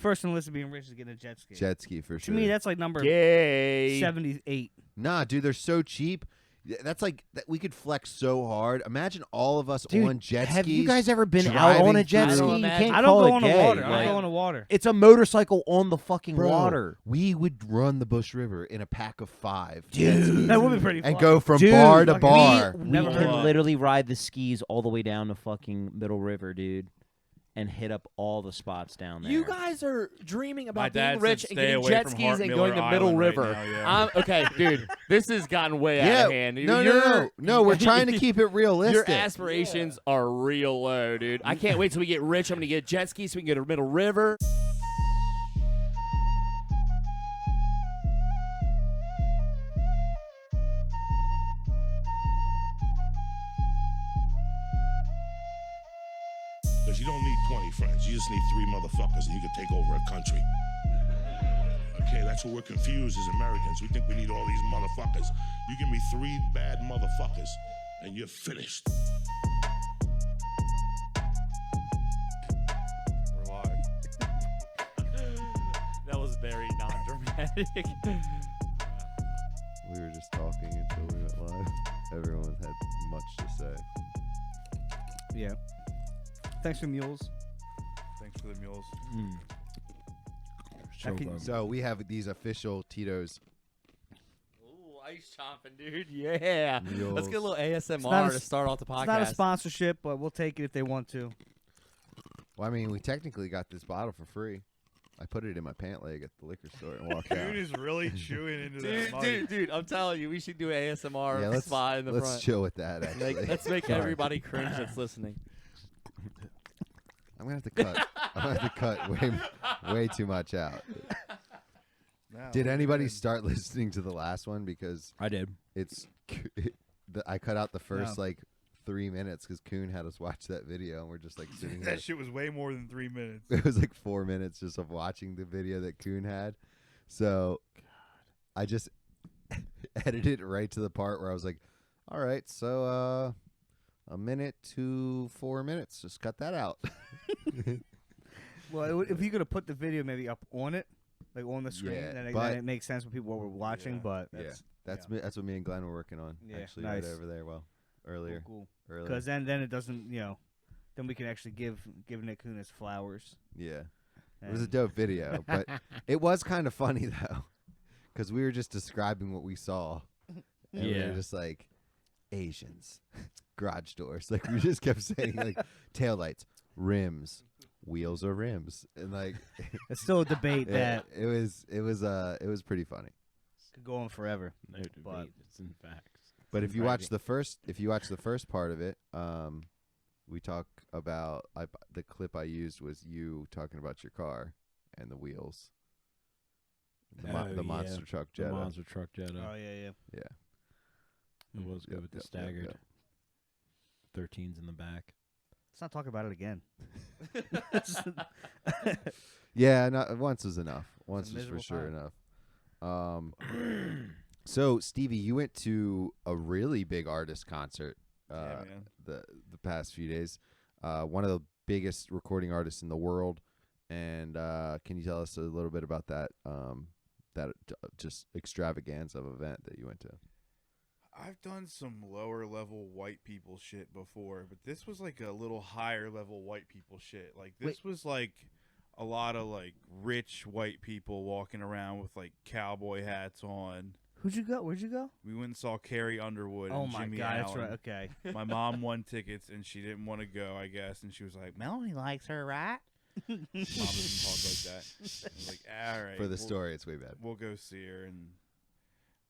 first on the list of being rich is getting a jet ski. Jet ski for sure. To me, that's like number Gay. 78. Nah, dude, they're so cheap. That's like we could flex so hard. Imagine all of us Dude, on jet skis. have you guys ever been out driving on a jet through- ski? I don't You imagine- can't I call don't go it on the gay. water. I Like, don't go on the water. it's a motorcycle on the fucking Bro, water. we would run the Bush River in a pack of 5. Dude. That would be pretty fun. And go from Dude, bar to fucking bar. We Never heard can of literally ride the skis all the way down to fucking Middle River, dude, and hit up all the spots down there. You guys are dreaming My about dad being rich said and stay getting away jet from skis Hart and Miller going to Middle Island right River. now, yeah. Okay, dude, this has gotten way out Yeah, of hand. no, we're trying to keep it realistic. Your aspirations are real low, dude. I can't wait till we get rich. I'm gonna get jet skis so we can go to Middle River. Because you don't need 20 friends. You just need 3 motherfuckers and you can take over a country. Okay, that's what we're confused as Americans. We think we need all these motherfuckers. You give me 3 bad motherfuckers and you're finished. We're live. That was very non-dramatic. We were just talking until we went live. Everyone had much to say. Yeah. Thanks for mules. Thanks for the mules. So we have these official Tito's Ooh, ice chomping, dude. Yeah. mules. Let's get a little ASMR not a- to start off the podcast. It's not a sponsorship, but we'll take it if they want to. Well, I mean, we technically got this bottle for free. I put it in my pant leg at the liquor store and walked out. Dude is really chewing into that mic. Dude, I'm telling you, we should do an ASMR Yeah, spot in the let's front. chill with that. Actually, Let's make Sorry. everybody cringe that's listening. I'm gonna have to cut. I'm gonna have to cut way too much out. No, Did we're anybody good. start listening to the last one because I did. it's I cut out the first No. like 3 minutes because Kuhn had us watch that video and we're just like sitting here. That shit was way more than 3 minutes. It was like 4 minutes just of watching the video that Kuhn had. So I just edited it right to the part where I was like, all right, so 1 minute to 4 minutes. Just cut that out. Well, if you could have put the video maybe up on it, like on the screen, Yeah, then but- it makes sense for people what we're watching. Yeah. But That's that's what me and Glenn were working on Yeah, actually nice. right over there. Well, earlier. cool. Earlier. Because then it doesn't, then we can actually give Nick Kuhn his flowers. Yeah. It was a And- dope video, but it was kind of funny though, because we were just describing what we saw, and we Yeah. were just like Asians, garage doors, like we just kept saying like taillights, rims, wheels or rims, and like It's still a debate that it was pretty funny. could go on forever. No debate. But- It's in facts. But if you Right. watch the first part of it, we talk about the clip I used was you talking about your car and the wheels, the monster truck The Jetta. monster truck Jetta. Oh yeah, Yeah. It was good with the staggered 13s in the back. Let's not talk about it again. Yeah, once was enough. Once a was for miserable sure time. enough. So Stevie, you went to a really big artist concert Yeah, man. the past few days. One of the biggest recording artists in the world. And can you tell us a little bit about that just extravaganza of event that you went to? I've done some lower level white people shit before, but this was like a little higher level white people shit. Like this was like a lot of like rich white people walking around with like cowboy hats on. Where'd you go? We went and saw Carrie Underwood Oh and my Jimmy God, that's Allen. right. Okay. My mom won tickets and she didn't want to go, I guess, and she was like, "Melanie likes her, right?" Mom doesn't talk like that. I was like, "All right." For the we'll- story, it's way bad. We'll go see her, and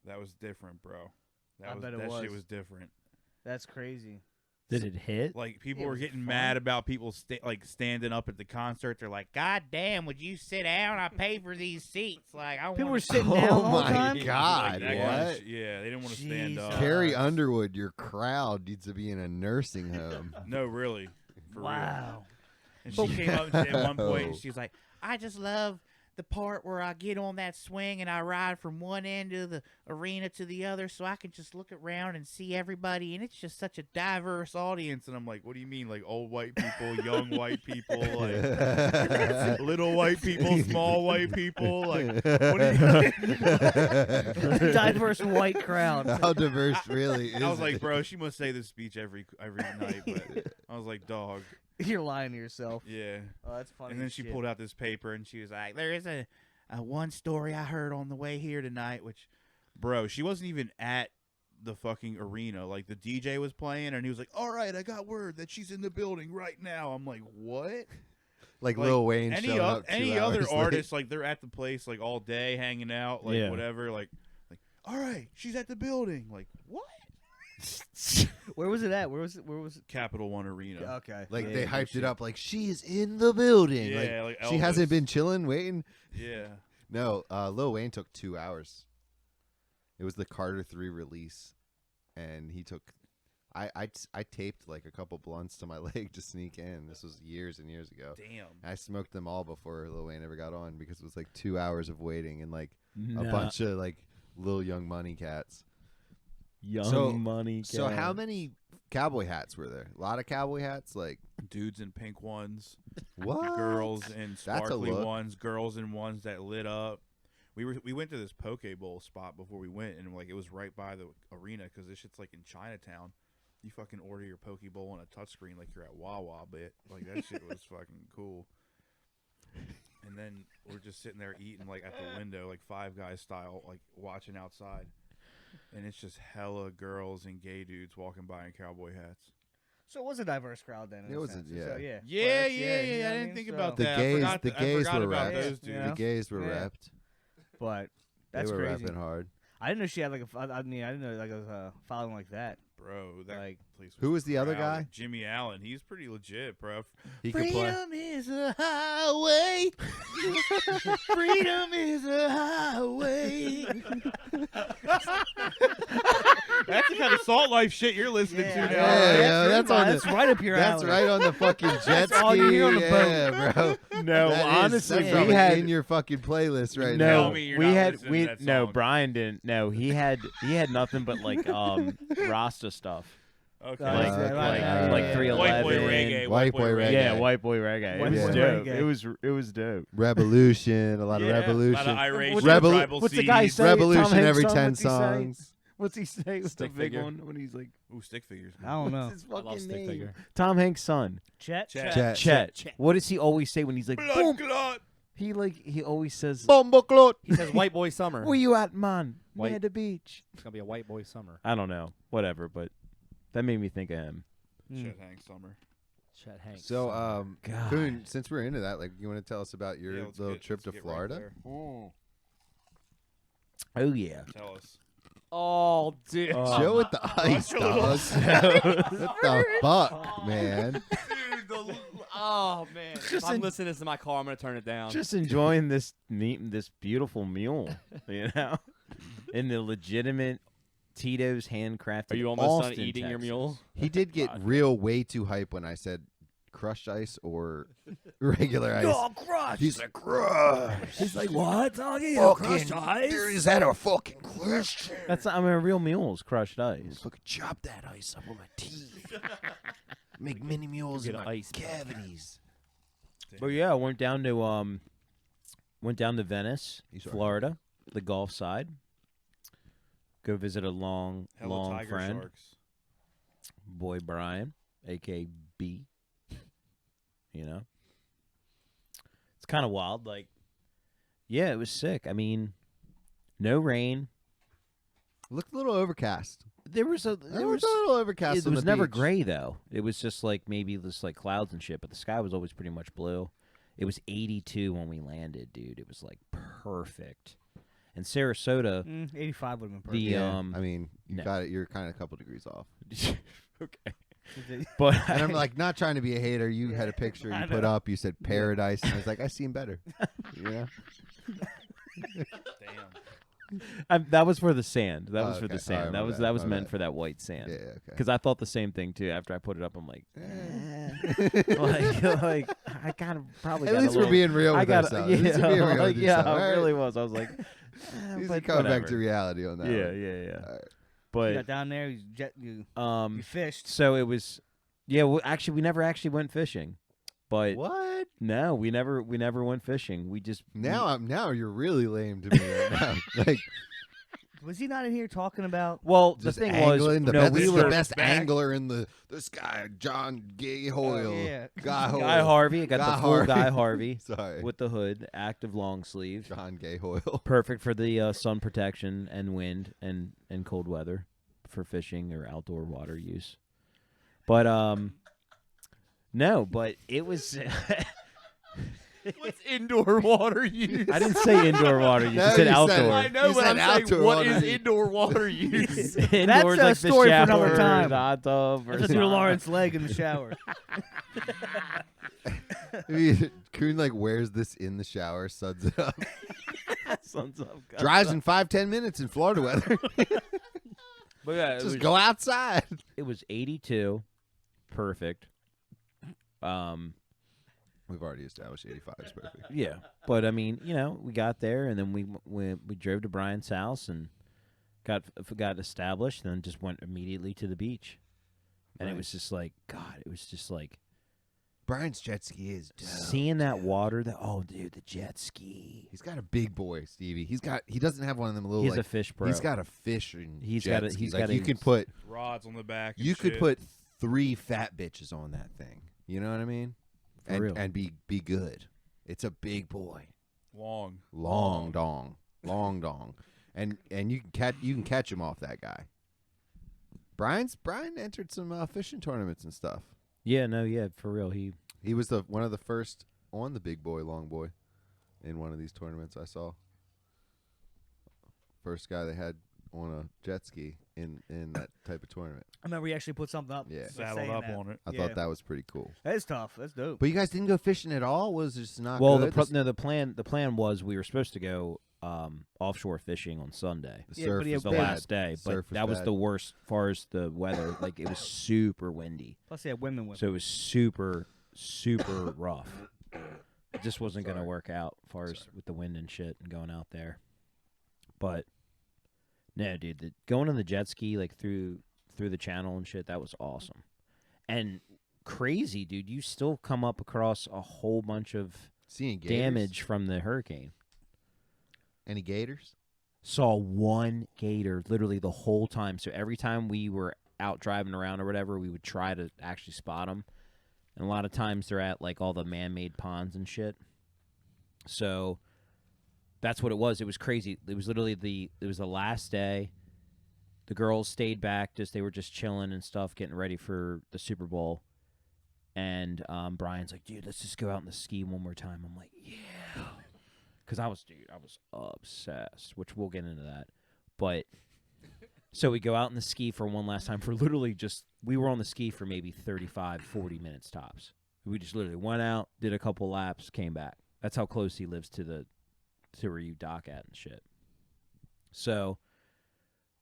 that was different, bro. I bet it that shit was. was different. That's crazy. Did it hit? Like people It were was getting fun. mad about people standing up at the concert. They're like, "God damn, would you sit down? I paid for these seats." Like I People wanna were sit sitting down Oh all the my time. God! like that kind of What? shit. Yeah, they didn't want to stand up. Jesus. Carrie Underwood, your crowd needs to be in a nursing home. No, really. For real. Wow. And she came up and at one point, and No. she was like, "I just love the part where I get on that swing and I ride from one end of the arena to the other so I can just look around and see everybody, and it's just such a diverse audience. And I'm like, what do you mean? Like old white people, young white people, like little white people, small white people? Like, what do you Diverse white crowd. How diverse really is I was like, it? bro, she must say this speech every night. But I was like, dog. You're lying to yourself. Yeah. Oh, that's funny. And then as she shit. pulled out this paper and she was like, there is a one story I heard on the way here tonight, which, bro, she wasn't even at the fucking arena. Like, the DJ was playing and he was like, all right, I got word that she's in the building right now. I'm like, what? Like Lil Wayne any showing up 2 any other hours late. artist, like, they're at the place, like, all day hanging out, like, Yeah. whatever. Like, all right, she's at the building. Like, what? Where was it at? Where was it? Capital One Arena. Okay. Like Yeah, they no hyped shit. it up like she's in the building. Yeah, like she hasn't Elvis. been chilling, waiting. Yeah. No, Lil Wayne took 2 hours. It was the Carter 3 release, and he took. I taped like a couple blunts to my leg to sneak in. This was years and years ago. Damn. I smoked them all before Lil Wayne ever got on because it was like 2 hours of waiting and like a Nah. bunch of like Lil Young Money cats. Young So- money. So how cat. many cowboy hats were there? A lot of cowboy hats. Like Dudes in pink ones. what? Girls in That's a sparkly look. ones, girls in ones that lit up. We went to this poke bowl spot before we went, and like it was right by the arena because this shit's like in Chinatown. You fucking order your poke bowl on a touchscreen like you're at Wawa, but like that shit was fucking cool. And then we're just sitting there eating like at the window, like Five Guys style, like watching outside, and it's just hella girls and gay dudes walking by in cowboy hats. So it was a diverse crowd then. in It a was a- sense. yeah. So, yeah. Yeah, Well, that's- yeah. you know I what didn't mean? think So- about The that. gays, I the forgot, gays I forgot were about wrapped. those dudes. Yeah. The gays were Yeah. wrapped. But that's they were crazy. rapping hard. I didn't know she had like a. I mean, I didn't know like a following like that. Bro, that Like, place who was the other crowded. guy? Jimmy Allen. He's pretty legit, bro. He could play. Freedom is a highway. Freedom is a highway. That's the kind of Salt Life shit you're listening to now. Yeah, that's on that's the- right up your That's alley. right on the fucking jet ski. all you hear on the yeah, bro. No, That is- honestly, that's we probably had in your fucking playlist right no. now. Tell me you're We not had listening we to that no. song. Brian didn't. No, he had nothing but like Rasta stuff. Okay. Like, Like 311. White boy reggae. White boy reggae. Yeah, white boy reggae. White It was boy dope. reggae. It was dope. Revolution, a lot of Yeah, revolution. A lot of iration, Revolu- tribal What's the guy seeds. say? Revolution Tom Hanks every song, 10 what's he say? songs. What's he say? What's the Stick big figure. one when he's like, Ooh, stick figures. I don't know. what's his I love fucking stick name? figure. Tom Hanks' son, Chet. Chet. Chet. What does he always say when he's like, Blood boom? clot. He always says, Bomboclot. He says white boy summer. "Where you at, man? White. Near the beach." It's gonna be a white boy summer. I don't know, whatever, but that made me think of him. Chet Hanks Summer. Chet Hanks. So, God. Kuhn, since we're into that, like, you want to tell us about your Yeah, let's little get- trip let's to get right Florida? there. Oh yeah. Tell us. oh, dude. Chill with the ice, your little dog. What the fuck, man? Dude, oh man. If Just I'm en- listening to my car, I'm gonna turn it down. Just enjoying this this beautiful mule, you know, in the legitimate Tito's handcrafted. Are you almost done Austin, eating your Texas. mule? He did get real way too hype when I said crushed ice or regular ice. Crush. He's like, crush. He's like, what? Oh Fucking, is that a fucking question? That's I mean, a real mule is crushed ice. Fucking chop that ice up with my teeth. Make mini mules Get in an my ice pack. cavities. But yeah, I went down to Venice, He's right. Florida, the Gulf side. Go visit a long Hella tiger friend, sharks. boy Brian, aka B. You know, it's kind of wild. Like, yeah, it was sick. I mean, no rain. Looked a little overcast. There was a There was a little overcast. It on was the never beach. gray though. It was just like maybe just like clouds and shit, but the sky was always pretty much blue. It was 82 when we landed, dude. It was like perfect. And Sarasota, 85 would have been perfect. the Yeah, I mean, you no. got it. You're kind of a couple degrees off. okay. But And I'm like, not trying to be a hater. You had a picture you put up. You said paradise, and I was like, I seen better. Yeah. Damn. That was for the sand. That was for Okay. the sand. Alright, that my was bad, that was my meant bad. for that white sand. Yeah, okay. Because I thought the same thing too. After I put it up, I'm like, like I kind of probably. At got least a we're little, being real I with got ourselves. At least yeah, we're being real like, with yeah, yourself. I All really right. was. I was like, Easy but coming back whatever. to reality on that. Yeah, one. yeah. All right. You But got down there. You you fished. so it was, yeah. Well, actually, we never actually went fishing. But What? no, we never went fishing. We just Now you're really lame to me right now. Like Was he not in here talking about? well, just the thing angling. was, The no, best, we this is were the best back. angler in this guy, John Gay Hoyle. yeah. Guy Hoyle. Guy Harvey. I got Guy the full Harvey. Guy Harvey Sorry. with the hood, active long sleeve. John Gay Hoyle. Perfect for the sun protection and wind and cold weather for fishing or outdoor water use. But no, but it was. What's indoor water use? I didn't say indoor water use. No, I said you said outdoor. I know, You but said I'm saying, outdoor what water is use. indoor water use? Indoors, a like story the for another shower, time. the hot tub, or I threw Lawrence leg in the shower. Coon like wears this in the shower, suds it up, Sun's up, guys. dries in 5-10 minutes in Florida weather. But yeah, Just go outside. it was 82, perfect. We've already established 85 is perfect. Yeah, but I mean, we got there and then we drove to Brian's house and got established, and then just went immediately to the beach, and it was just like God. It was just like Brian's jet ski is dope. seeing that water. Dude, the jet ski. He's got a big boy, Stevie. He doesn't have one of them little. He's like, a fish pro. He's got a fishing. He's jet got a- ski. he's like got a- you could put Rods on the back. And you could shit. put 3 fat bitches on that thing. You know what I mean? For real. And be good. It's a big boy. long Long dong. And you can catch him off that guy. Brian entered some fishing tournaments and stuff. Yeah, for real. He was one of the first on the big boy, long boy, in one of these tournaments I saw. First guy they had on a jet ski in that type of tournament. I remember he actually put something up. Yeah. saddled up on it. I Yeah. thought that was pretty cool. That's tough. That's dope. But you guys didn't go fishing at all? Was it just not Well, good? the plan was we were supposed to go offshore fishing on Sunday. The Yeah, surf but he was The had bad. last day, but Surf was that was bad. the worst as far as the weather. Like it was super windy, Plus, they had women with. so it was super rough. It just wasn't going to work out as far as with the wind and shit and going out there. But no, dude, going on the jet ski like through the channel and shit, that was awesome. And crazy, dude, you still come up across a whole bunch of Seeing gators? damage from the hurricane. Any gators? Saw one gator literally the whole time. So every time we were out driving around or whatever, we would try to actually spot them. And a lot of times they're at like all the man-made ponds and shit. So that's what it was. It was crazy. It was literally the last day. The girls stayed back, they were just chilling and stuff, getting ready for the Super Bowl. And Brian's like, dude, let's just go out on the ski one more time. I'm like, yeah. Because I was obsessed, which we'll get into that. But so we go out on the ski for one last time for literally we were on the ski for maybe 35, 40 minutes tops. We just literally went out, did a couple laps, came back. That's how close he lives to where you dock at and shit. So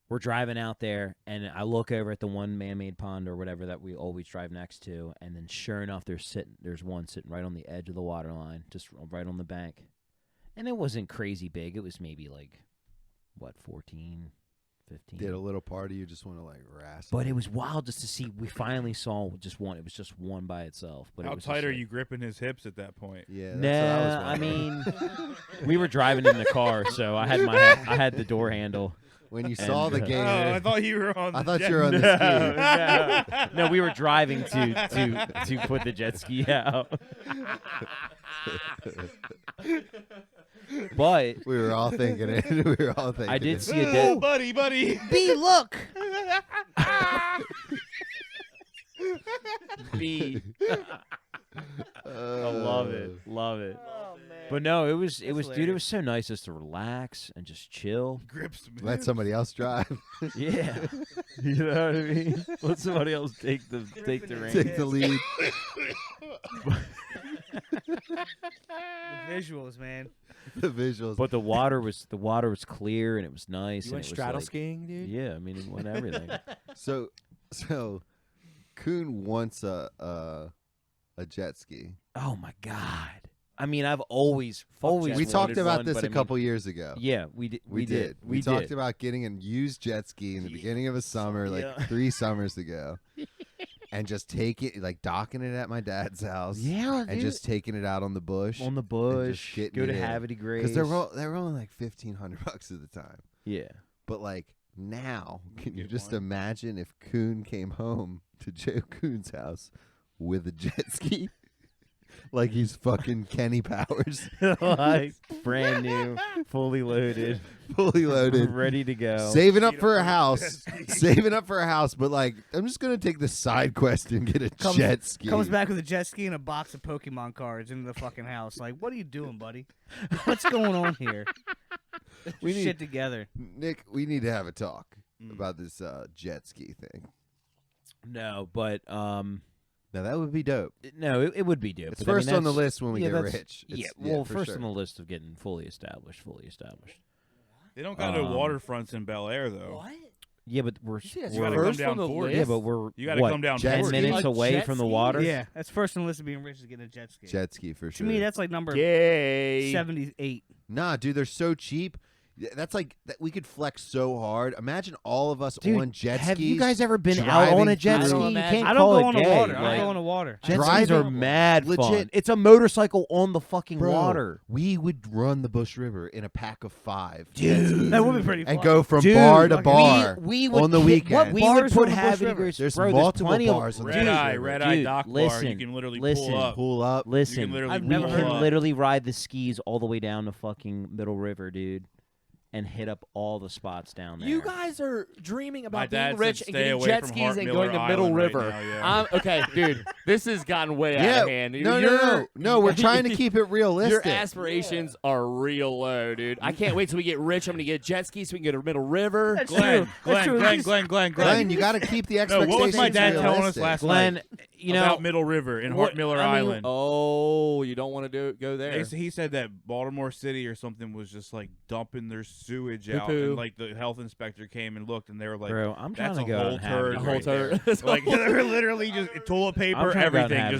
we're driving out there, and I look over at the one man-made pond or whatever that we always drive next to, and then sure enough, there's one sitting right on the edge of the water line, just right on the bank. And it wasn't crazy big. It was maybe like, 14, 15. Did a little party, you just want to like wrestle. But it was wild just to see. We finally saw just one. It was just one by itself. But How it was tight just are like, you gripping his hips at that point? Yeah, that's what I was Nah, I wondering. mean, we were driving in the car, so I had the door handle. When you saw the and, gator, Oh, I thought you were on. I the thought jet. you were on the ski. No, we were driving to put the jet ski out. But We were all thinking it. We were all thinking I did it. see a Oh, dead. buddy. B, look. B. I love it. Love it. Oh man. But no, it was dude, it hilarious. was so nice just to relax and just chill. Grips him. Let somebody else drive. Yeah. You know what I mean? Let somebody else take the reins. Take the lead. The visuals, man. The visuals. But the water was clear and it was nice. You and went it was straddle like, skiing, dude? Yeah, I mean, it went everything. So Coon wants a jet ski. Oh my god! I mean, I've always jets. We talked wanted about one, this but a I mean, couple years ago. Yeah, we did. We did. We talked about getting a used jet ski in the beginning of a summer, like Yeah. 3 summers ago, and just take it, like docking it at my dad's house. Yeah, and just taking it out on the bush. on the bush. getting Go to it in. Havity Grace Because they were only like $1,500 at the time. Yeah. But like now, can you get just one. imagine if Coon came home to Joe Coon's house with a jet ski? Like he's fucking Kenny Powers, Like, brand new, fully loaded, fully loaded, ready to go. saving up for a house, saving up for a house. But like, I'm just gonna take the side quest and get a jet ski. Comes back with a jet ski and a box of Pokemon cards into the fucking house. Like, what are you doing, buddy? What's going on here? We need- Shit together. Nick, we need to have a talk about this jet ski thing. No, but Now that would be dope. no, it would be dope. It's but I mean, first on the that's- list when we yeah, get that's- rich. Yeah, It's- well, for first sure. on the list of getting fully established. They don't got no waterfronts in Bel Air though. What? Yeah, but we're You gotta we're come first down on the for it. list? yeah, but we're You gotta what, come down 10 for it. minutes A away jet from the ski? water. Yeah, that's first on the list of being rich is getting a jet ski. Jet ski for To sure. me, that's like number Gay. 78. Nah, dude, they're so cheap. That's like we could flex so hard. Imagine all of us Dude, on jet skis. have you guys ever been out on a driving jet through- ski? I You don't imagine- can't I don't call go it on the gay. water. I Like, go on the water. jet skis Driving- are mad legit. fun. It's a motorcycle on the fucking Bro, water. we would run the Bush River in a pack of 5. Dude. That would be pretty fun. And go from Dude, bar to fucking- bar we would on the hit- weekend. What we Bars would put on the Bush Havity River. Grace. There's bro, multiple plenty of bars on the Red Bush Eye, River. Red Eye Dude, Dock Bar. listen, You can literally listen. pull up. Pull up. You Listen, can literally I've we never pull heard can up. literally ride the skis all the way down to fucking Middle River, dude, and hit up all the spots down there. You guys are dreaming My about dad being rich said and stay getting away jet from skis Hart and Miller going to Middle Island right River. now, yeah. Okay, dude, this has gotten way out Yeah. of hand. No, we're trying to keep it realistic. Your aspirations are real low, dude. I can't wait till we get rich. I'm gonna get jet skis so we can go to Middle River. That's Glenn, true. That's true. Glenn. Glenn, you got to keep the No, expectations what was my dad telling us realistic. last Glenn, night you know, about Middle River in Hart Miller I mean, Island? Oh, you don't want to go there. He said that Baltimore City or something was just like dumping their sewage out, Poo-poo. and like the health inspector came and looked, and they were like, bro, I'm trying "That's to a go out whole and have turd, it. A whole right turd. there." That's a Like whole- they're literally just toilet I'm paper, trying to go out and everything, have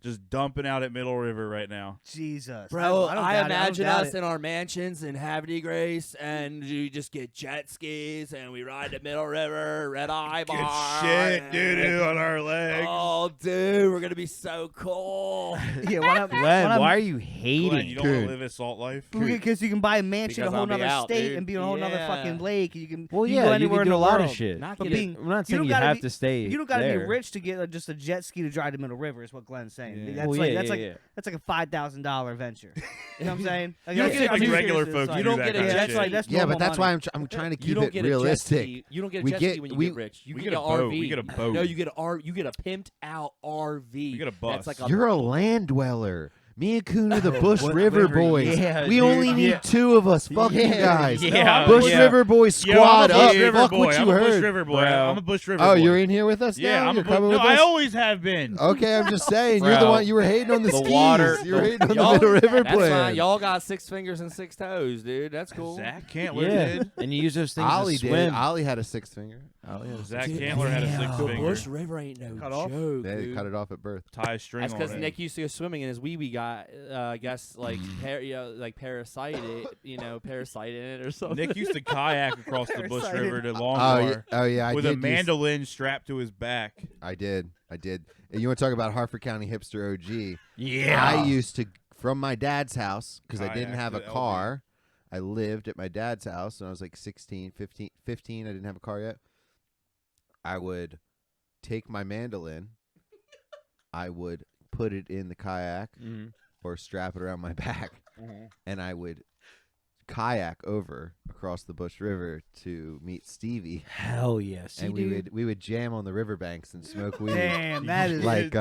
just the dumping out at Middle River right now. Jesus. Bro, I don't I doubt it. imagine don't doubt us it. in our mansions in Havity Grace, and you just get jet skis, and we ride the Middle River, Red Eye Good Bar. shit, and- doo on our legs. Oh, dude, we're gonna be so cool. Yeah, why not? Glenn, why are you hating? Glenn, you don't want Dude. to live a salt life. Because you can buy a mansion in a Because whole I'll be nother out, state dude. and be on a whole nother Yeah. fucking lake. You can, Well, you yeah, can go you anywhere can in do the a lot world. of shit. Not But getting- being, I'm not you saying don't you gotta have be- to stay. you don't got to be there. rich to get just a jet ski to drive the Middle River. Is what Glenn's saying. Yeah. That's Well, like yeah, that's yeah, like yeah. that's like a $5,000 venture. You know what I'm saying? Like, You I'm don't serious- get- I'm like serious regular this, folks like- do don't that get a kind of Yeah, jet that's shit. like that's Yeah, normal but that's money. why I'm trying to You keep don't it get realistic. A jet ski. You don't get a We jet get- ski when you we- get rich. You we get get an a boat. RV. We get a boat. No, you get a pimped out RV. We get a bus. That's like a You're a land dweller. Me and Coon are the Bush What River river? boys. Yeah, we dude, only need yeah. 2 of us. Fuck you guys. Yeah, Bush yeah. River boys Yo, squad I'm a up. Bush River Fuck boy. what I'm you a Bush heard. River boy. Bro. I'm a Bush River Oh, boy. you're in here with us now? Yeah, I'm You're a coming Bush. with No, I us? always have been. Okay, I'm just saying. You're the Bro. one. You were hating on the, The skis. water- You were hating on the Y'all- Middle River That's plan. fine. Y'all got 6 fingers and 6 toes, dude. That's cool. Zach Cantler Yeah, did. and you use those things Ollie to did. swim. Ollie had a 6th finger. Ollie had a Zach sixth Cantler had a 6 The finger. Bush River ain't no Cut off? joke, They dude. cut it off at birth. Tie a string That's on because it. Nick used to go swimming and his wee got, I guess, like, parasited in it or something. Nick used to kayak across the Bush Parasited. River to Oh, Longmore yeah, I with did a use- mandolin strapped to his back. I did. And you want to talk about Hartford County hipster OG? Yeah. I used to, from my dad's house, because I Kayak didn't have to a the LB. car. I lived at my dad's house when I was like 16, 15. I didn't have a car yet. I would take my mandolin. I would put it in the kayak Mhm. or strap it around my back, Mhm. and I would kayak over across the Bush River to meet Stevie. Hell yes. And we would jam on the riverbanks and smoke weed. Damn, that is Like,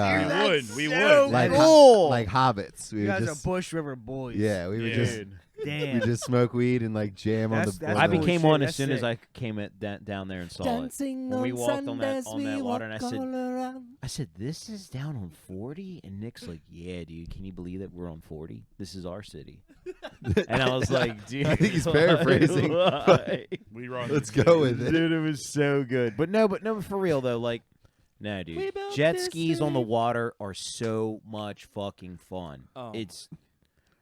we would. so like cool. like hobbits. We You would guys just, are Bush River boys. yeah, we would just Dude. Damn. We just smoke weed and like jam on That's- the. that's I on the- cool became shit, one as that's soon as sick. I came down there and saw Dancing it. When we on walked on that Sundays, water, and we I said, "This is down on 40," and Nick's like, "Yeah, dude, can you believe that we're on 40? This is our city." And I was like, "Dude, I think he's paraphrasing. why?" We run. Let's go with it. Dude, it was so good. But no, for real though, like, nah, We dude, built jet this skis on the city. water are so much fucking fun. Oh. It's,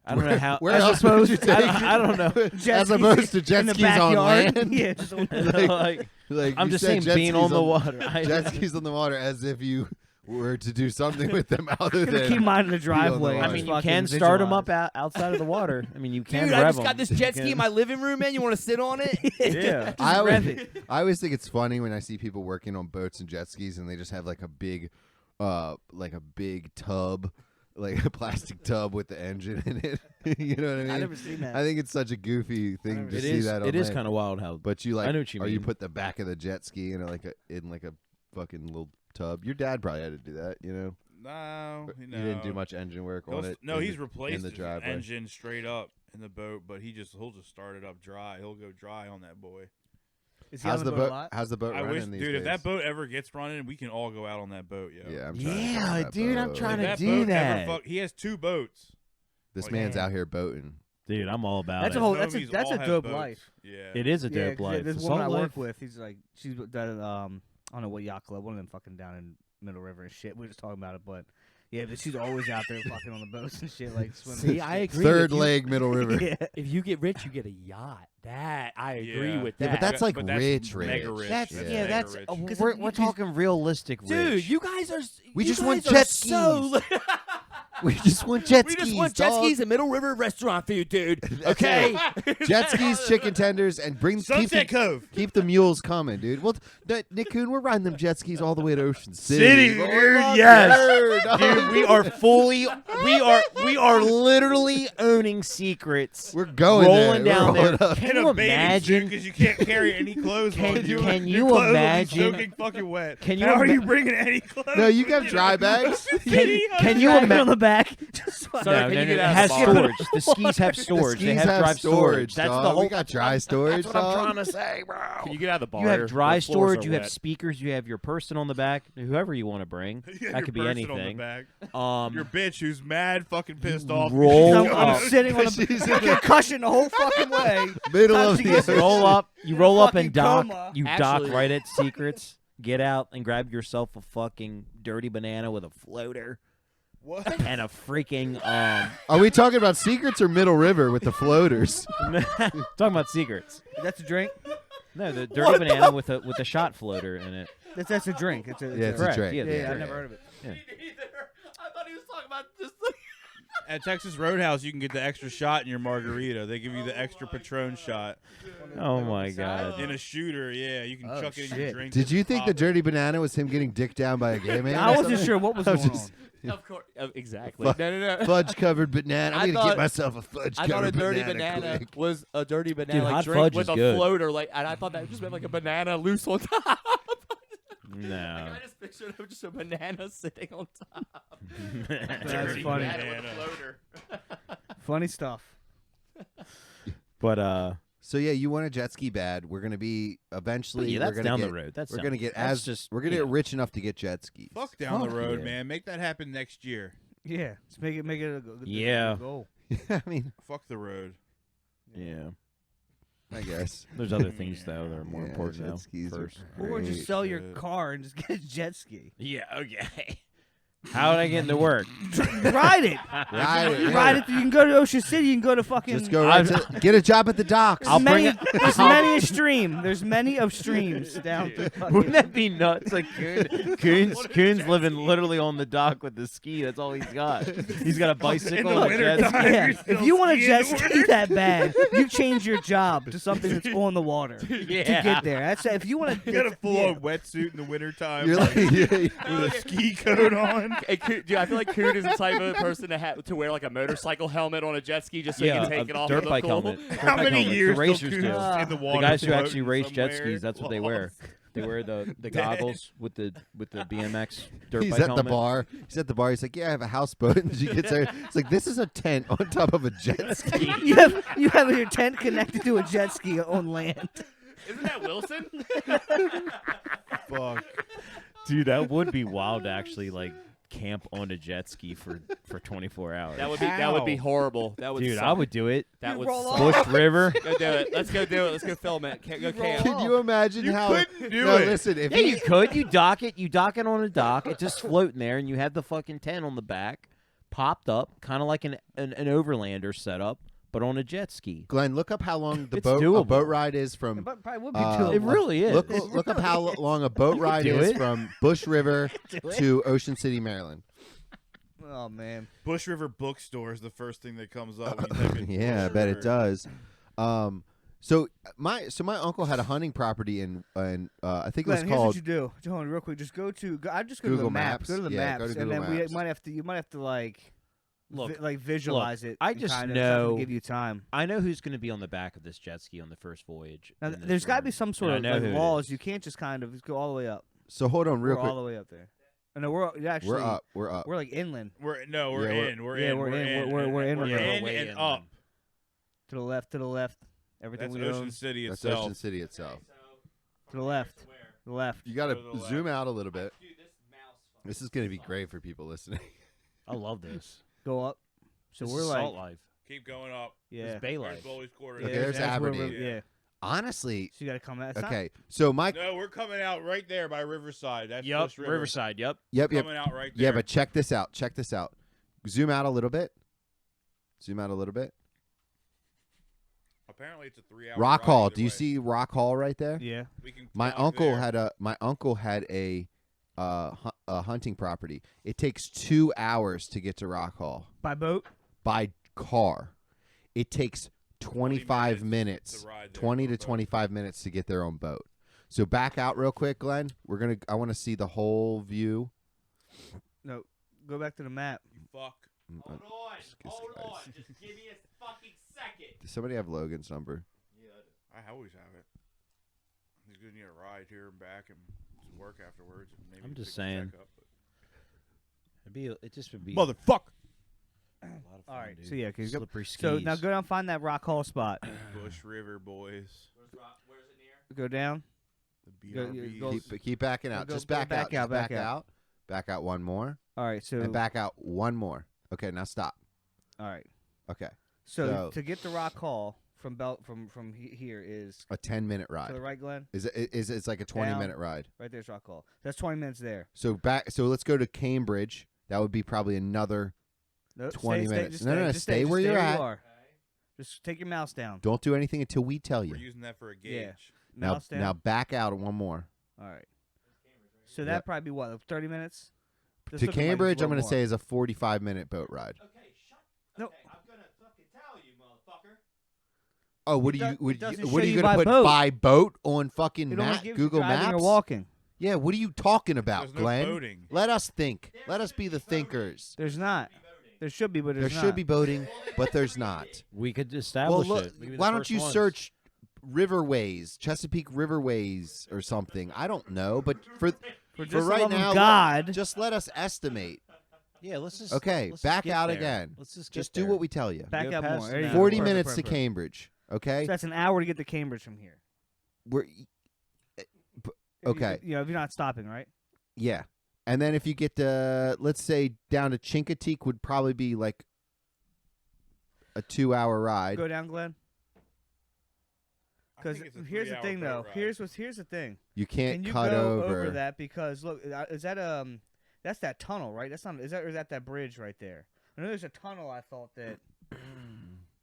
I don't know how. Where as else opposed, would you I take don't- I don't know. Jet As skis opposed to jet in the skis on backyard. land. Yeah, just on like, Like I'm you just said saying, jet being on skis the water. Jet skis on the water, as if you were to do something with them other Gonna than. keep mine in the on the driveway. water. I and mean, just you fucking can start them visualize. up outside of the water. I mean, you can Dude, rev I just got them. this jet ski in my living room, man. You want to sit on it? Yeah. I rev always think it's funny when I see people working on boats and jet skis, and they just have like a big tub, like a plastic tub with the engine in it. You know what I mean? I never seen that. I think it's such a goofy thing to It see is. that. It is kind kind of wild how. But you like, I know what you or you mean. put the back of the jet ski in a fucking little tub. Your dad probably had to do that, you know. No, You didn't do much engine work on it. No, in he's the- replaced in the his driveway. engine straight up in the boat, but he'll just start it up dry. He'll go dry on that boy. Is he How's on the a boat? lot? How's the boat I running wish, these dude, days? if that boat ever gets running, we can all go out on that boat, yo. Yeah, I'm trying to get Yeah, on that dude, I'm boat. trying If to that do boat ever that. he has 2 boats. This Like, man's damn. out here boating. Dude, I'm all about That's it. a whole. His That's a homies that's all a have dope boats. life. Yeah. It is a Yeah, dope 'cause life. This It's woman I all work life. with, he's like, she's that I don't know what yacht club, one of them fucking down in Middle River and shit. We were just talking about it, but yeah, but she's always out there fucking on the boats and shit, like swimming. See, and I shit. agree. Third with you. leg, Middle River. Yeah. If you get rich, you get a yacht. That I agree Yeah. with Yeah, that. but that's like But that's rich, mega rich. rich. That's That's yeah. mega That's rich. we're talking realistic rich. dude. You guys are. We you just want guys are jet so- We just want jet we skis. just want jet dog. skis and Middle River restaurant food, dude. That's Okay. Jet skis, chicken tenders, and Sunset Cove. keep the mules coming, dude. Well, Nick Coon, we're riding them jet skis all the way to Ocean City. Dude, Fuck yes. yeah, dog. Dude, we are fully, we are literally owning secrets. We're going rolling there. down We're rolling there. up. Can In you a bathing suit imagine? because you can't carry any clothes Can- on you. can Your you clothes will be imagine- soaking fucking wet. Can you How are you ima- bringing any clothes? No, you got dry bags. Can you Drag it imagine? on the back? Just Sorry, No, can no, you no, get it out of has the bar? storage. The skis have storage. The They skis have dry storage. That's dog. the whole. We got dry storage. That's what I'm dog. trying to say, bro. Can you get out of the bar? You have dry The floors storage. are You have wet. speakers. You have your person on the back. Whoever you want to bring. Yeah, That your could be person anything. On the back. Your bitch who's mad fucking pissed off. roll I'm, up. I'm sitting on a She's in fucking cushion the whole fucking way. Middle Time of she the gets ocean. roll up. You roll up and fucking dock. coma. You dock Actually- right at Secrets. Get out and grab yourself a fucking dirty banana with a floater What? and a freaking Are we talking about secrets or Middle River with the floaters? talking about Secrets. That's a drink. No, the dirty banana with a shot floater in it. That's a drink. It's a, Yeah, it's a Correct, drink. yeah, yeah, yeah. I never heard of it. I thought he was talking about this. At Texas Roadhouse, you can get the extra shot in your margarita. They give you the extra Patron shot Oh my god. in a shooter. Yeah, you can Oh, chuck it in your shit. drink. Did you think the Pop it. dirty banana was him getting dicked down by a gay man? I or wasn't something? sure what was I going just- on. Of course, exactly. Fuck. No. Fudge covered banana. I I'm gonna thought- get myself a fudge I covered thought a dirty banana. banana quick. was a dirty banana Dude, hot drink fudge with is a good. floater, and I thought that just meant like a banana loose on top. No. I just pictured it was just a banana sitting on top. That's Dirty funny. Banana with a banana. floater. Funny stuff. But So yeah, you want a jet ski bad. We're gonna be eventually. yeah, we're that's gonna down get, the road. That's we're gonna get that's as just we're gonna yeah. get rich enough to get jet skis. Fuck down the Fuck road, yeah. man. Make that happen next year. Yeah, let's make it a good Yeah. goal. I mean, Fuck the road. Yeah. I guess. There's other things though that are more Yeah, important jet now. skis are First. Or just great. sell your Shit. car and just get a jet ski. Yeah. Okay. How would I get into work? Ride it. Ride it, yeah. Ride it. You can go to Ocean City. You can go to fucking. Just go right to get a job at the docks. There's many, bring there's many a stream. There's many of streams down. To Wouldn't that be nuts? Like Coon's living literally on the dock with the ski. That's all he's got. He's got a bicycle the and a jet wintertime. ski. Yeah, You're if still you want a skiing jet in the ski winter. that bad, you change your job to something that's on the water Yeah. to get there. That's if you want to You got a full-on wetsuit in the wintertime You're like, yeah, with a ski coat on. Hey, dude, I feel like Coon is the type of person to wear like a motorcycle helmet on a jet ski just so Yeah, you can take a it off. dirt and look bike cool. helmet. Dirt How bike many helmet. years The racers till do. Coon's in the water? The guys who actually floating race jet somewhere? skis, that's what they wear. They wear the goggles with the BMX dirt He's bike at the helmet. bar. He's at the bar. He's like, "Yeah, I have a houseboat." And she gets there. It's like, this is a tent on top of a jet ski. you have your tent connected to a jet ski on land. Isn't that Wilson? Fuck. Dude, that would be wild to actually like camp on a jet ski for 24 hours. That would be horrible. That would Dude, suck. I would do it. That would roll suck. Bush River. Go do it. Let's go do it. Let's go film it. Go camp. Can you imagine You how? couldn't do no, it. listen. If Yeah, he, you could. You dock it on a dock. It's just floating there, and you have the fucking tent on the back, popped up, kind of like an overlander setup, but on a jet ski. Glenn, look up how long the It's boat doable. ride is from. But probably would be Uh, It really is. Look up how long a boat ride do is it. from Bush River to Ocean City, Maryland. Oh man. Bush River Bookstore is the first thing that comes up. When you type in Yeah, I Bush bet River. it does. So my uncle had a hunting property in I think it was Glenn, here's called what you do. Hold on, real quick. Just go to. I just go to Google the maps. Maps. Go to the Yeah, maps, go to and Google then Maps. you might have to like, Look, visualize it. I and just kind of, it's not gonna know- give you time. I know who's going to be on the back of this jet ski on the first voyage. Now, in this there's got to room. be some sort And of I know like who it laws. is. You can't just kind of go all the way up. So hold on, real We're quick. all the way up there. No, we're actually We're up. We're up. We're like inland We're in. Yeah, We're yeah, in. we're We're in. in. We're in. We're Yeah, in way and inland. up. to the left. To the left. Everything That's we Ocean own. City That's itself. Ocean City itself. To the left. To the left. You got to Go to the zoom left. out a little bit. This is going to be great for people listening. I love this. Go up. So This we're is like, Salt Life. Keep going up. yeah. It's Bay There's Life. Bowley's Quarter. Okay, there's that's where Aberdeen. yeah. Honestly, So you got to come out. It's not- okay. So my No, we're coming out right there by Riverside. That's Yep, Bush River. Riverside. Yep. yep. Coming out right there. Yeah, but check this out. Check this out. Zoom out a little bit. Zoom out a little bit. Apparently it's a 3-hour Rock ride Hall. either Do you way. see Rock Hall right there? Yeah. We can My walk uncle there. had a hunting property. It takes 2 hours to get to Rock Hall By boat. by car. It takes 25 minutes, to ride there 20 on a to boat. 25 minutes to get their own boat. So back out real quick, Glenn. I want to see the whole view. No. Go back to the map. You fuck. Hold on. Just Hold guys. on. Just give me a fucking second. Does somebody have Logan's number? I always have it. He's gonna need a ride here and back and some work afterwards. And maybe I'm just pick the saying. check up, but- It just would be Motherfucker. a lot of fun, All right. dude. So yeah, 'cause you go, Slippery skis. so now go down, find that Rock Hall spot. Bush River boys. Where's it near? Go down. The Go- BRBs. go- Keep backing out. Go- Just go back back out. out, Just back back out. out. Back out one more. All right. So And back out one more. Okay, now stop. all right. Okay. So So- to get to Rock Hall from here is A 10-minute to the ride. right, Glenn. It's like a 20-minute ride. Right there's Rock Hall. That's 20 minutes there. So let's go to Cambridge. That would be probably another Nope, 20 stay, minutes. Stay, No, no, no, just stay just where you're at. you are. Just take your mouse down. Don't do anything until we tell you. We're using that for a gauge. Yeah. Now Mouse down. now back out one more. All right. So Yep. that'd probably be what, 30 minutes? Just To looking like it's Cambridge, a I'm going to little say more. is a 45-minute boat ride. Okay, shut. No. Okay, I'm gonna fucking tell you, motherfucker. Oh, what It do you does- what it doesn't what show are you you going to by put boat. by boat on fucking It only map, gives you Google driving Maps? or walking. Yeah, what are you talking about, There's no Glenn? boating. Let us think. Let us be the thinkers. There's not. There should be, but There there's should not. be boating, but there's not. We could Well, establish look, it. We could be the why don't first you ones. search Riverways, Chesapeake Riverways or something? I don't know, but for just the right love of now, God. just let us estimate. Yeah, let's just. Okay, let's just back get out there. again. Let's just Just get do there. what we tell you. Back Go up past more. the There you map. go. 40 Perfect, minutes to perfect. Cambridge. Okay, So that's an hour to get to Cambridge from here. we're okay. If you're not stopping, right? Yeah, and then if you get to, let's say, down to Chincoteague would probably be like a 2-hour ride. Go down, Glenn. I Because think it's a here's the 3-hour thing, boat though. ride. Here's the thing. You can't Can you cut go over. that? Because look, is that that's that tunnel, right? That's not. Is that bridge right there? I know there's a tunnel. I thought that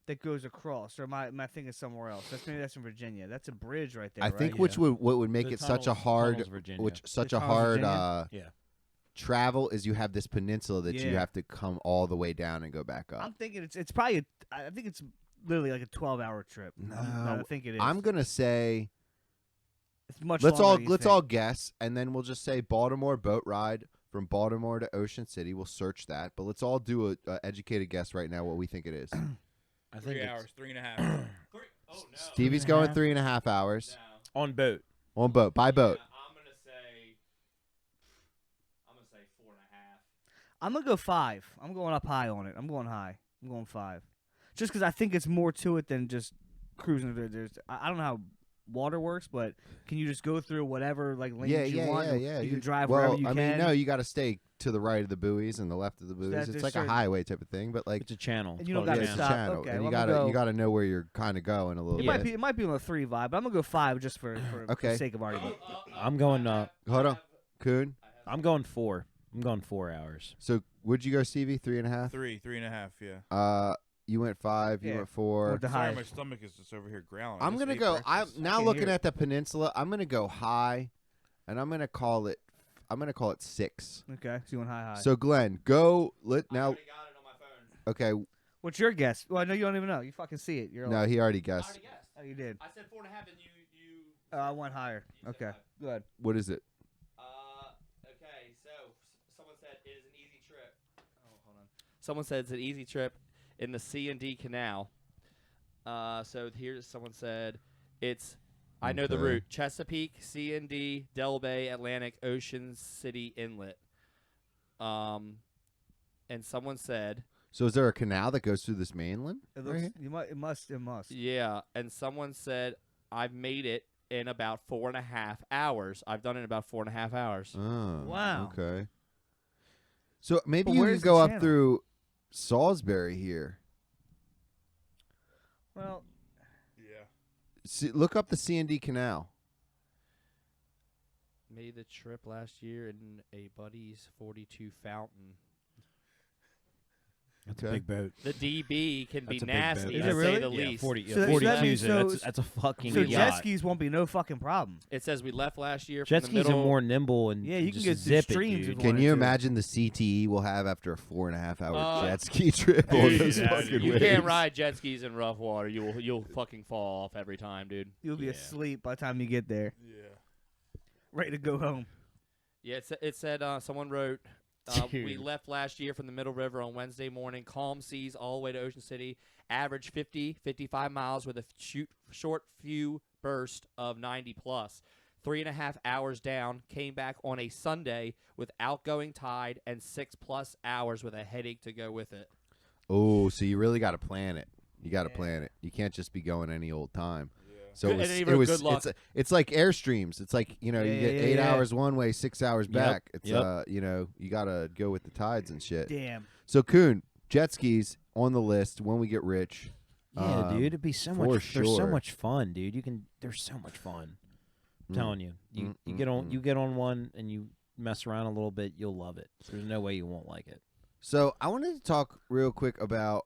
that goes across, or my thing is somewhere else. Maybe that's in Virginia. That's a bridge right there. I right? think Yeah. what would make The it such a tunnels- hard, tunnels, Virginia. which such The a tunnels, hard Virginia? Yeah. travel is you have this peninsula that you Yeah. have to come all the way down and go back up. I'm thinking it's probably. I think it's literally like a 12-hour trip. I No, think it is. I'm gonna say It's much. let's longer than you let's think. all guess, and then we'll just say Baltimore boat ride from Baltimore to Ocean City. We'll search that, but let's all do a educated guess right now what we think it is. I 3 think it's hours, 3.5. Oh no. Stevie's 3.5. going 3.5 hours No. on boat. on boat by boat. Yeah, I'm gonna go 5. I'm going up high on it. I'm going high. I'm going 5. Just because I think it's more to it than just cruising. I don't know how water works, but can you just go through whatever like lanes you want? Yeah. You can drive well, wherever you can. I mean, no, you got to stay to the right of the buoys and the left of the buoys. there's It's like certain- a highway type of thing, but like It's a channel. And you don't It's called gotta a it's a stop. channel, Okay, and well, you I'm gotta gonna you gotta know where you're kind of going a little It bit. might be on a 3 vibe, but I'm gonna go 5 just for Okay. the sake of argument. I'm going. Hold on, Coon. I'm going 4. I'm going 4 hours. So would you go, Stevie? 3.5. 3.5. Yeah. You went 5. You Yeah. went 4. With the Sorry, high. my stomach is just over here growling. I'm just gonna ate go. I'm breakfast. now can't looking hear at the peninsula. I'm gonna go high, and I'm gonna call it 6. Okay, so you went high. So Glenn, go. Now. got it on my phone. Okay. What's your guess? Well, I know you don't even know. You fucking see it. You're No, like, he already guessed. guessed. oh, you did. I said 4.5, and you. Oh, I went higher. Okay, good. What is it? Okay, so someone said it is an easy trip. Oh, hold on. Someone said it's an easy trip in the C&D Canal. So here's someone said it's. I know the Okay. route: Chesapeake, C&D, Del Bay, Atlantic, Ocean City Inlet. And someone said, So is there a canal that goes through this mainland? It right looks. here? You might. It must. It must. yeah. And someone said, I've made it in about 4.5 hours. I've done it in about 4.5 hours. Oh, Wow. Okay. So maybe But you can where's the go up channel? through Salisbury here. Well, Yeah. Look up the C&D Canal. Made the trip last year in a buddy's 42 fountain. That's Okay. a big boat. The DB can be That's a big boat. nasty, Is to it say really? the Yeah, least. 40. So- so 42 that means- that's a fucking so yacht. jet skis won't be no fucking problem. It says we left last year Jet from skis the middle. are more nimble and Yeah, you can just get through zip streams it, if dude. you Can wanted you to. imagine the CTE we'll have after a 4.5-hour jet ski trip on Dude, those yeah, fucking You waves? can't ride jet skis in rough water. You'll fucking fall off every time, dude. You'll be Yeah. asleep by the time you get there, Yeah. ready to go home. Yeah, it said someone wrote, we Dude. left last year from the Middle River on Wednesday morning, calm seas all the way to Ocean City, average 55 miles with a short few burst of 90 plus. 3.5 hours down, came back on a Sunday with outgoing tide and 6+ hours with a headache to go with it. Oh, so you really got to plan it. You got to plan it. You can't just be going any old time. So Good- it was, and even good luck. it's like Airstreams. It's like, you know, you Yeah, get yeah, 8 yeah. hours one way, 6 hours Yep, back. It's yep. you know, you got to go with the tides and shit. Damn. So Coon, jet skis on the list when we get rich. Yeah, dude, it'd be so for much. There's so sure. much fun, dude. There's so much fun. I'm Mm. telling you, you get on one and you mess around a little bit, you'll love it. There's no way you won't like it. So I wanted to talk real quick about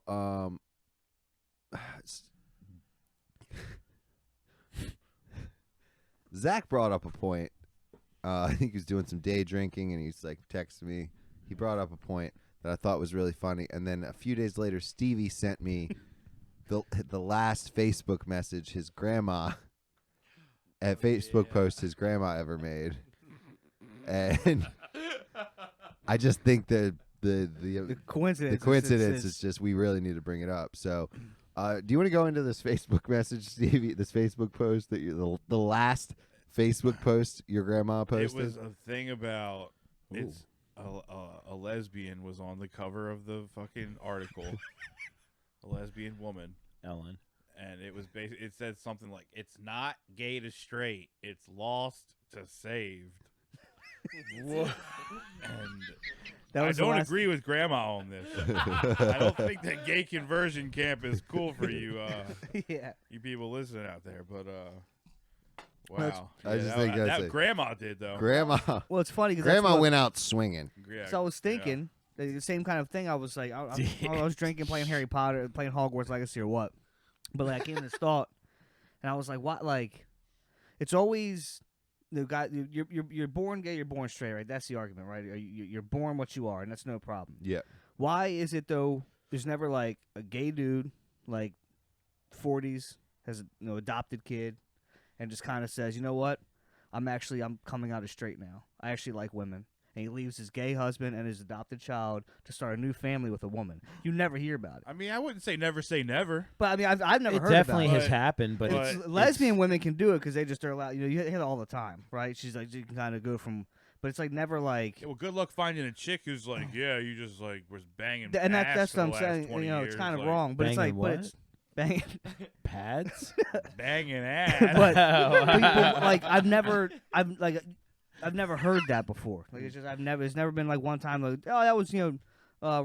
Zach brought up a point. I think he was doing some day drinking, and he's like texting me. He brought up a point that I thought was really funny, and then a few days later, Stevie sent me the last Facebook message his grandma at Facebook post his grandma ever made, and I just think that The coincidence. the coincidence is just we really need to bring it up. So, do you want to go into this Facebook message, Stevie? This Facebook post that the last Facebook post your grandma posted? It was a thing about it's a lesbian was on the cover of the fucking article, a lesbian woman, Ellen. and it was it said something like, "It's not gay to straight, it's lost to saved." And That I was the don't last- agree with Grandma on this. I don't think that gay conversion camp is cool for you, Yeah. you people listening out there. But That's- wow, I just think that's it. Grandma did though. Grandma Well, it's funny because Grandma went out swinging. Yeah, So I was thinking the same kind of thing. I was like, I was drinking, playing Harry Potter, playing Hogwarts Legacy or what. But like, I came to this thought, and I was like, what? Like, it's always the guy. You're born gay, you're born straight, right? That's the argument, right? You're born what you are, and that's no problem. Yeah. Why is it though? There's never like a gay dude, like 40s, has a adopted kid, and just kind of says, you know what? I'm coming out as straight now. I actually like women. And he leaves his gay husband and his adopted child to start a new family with a woman. You never hear about it. I mean, I wouldn't say never. But I mean, I've never It heard definitely about has But- happened, but but- Lesbian women can do it because they just are allowed. You hear it all the time, right? She's like, you can kind of go from but it's like never like. Yeah, well, good luck finding a chick who's like, yeah, you just like was banging. And ass that's for what I'm the last saying. 20 You know, years. it's kind of like, wrong, but it's like, Banging but what? it's banging. Pads? Banging ass. But people, like I've never heard that before. Like it's never been like one time like, oh, that was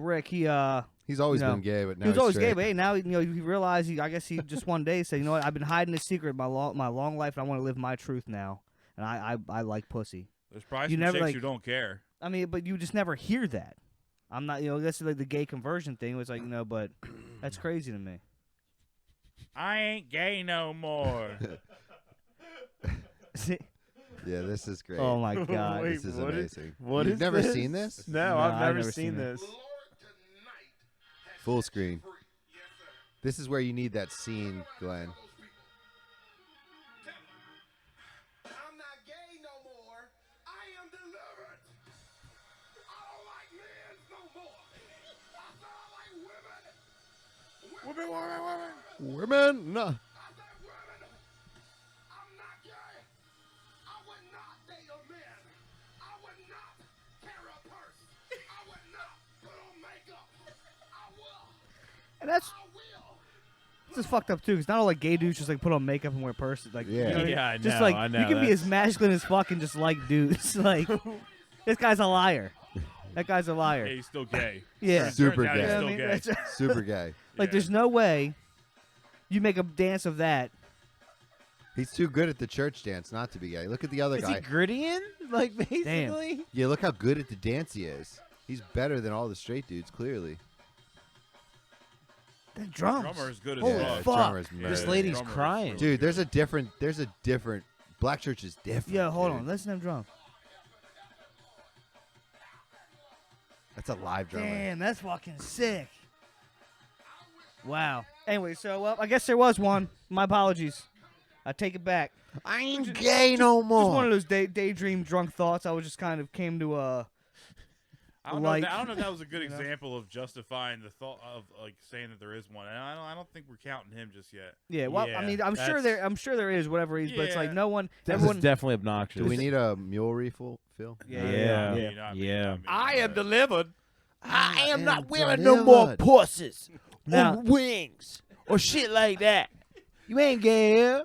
Rick. He's always No. been gay, but now He was always straight. gay, but hey, now he realized. I guess he just one day said, you know what? I've been hiding this secret my long life, and I want to live my truth now. And I like pussy. There's probably You some never, chicks like- who don't care. I mean, but you just never hear that. I'm not, that's like the gay conversion thing. It was like, but that's crazy to me. I ain't gay no more. Yeah, this is great. Oh my god. Wait, This is what is- amazing. what You've is never this? seen this? No, I've I've never never seen seen it. this. Full screen. This is where you need that scene, Glenn. I'm not gay no more. I am delivered. I don't like men no more. I said I like women. Women, no. I said women. I'm not gay. I would not date a man. I would not carry a purse. I would not put on makeup. I will. And that's I will. just fucked up too, because not all like gay dudes just like put on makeup and wear purses. Like, Yeah. you know what I mean? Yeah, I Just know, like I know, you can be that's- as masculine as fuck and just like dudes. Like, this guy's a liar. That guy's a liar. Yeah, he's still gay. Yeah. Super Turns out he's gay. You know still what I mean? gay. That's- Super gay. like, Yeah. there's no way you make a dance of that. He's too good at the church dance not to be gay. Look at the other Is guy. he grittying? Like, basically? Yeah, look how good at the dance he is. He's better than all the straight dudes, clearly. That drums. Drummer is good as Holy Yeah, fuck. drummer's Yeah, This murder. lady's drummer is crying. really Dude, good. there's a different Black Church is different. Yeah, hold dude. on. Listen to them drum. That's a live drummer. Damn, that's fucking sick. Wow. Anyway, so I guess there was one. My apologies. I take it back. I ain't gay no more. Just one of those daydream drunk thoughts. I was just kind of came to I don't like- know. I don't know if that was a good you know? example of justifying the thought of like saying that there is one. And I don't think we're counting him just yet. yeah. Well, Yeah, I mean, I'm sure there is whatever he's, but it's like Yeah. no one. This Everyone. is definitely obnoxious. Do we need a mule refill, Phil? Yeah. Yeah. You know what I mean? Yeah. I am delivered. I am not wearing no more pussies Now- or wings or shit like that. You ain't gay.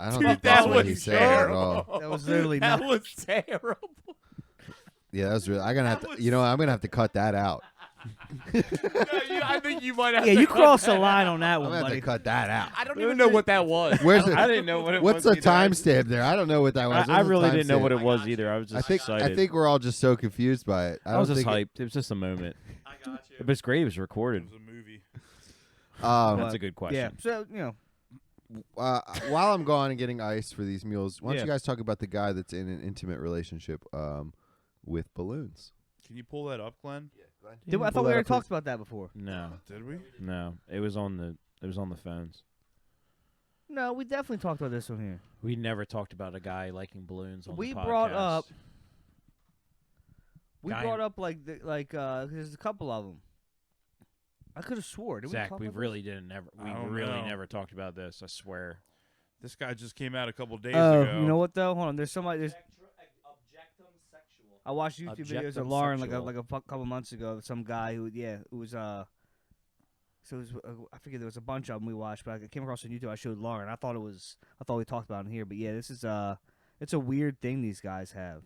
I don't Dude, think that's that what he was said at terrible. all. That was literally That not. was terrible. Yeah, that was really. I'm gonna have to. You know, I'm gonna have to cut that out. I think you might have Yeah, to you cut crossed the that line out. on that I'm one, gonna have buddy. to cut that out. I don't even know what that was. Where's the? I didn't know what it What's was. the timestamp there? I don't know what that was. I What's the really didn't know timestamp? what it was either. I was I just think excited. I think we're all just so confused by it. I was don't just think hyped. It was just a moment. I got you. But it's great. It was It recorded. was a movie. That's a good question. Yeah. So While I'm gone and getting ice for these mules, why don't you Yeah. guys talk about the guy that's in an intimate relationship with balloons? Can you pull that up, Glenn? I thought we already talked about that before. No, Did we? no. It was on the phones. No, we definitely talked about this one here. We never talked about a guy liking balloons on We the brought podcast. up- We Guy- brought up there's a couple of them. I could have swore. Did we Zach, talk we about really didn't never. We I don't really know. never talked about this. I swear. This guy just came out a couple days this? Oh, ago. you know what though? Hold on. There's somebody. There's, Objectum sexual. I watched YouTube videos of Objectum Lauren sexual. like a couple months ago. Some guy who who was So it was, I forget there was a bunch of them we watched, but I came across on YouTube. I showed Lauren. I thought we talked about it in here, but yeah, this is it's a weird thing these guys have.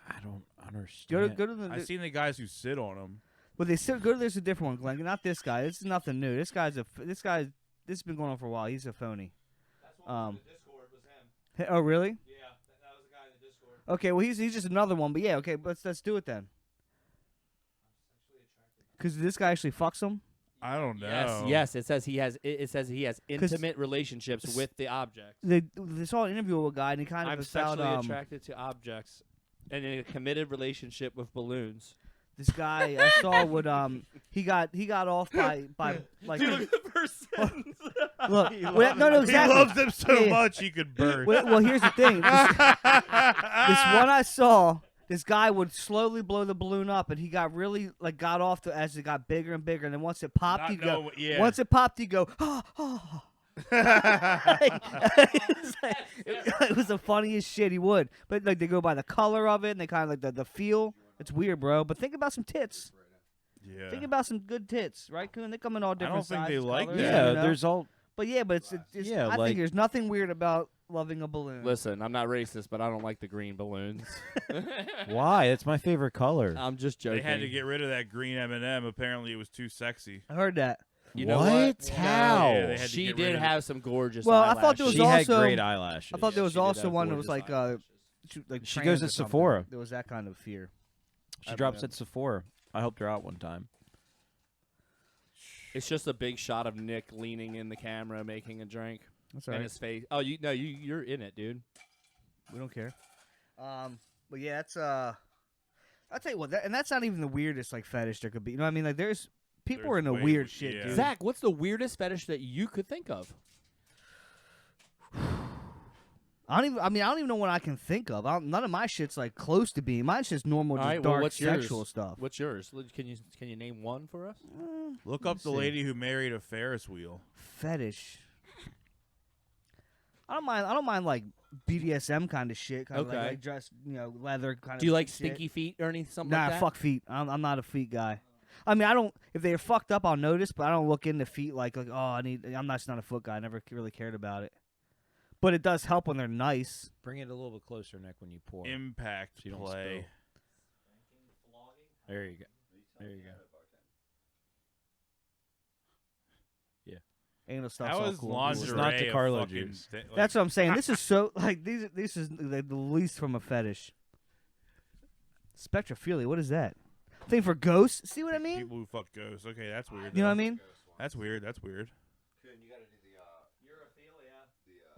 I don't understand. Go to the. I've seen the guys who sit on him. Well, there's a different one, Glenn. Not this guy. This is nothing new. This has been going on for a while. He's a phony. That's one in the Discord was him. Oh really? Yeah, that was the guy in the Discord. Okay, well he's just another one, but yeah, okay, let's do it then. Because this guy actually fucks him. I don't know. Yes. It says he has. It says he has intimate relationships with the object. They saw an interview with a guy, and he kind of I'm was about sexually attracted to objects, and in a committed relationship with balloons. this guy I saw would he got off by like Dude, look at the first sentence. look no exactly. He loves them so Yeah. much he could burst. Well, here's the thing. This one I saw, this guy would slowly blow the balloon up, and he got really as it got bigger and bigger. And then once it popped, Not he'd know go. what- yeah. Once it popped, he'd go. Oh, oh. It was the funniest shit. He would, but like they go by the color of it, and they kind of like the feel. It's weird, bro. But think about some tits. Yeah. Think about some good tits, right, Coon? They come in all different think sizes, they like colors, that. Yeah, you know? there's all. But yeah, but it's Yeah, I like- think there's nothing weird about loving a balloon. Listen, I'm not racist, but I don't like the green balloons. Why? It's my favorite color. I'm just They joking. had to get rid of that green M&M. Apparently, it was too sexy. I heard that. You know What? what? How? Yeah, they had to She get rid did of have some gorgeous. Well, I thought there was She eyelashes. had also- great eyelashes. I thought there was she did also have one that was gorgeous like like She trans goes or to something. Sephora. There was that kind of fear. She drops at Sephora. I helped her out one time. It's just a big shot of Nick leaning in the camera, making a drink, That's and all right. his face. Oh, you're in it, dude. We don't care. But yeah, that's I'll tell you what, and that's not even the weirdest like fetish there could be. You know what I mean? Like there's people There's are into way- weird shit, yeah. dude. Zach, what's the weirdest fetish that you could think of? I don't even know what I can think of. None of my shit's like close to being. Mine's just normal, All just right, well, dark what's sexual yours? stuff. What's yours? Can you name one for us? Look up the see. lady who married a Ferris wheel. Fetish. I don't mind like BDSM kind of shit. Kind of Okay. like dress, leather kind of. Do you like shit. stinky feet or anything? Something Nah, like that? fuck feet. I'm not a feet guy. I mean, I don't. If they're fucked up, I'll notice, but I don't look into feet like oh, I'm not a foot guy. I never really cared about it. But it does help when they're nice. Bring it a little bit closer, Nick, when you pour. Impact So you don't play. There you go. There you go. Anal stuff's How all is cool. lingerie It's not a DeCarlo fucking juice. thi- like, That's what I'm saying. This is so like this is the least from a fetish. Spectrophilia. What is that? Thing for ghosts? See what I mean? people who fuck ghosts. Okay, that's weird. You know what I though. mean? That's weird. That's weird.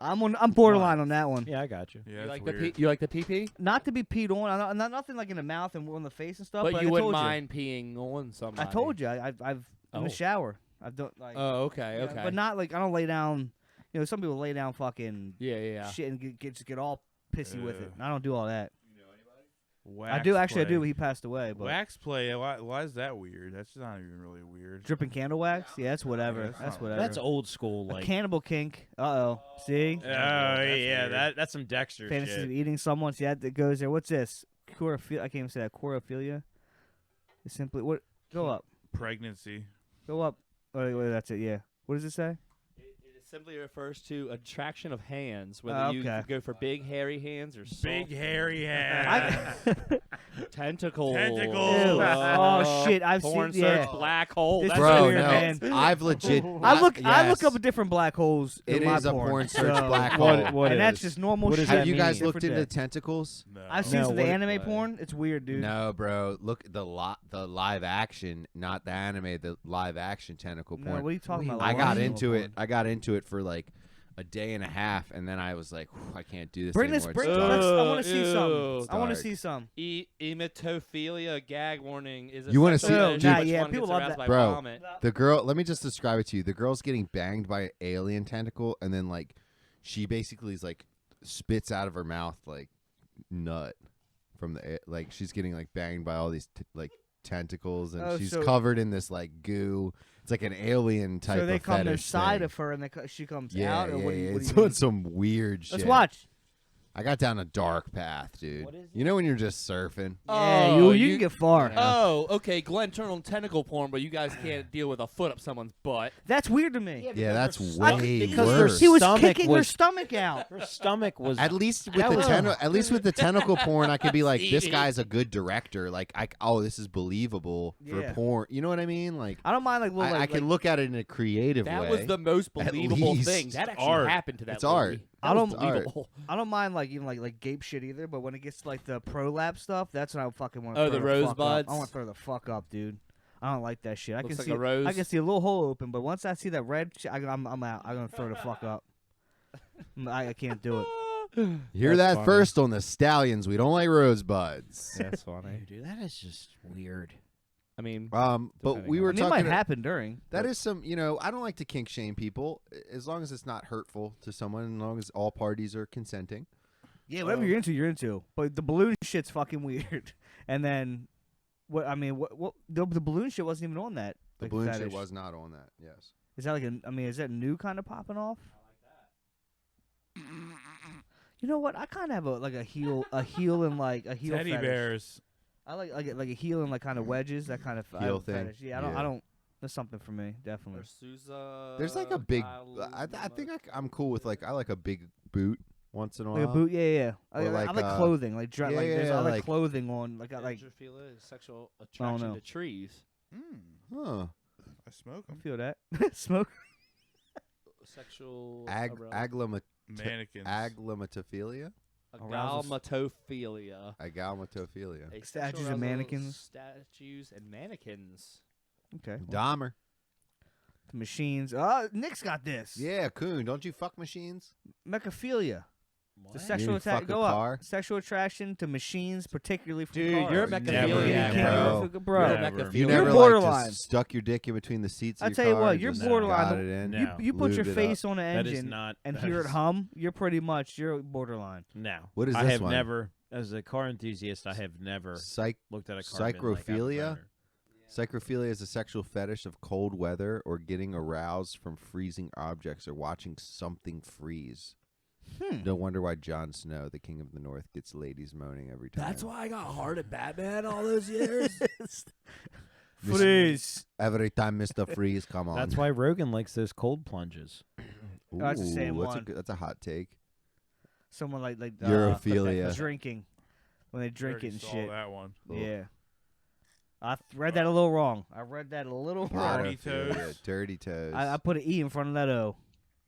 I'm borderline on that one. Yeah, I got you. Yeah, You that's like weird. you like the pee pee? Not to be peed on. I'm not nothing like in the mouth and on the face and stuff. But But you I wouldn't told mind peeing on somebody. I told you. I've in Oh. the shower. I've done like. Oh, okay, you know, okay. But not like I don't lay down. Some people lay down fucking yeah. shit and get all pissy with it. Ugh. And I don't do all that. Wax I do actually. play. I do. He passed away. But Wax play. Why is that weird? That's not even really weird. dripping candle wax. Yeah, that's whatever. that's That's not- whatever. That's old school. A Like cannibal kink. See. Oh yeah, weird. that's some Dexter Fantasy shit. of eating someone. See that goes there. What's this? I can't even say that. Chorophilia. It's simply what? Go up. Pregnancy. Go up. Oh, that's it. Yeah. What does it say? It simply refers to attraction of hands, whether Oh, you okay. go for big hairy hands or soft Big hairy hand. tentacles. Tentacles. Ew. Oh, shit, I've porn seen- search yeah. black hole. This That's is Bro, weird, no, man. I've legit. I look yes. up different black holes. It in my is a porn search so- black What- hole. what and that's is? just normal What shit. does that Have you guys Different looked into day. tentacles? No. I've seen No, some of the what- anime porn. It's weird, dude. No, bro. Look, the live action, not the anime, the live action tentacle No, porn. what are you talking about? I got Live into porn. it. I got into it for like a day and a half, and then I was like, I can't do this Bring this. anymore. Bring. It's dark. I want to see Ew. some. I want to Dark. see some. Emetophilia gag warning is a You wanna sexual see- fetish Nah, in which yeah, one people gets love aroused that. by Bro. vomit. The girl, let me just describe it to you. The girl's getting banged by an alien tentacle, and then like she basically is like spits out of her mouth like nut from the like she's getting like banged by all these like tentacles, and Oh, she's so- covered in this like goo. It's like an alien type So they of come fetish inside thing. of her, and she comes Yeah, out. Or yeah, what do you, yeah. what do It's you doing mean? some weird shit. Let's watch. I got down a dark path, dude. What is it? You know when you're just surfing? Yeah, Oh, you you- can get far. Oh, okay. Glenn turned on tentacle porn, but you guys can't deal with a foot up someone's butt. That's weird to me. Yeah, that's I- way because their worse. He was stomach kicking her was- stomach out. Her stomach was. At least with That the was- at least with the tentacle porn, I could be like, this Eating. guy's a good director. Like, this is believable Yeah. for porn. You know what I mean? Like, I don't mind like little. I can look at it in a creative That way. was the most At believable least. thing. That actually Art. happened to that It's lady. art. That I was don't- believable. I don't mind like even like gape shit either, but when it gets to like the prolapse stuff, that's when I fucking want to. Oh, the rosebuds? I want to throw the fuck up, dude. I don't like that shit. I Looks can like see a rose. I can see a little hole open, but once I see that red, shit, I'm out. I'm gonna throw the fuck up. I can't do it. Hear That's that funny. first on the Stallions. We don't like rosebuds. That's funny. Dude, that is just weird. I mean, But Depending we on- were I mean, it talking. might happen during. That is some, I don't like to kink shame people as long as it's not hurtful to someone, as long as all parties are consenting. Yeah, whatever you're into, you're into. But the balloon shit's fucking weird. And then, what? I mean, what? The balloon shit wasn't even on that. The like, balloon fetish. shit was not on that. Yes. Is that like a? I mean, is that new kind of popping off? I like that. You know what? I kind of have a heel and like a heel Teddy fetish. bears. I like a heel and like kind of wedges. That kind of Heel thing? fetish. Yeah, I don't. That's something for me, definitely. There's like a big. I think I'm cool with like I like a big boot once in a while. Like a boot, yeah. I Or like like, clothing, like yeah, I like like- clothing on, like I like. Sexual know. attraction to trees. Huh. I smoke I them. feel that smoke. Sexual Mannequins. Aglamatophilia. agalmatophilia. Agalmatophilia. A Statues sexual and arousal of mannequins. Statues and mannequins. Okay. Dahmer. The machines. Nick's got this. Yeah, Coon. Don't you fuck machines? Mechaphilia. What? The sexual You fuck a Go car? up. Sexual attraction to machines, particularly from Dude, cars. you're a Never. mechaphiliac, Yeah, bro. You're a Never. mechaphiliac. You You're never borderline. like just stuck your dick in between the seats. Of I your tell you car what, and you're just borderline. got it in? No. You put your Lubed it face on an That is engine not. and that hear it is- hum. You're pretty much borderline. No. What is I this have one? never, as a car enthusiast, I have never looked at a car. and been like, I have a Psychrophilia? boner. Psychrophilia is a sexual fetish of cold weather or getting aroused from freezing objects or watching something freeze. No wonder why Jon Snow, the King of the North, gets ladies moaning every time. That's why I got hard at Batman all those years. Freeze. Every time Mr. Freeze come on. That's why Rogan likes those cold plunges. Ooh, That's the same one. That's a hot take. Someone like Europhilia. drinking when they drink Already it and saw shit. that one. Yeah. I read that a little wrong. Dirty toes. Dirty toes. I put an E in front of that O.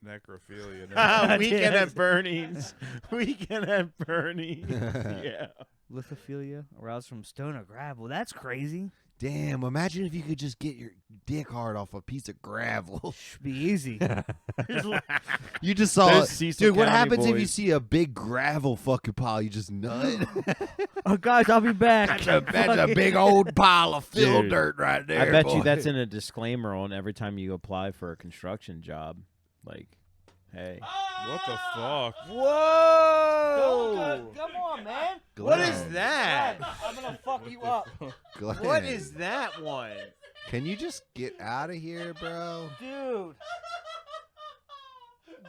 Necrophilia. No. Weekend at Bernie's. Weekend at Bernie's. Yeah. Lithophilia, aroused from stone or gravel. That's crazy. Damn, imagine if you could just get your dick hard off a piece of gravel. Should be easy. You just saw Those it. Cecil Dude, what County happens if you boys. see a big gravel fucking pile? You just nut. Oh, guys, I'll be back. That's a big old pile of fill Dude, dirt right there. I bet boy. you that's in a disclaimer on every time you apply for a construction job. Like, hey. What the fuck? Whoa! Come on, man. Glenn. What is that? I'm gonna fuck you up, Glenn, What is that one? Can you just get out of here, bro? dude.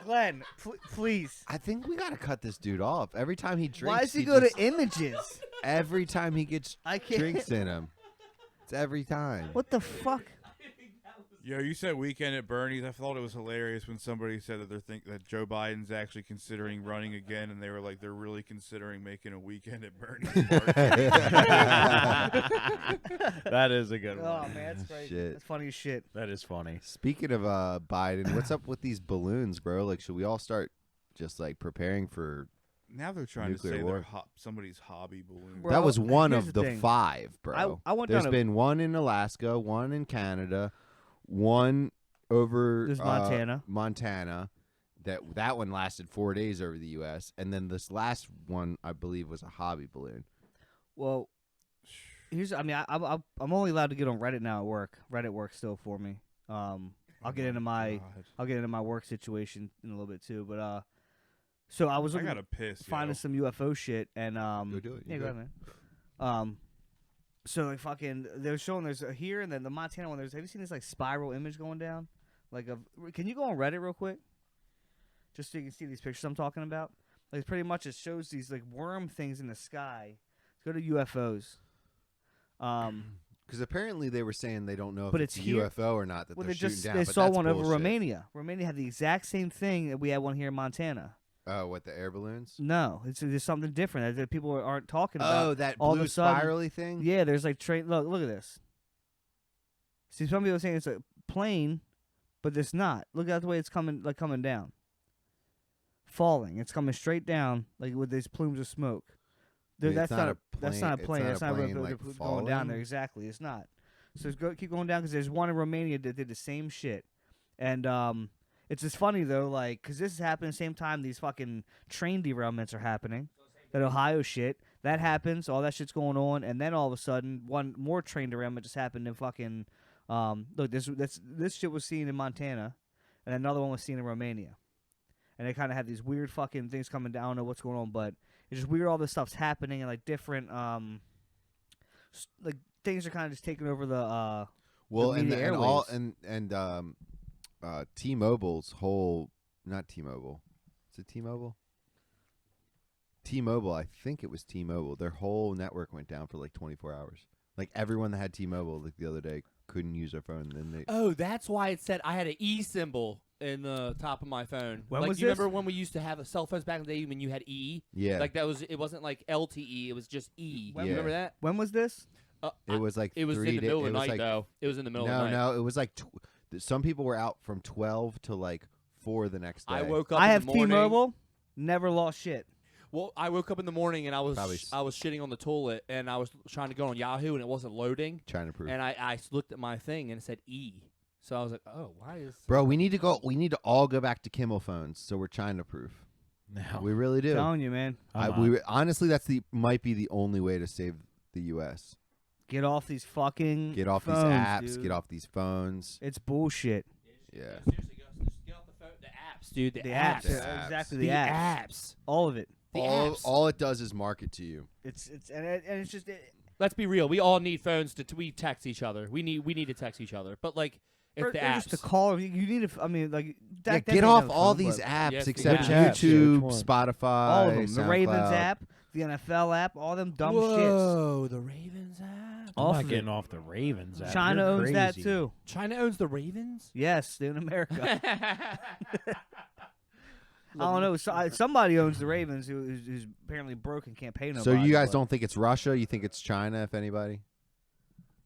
Glenn, please. I think we gotta cut this dude off. Every time he drinks, Why does he go just- to images? Every time he gets I can't. drinks in him, it's every time. What the fuck? Yo, you said Weekend at Bernie's. I thought it was hilarious when somebody said that that Joe Biden's actually considering running again, and they were like, they're really considering making a Weekend at Bernie's. That is a good Oh one. man, that's crazy. Shit. That's funny as shit. That is funny. Speaking of Biden, what's up with these balloons, bro? Like, should we all start just like preparing for? Now they're trying Nuclear to say war. they're somebody's hobby balloon. Bro, that was one here's of the the thing. 5, bro. I went There's down been one in Alaska, one in Canada, one over There's Montana. Montana. That one lasted 4 days over the U.S. And then this last one, I believe, was a hobby balloon. Well, here's. I mean, I'm only allowed to get on Reddit now at work. Reddit works still for me. I'll get into my work situation in a little bit too. But so I was I looking, gotta piss. finding some UFO shit and Go do it. yeah, You go go. ahead, man. So like fucking, they're showing there's a here and then the Montana one. Have you seen this like spiral image going down? Like can you go on Reddit real quick? Just so you can see these pictures I'm talking about. Like pretty much it shows these like worm things in the sky. Let's go to UFOs. Because apparently they were saying they don't know if But it's a it's here- UFO or not that Well, they're they shooting just down. they but saw that's one over bullshit. Romania. Romania had the exact same thing that we had one here in Montana. Oh, what, the air balloons? No, there's something different that people aren't talking about. Oh, that all of blue a sudden- spirally thing? Yeah, there's like train. Look at this. See, some people are saying it's a plane, but it's not. Look at the way it's coming down. Falling. It's coming straight down, like with these plumes of smoke. Wait, That's it's not not a that's a not a plane- plane. it's That's not a not plane, what like, going down falling? there. Exactly, it's not. So keep going down because there's one in Romania that did the same shit, and it's just funny though, like because this is happening at the same time these fucking train derailments are happening. That Ohio shit that happens, all that shit's going on, and then all of a sudden one more train derailment just happened in fucking look this shit was seen in Montana, and another one was seen in Romania. And they kind of have these weird fucking things coming down. I don't know what's going on, but it's just weird. All this stuff's happening, and like different, like things are kind of just taking over the Well, and media all airwaves. and T-Mobile's whole, not T-Mobile. Is it T-Mobile? T-Mobile, I think it was T-Mobile. Their whole network went down for like 24 hours. Like everyone that had T-Mobile like the other day couldn't use their phone. And then they Oh, that's why it said I had an E symbol in the top of my phone. When like, was you this? remember when we used to have cell phones back in the day when you had E? yeah, Like that was, it wasn't like LTE, it was just E. When- You remember that? When was this? it was like It was in 3 the days. middle of It the was night, like though. It was in the middle of the night. no, it was like some people were out from 12 to like 4 the next day. I woke up I in have the morning. T-Mobile. Never lost shit. Well, I woke up in the morning and I was Probably I was shitting on the toilet and I was trying to go on Yahoo and it wasn't loading. China proof. And I looked at my thing and it said E. So I was like, oh, why is... Bro, we need to all go back to Kimmel phones so we're China proof. No. We really do. Telling you, man. Honestly, that's might be the only way to save the U.S. Get off these fucking Get off phones, these apps. dude. Get off these phones. It's bullshit. Yeah. Seriously, just get off the phone. The apps, dude. The apps. The apps. Exactly. The The apps. apps. All of it. The all, apps. all it does is market to you. It's it's just Let's be real. We all need phones to we text each other. We need to text each other. But like, if or the just to apps, call. You need to. I mean, like back then Get they off didn't have all phone, these but apps Yes, except which apps? YouTube, Yeah, which Spotify, all of them. The Ravens SoundCloud. app, the NFL app, all them dumb shits. Whoa, the Ravens app. I'm Off not of getting it. off the Ravens app. China You're owns that crazy. too. China owns the Ravens. Yes, in America. I don't know. Somebody owns the Ravens who's apparently broke and can't pay nobody. So you guys but- don't think it's Russia? You think it's China, if anybody?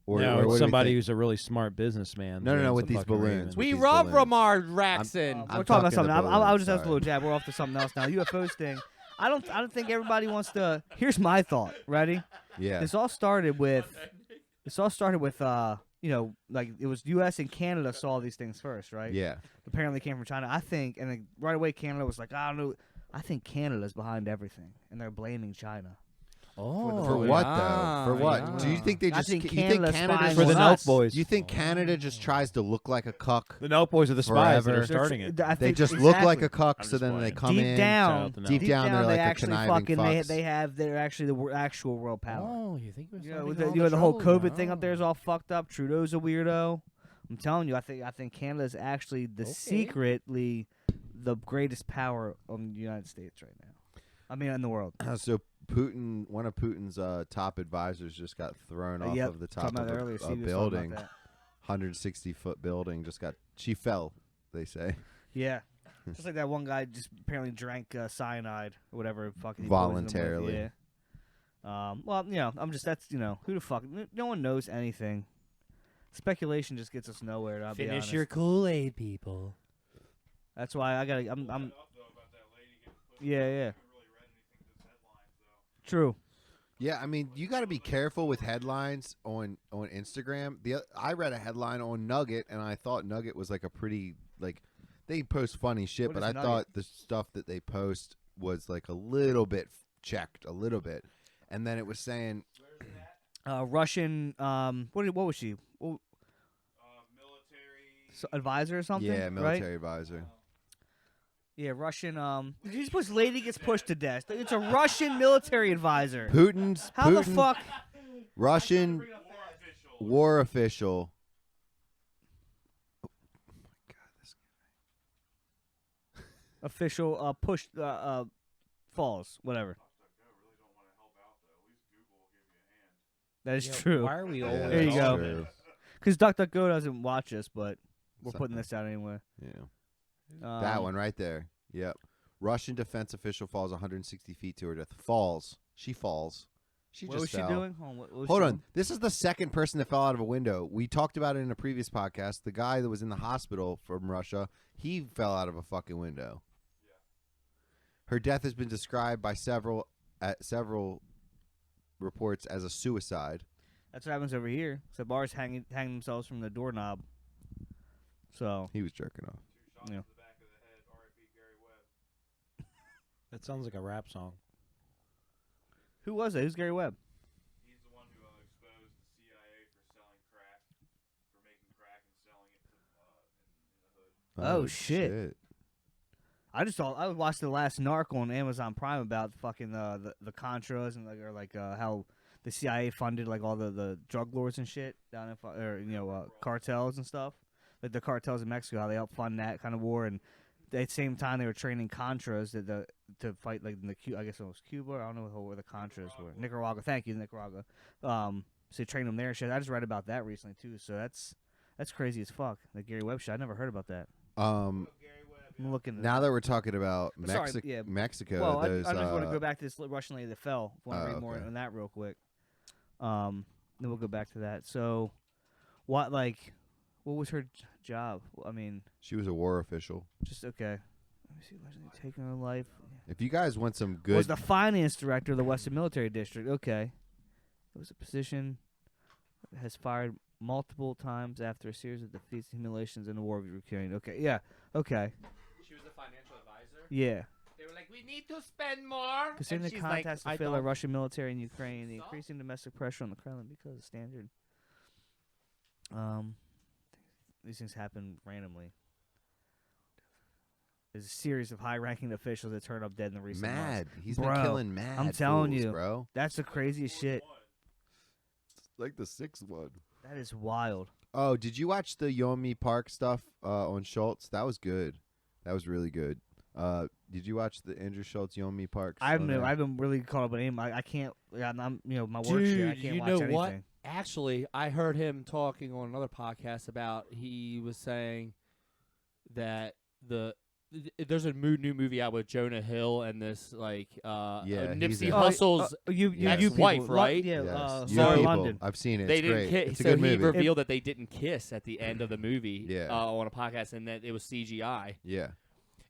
No, what do it's we somebody think? who's a really smart businessman. No, that owns with the these fucking balloons. Ravens. We these rob balloons. from our Raxon. I'm we're talking about talking something. the I was balloons, just asking a little sorry. jab. We're off to something else now. UFOs thing. I don't think everybody wants to. Here's my thought. Ready? Yeah. This all started with. You know, like it was U.S. and Canada saw these things first, right? Yeah. Apparently came from China. I think, and then right away Canada was like, I don't know. I think Canada's behind everything, and they're blaming China. Oh, For what though? For what? Do you think they I just? think You think Canada's Canada spying For the on Nelk us. boys. You think Canada just tries to look like a cuck? The Nelk boys are the spies that Forever. are starting it. I They think just look like a exactly. cuck, I'm so just then they playing. come deep in. down, Shout out to Nelk. Deep down, they're they like a actually conniving fucking fucks. they're actually the actual world power. Oh, you think we're You know, starting with all the whole trouble? COVID thing up there is all fucked up. Trudeau's a weirdo. I'm telling you, I think Canada's actually secretly the greatest power on the United States right now. I mean, in the world. So Putin, one of Putin's top advisors, just got thrown off Yep, of the talking top of about earlier, a Steve was talking building, about that. 160-foot building. She fell. They say Yeah. Just like that one guy just apparently drank cyanide or whatever fucking he poisoned him with. Voluntarily. Yeah. Well, you know, who the fuck? No one knows anything. Speculation just gets us nowhere. I'll be Finish honest. your Kool-Aid, people. That's why I gotta. I'm. Yeah. True. Yeah, I mean, you got to be careful with headlines on Instagram. I read a headline on Nugget, and I thought Nugget was like a pretty they post funny shit, What but is I Nugget? thought the stuff that they post was like a little bit checked, a little bit, and then it was saying Russian. What was she? Advisor or something? yeah, right? military advisor. Yeah, Russian. You suppose lady gets pushed to death? It's a Russian military advisor. How the fuck? Russian war official. Official pushed falls, whatever. That is true. Why are we always There you go. True. Because DuckDuckGo doesn't watch us, but we're putting this out anyway. Yeah. That one right there. Yep. Russian defense official falls 160 feet to her death. Falls. She falls. She What just was she fell. doing? What was Hold she on. doing? This is the second person that fell out of a window. We talked about it in a previous podcast. The guy that was in the hospital from Russia, he fell out of a fucking window. Her death has been described by several reports as a suicide. That's what happens over here. So bars hang themselves from the doorknob. So He was jerking off. yeah. That sounds like a rap song. Who was it? Who's Gary Webb? He's the one who exposed the CIA for selling crack, for making crack and selling it to, in the hood. Oh, shit. I watched the last Narc on Amazon Prime about fucking the Contras and how the CIA funded like all the drug lords and shit down in cartels and stuff. like the cartels in Mexico, how they helped fund that kind of war, and at the same time they were training Contras to fight like in I guess it was Cuba. I don't know where the Contras were. Nicaragua. Thank you, Nicaragua. So they trained them there and shit. I just read about that recently too. So that's crazy as fuck. The Gary Webb shit. I never heard about that. Um, I'm looking now that we're talking about Sorry, yeah. Mexico, Well, I those, just want to go back to this Russian lady that fell. Want to read more okay. on that real quick. Then we'll go back to that. So, what was her job? I mean, she was a war official. just okay. Let me see. Allegedly taking her life. If you guys want some good, Was the finance director of the Western Military District. Okay. It was a position that has fired multiple times after a series of defeats and humiliations in the war of Ukraine. Okay. Yeah. Okay. She was a financial advisor. Yeah. They were like, we need to spend more. Considering the And she's like, contacts I to fail don't. the Russian military in Ukraine, the Stop. increasing domestic pressure on the Kremlin because of standard. These things happen randomly. There's a series of high-ranking officials that turned up dead in the recent months. mad. He's Bro, been killing mad. I'm telling fools, you. bro. That's the craziest shit. Like the sixth one. That is wild. Oh, did you watch the Yomi Park stuff on Schultz? That was good. That was really good. Did you watch the Andrew Schultz Yomi Park? I've been really caught up with him. I can't. I'm my work Dude, shit. I can't you watch know anything. what? Actually, I heard him talking on another podcast about. He was saying that there's a new movie out with Jonah Hill and this he's Nipsey in it. Hussle's you ex-wife, people. right? Yeah, Yes. Laura so- London. I've seen it. They It's didn't great. kiss. It's a So good he movie. revealed that they didn't kiss at the end of the movie. Yeah. On a podcast, and that it was CGI. Yeah.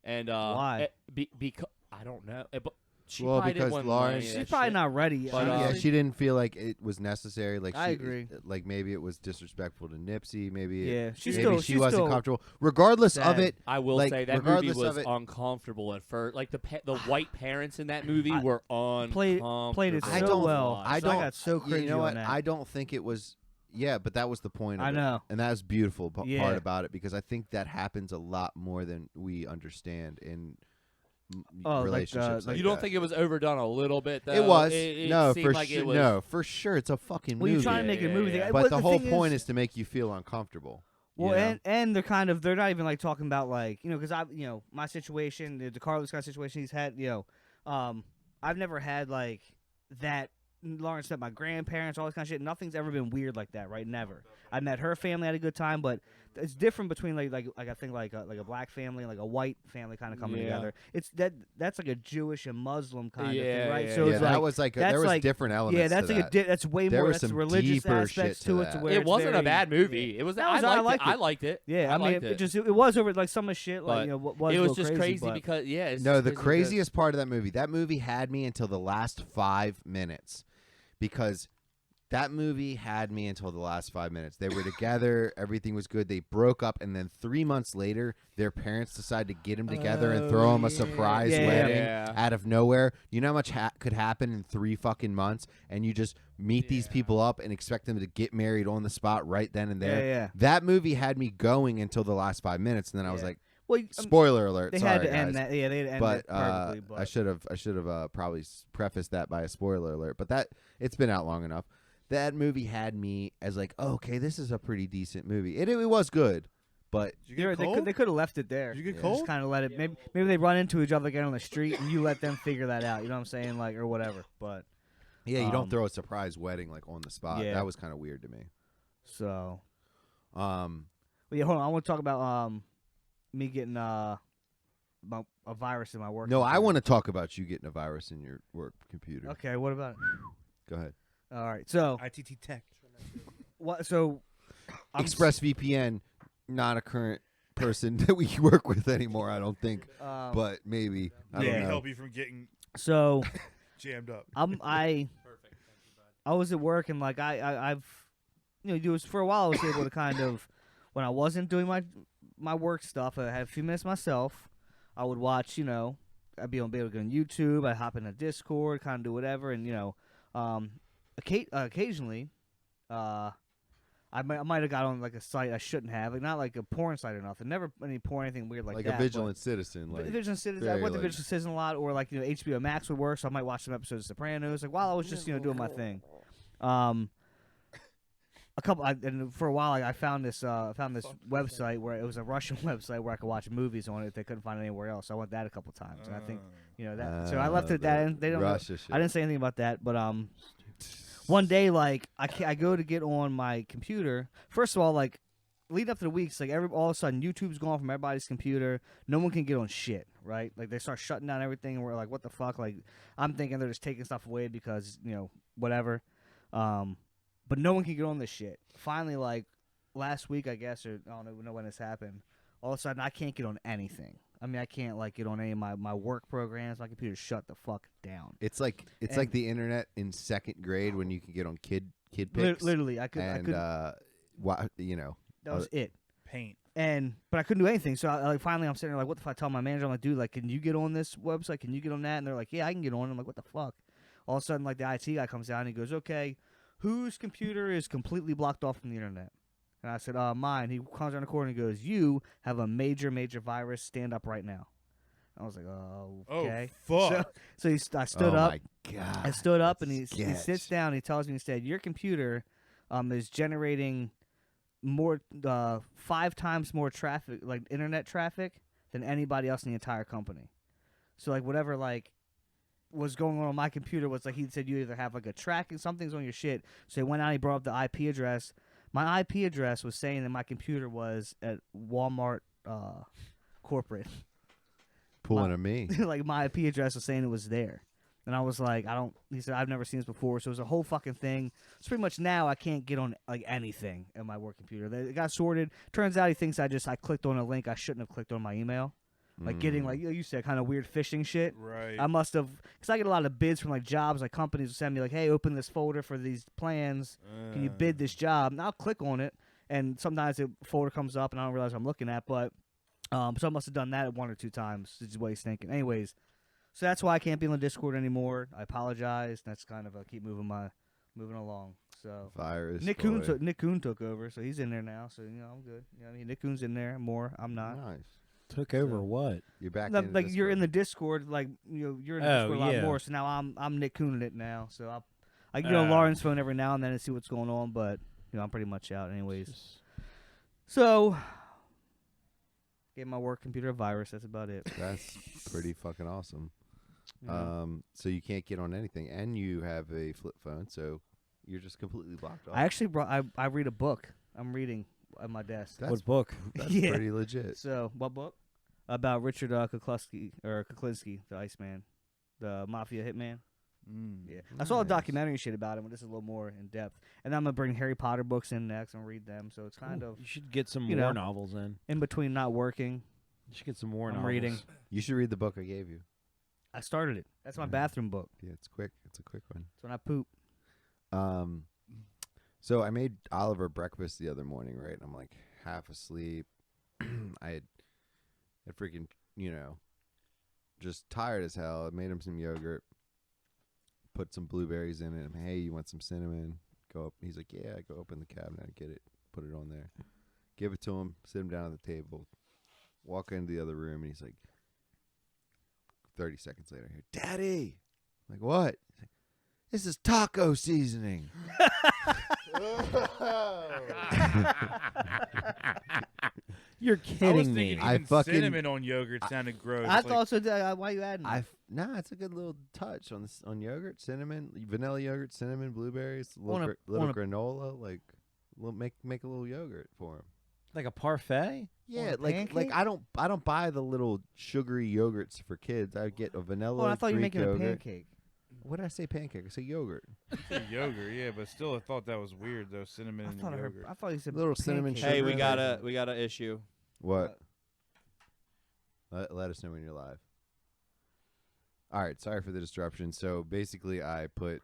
And Why? Because I don't know. But she Well, probably didn't because want Lauren- money She's and that probably shit. not ready. But, Yeah, honestly. she didn't feel like it was necessary. Like I she, agree. Like maybe it was disrespectful to Nipsey. Maybe Yeah, she's maybe still- she she's wasn't still comfortable. Regardless of sad. it, I will like, say that movie regardless was of it- uncomfortable at first. Like the white parents in that movie were played it I so don't- well. I So don't. got so cringy you know what? on that. I don't think it was. Yeah, but that was the point of I it. know. And that was beautiful Yeah. part about it because I think that happens a lot more than we understand in relationships. like You don't that. think it was overdone a little bit? Though? It was It no seemed for like sure. it was, No, for sure. It's a fucking Well, movie. you try and make a movie. yeah. but the whole thing point is to make you feel uncomfortable. Well, you know? and they're not even like talking about like because my situation, the Carlos kind of situation he's had. I've never had like that. Lawrence met my grandparents, all this kind of shit. Nothing's ever been weird like that, right? Never. I met her family, had a good time, but it's different between like I think like a black family and like a white family kind of coming Yeah. together. It's that's like a Jewish and Muslim kind of Yeah, thing, right? yeah, So yeah, it's that like was like that's there was like- different elements. yeah, that's to like that. that's way There more. was That's some religious deeper aspects shit to to it. that. To where It it's wasn't a very- bad movie. It was. That was- I I liked liked it. I it. liked it. Yeah, I mean, liked it. it was over like some of shit But like was it a was little just crazy but- because it's No, just the crazy because- craziest part of that movie had me until the last 5 minutes because that movie had me until the last 5 minutes. They were together, everything was good. They broke up, and then 3 months later, their parents decided to get them together and throw them a surprise Yeah, yeah, wedding yeah. out of nowhere. You know how much could happen in 3 fucking months, and you just meet these people up and expect them to get married on the spot right then and there. Yeah. That movie had me going until the last 5 minutes, and then I was Yeah. like, Well, spoiler alert. they sorry, had to guys. end that. Yeah, they had to end But it perfectly. But I should have probably prefaced that by a spoiler alert. But that it's been out long enough. That movie had me as like, oh, okay, this is a pretty decent movie. It was good, but Did you get cold? they could have left it there. Did you get Just cold? kind of let it. Maybe they run into each other again on the street, and you let them figure that out. You know what I'm saying, like or whatever. But yeah, you don't Um, throw a surprise wedding like on the spot. yeah. That was kind of weird to me. so Um, well, yeah. Hold on, I want to talk about me getting a virus in my work. no, I computer. want to talk about you getting a virus in your work computer. Okay, what about it? Go ahead. All right, so ITT Tech. what? So ExpressVPN, not a current person that we work with anymore. I don't think, but maybe. I Yeah. don't know. Help you from getting so jammed up. I was at work and like I've it was for a while I was able to kind of when I wasn't doing my work stuff, I had a few minutes myself. I would watch, I'd be able to go on YouTube. I'd hop in a Discord, kind of do whatever, and occasionally, I might have got on like a site I shouldn't have, like not like a porn site or nothing. Never any porn, anything weird like Like that. a vigilant citizen. Like Vigilant Citizen. I very, went to like- Vigilant Citizen a lot, or like HBO Max would work, so I might watch some episodes of Sopranos. Like while I was just doing my thing, and for a while I found this website where it was a Russian website where I could watch movies on it. They couldn't find it anywhere else. So I went that a couple times, and I think that. So I left it at that, and they don't. Russia shit. I didn't say anything about that, but one day like I go to get on my computer. First of all, like leading up to the weeks, like all of a sudden YouTube's gone from everybody's computer. No one can get on shit, right? Like they start shutting down everything, and we're like, what the fuck? Like I'm thinking they're just taking stuff away because whatever. But no one can get on this shit. Finally, like last week, I guess, or I don't know when this happened. All of a sudden, I can't get on anything. I mean, I can't like get on any of my work programs. My computer shut the fuck down. It's like the internet in second grade when you can get on kid pics. Literally, I could. That was it. Paint. But I couldn't do anything. So finally, I'm sitting there like, what the fuck? I tell my manager, I'm like, dude, like, can you get on this website? Can you get on that? And they're like, yeah, I can get on. I'm like, what the fuck? All of a sudden, like the IT guy comes down and he goes, okay, whose computer is completely blocked off from the internet? And I said, mine. He comes around the corner and he goes, you have a major virus. Stand up right now. I was like, oh, okay. Oh, fuck. So I stood up. Oh, my God. I stood up, and he Sketch. sits down. And he tells me instead, your computer is generating more 5 times more traffic, like internet traffic, than anybody else in the entire company. So, like, whatever, like, was going on my computer was like he said you either have like a tracking, something's on your shit. So he went out and he brought up the IP address. My IP address was saying that my computer was at Walmart corporate. Pulling at me. Like my IP address was saying it was there. And I was like, he said, I've never seen this before. So it was a whole fucking thing. So pretty much now I can't get on like anything at my work computer. It got sorted. Turns out he thinks I clicked on a link I shouldn't have clicked on my email. Like getting, like you said, kind of weird phishing shit. Right. I must have, because I get a lot of bids from like jobs, like companies will send me like, hey, open this folder for these plans. Can you bid this job? And I'll click on it, and sometimes the folder comes up, and I don't realize what I'm looking at. But so I must have done that 1 or 2 times. This is what he's thinking. Anyways, so that's why I can't be on the Discord anymore. I apologize. That's kind of keep moving along. So Virus. Nick Coon took over, so he's in there now. So I'm good. I mean, Nick Coon's in there more. I'm not. Nice. Took over what? You're back. No, in like you're in the Discord, like you're in the Discord a lot yeah. more. So now I'm Nick Cooning it now. So I get on Lauren's phone every now and then and see what's going on, but I'm pretty much out anyways. So gave my work computer a virus. That's about it. That's pretty fucking awesome. Yeah. So you can't get on anything, and you have a flip phone, so you're just completely blocked off. I actually I read a book. I'm reading at my desk. That's, What book? that's Yeah. pretty legit. So what book? About Richard Kuklinski, the Iceman, the mafia hitman. Yeah, I saw a Nice. documentary shit about him, but this is a little more in depth. And I'm gonna bring Harry Potter books in next and read them. So it's kind of You should get some you more know. novels in. in between not working. You should get some more I'm novels. reading. You should read the book I gave you. I started it. That's my Yeah. bathroom book. Yeah, it's quick. It's a quick one. It's when I poop. So I made Oliver breakfast the other morning, right? And I'm like half asleep. I had freaking, just tired as hell. I made him some yogurt, put some blueberries in it. I'm, hey, you want some cinnamon? Go up. He's like, yeah. I go open the cabinet and get it, put it on there, give it to him, sit him down at the table, walk into the other room, and he's like, 30 seconds later, here, Daddy. I'm like, what? He's like, this is taco seasoning. You're I was kidding me. thinking I even fucking- cinnamon on yogurt sounded gross. I Like, thought so. Why you adding that? Nah, it's a good little touch on yogurt, cinnamon, vanilla yogurt, cinnamon, blueberries, Wanna- little wanna- granola, like make a little yogurt for him. Like a parfait? Yeah, a like pancake? I don't buy the little sugary yogurts for kids. I get a vanilla. Oh, I thought you were Greek making yogurt. a pancake. What did I say? Pancake? I said yogurt. yogurt, yeah, but still, I thought that was weird though. Cinnamon I and thought yogurt. I thought you said Little cinnamon pancake. Hey, sugar. we got an issue. What? Let us know when you're live. All right, sorry for the disruption. So basically, I put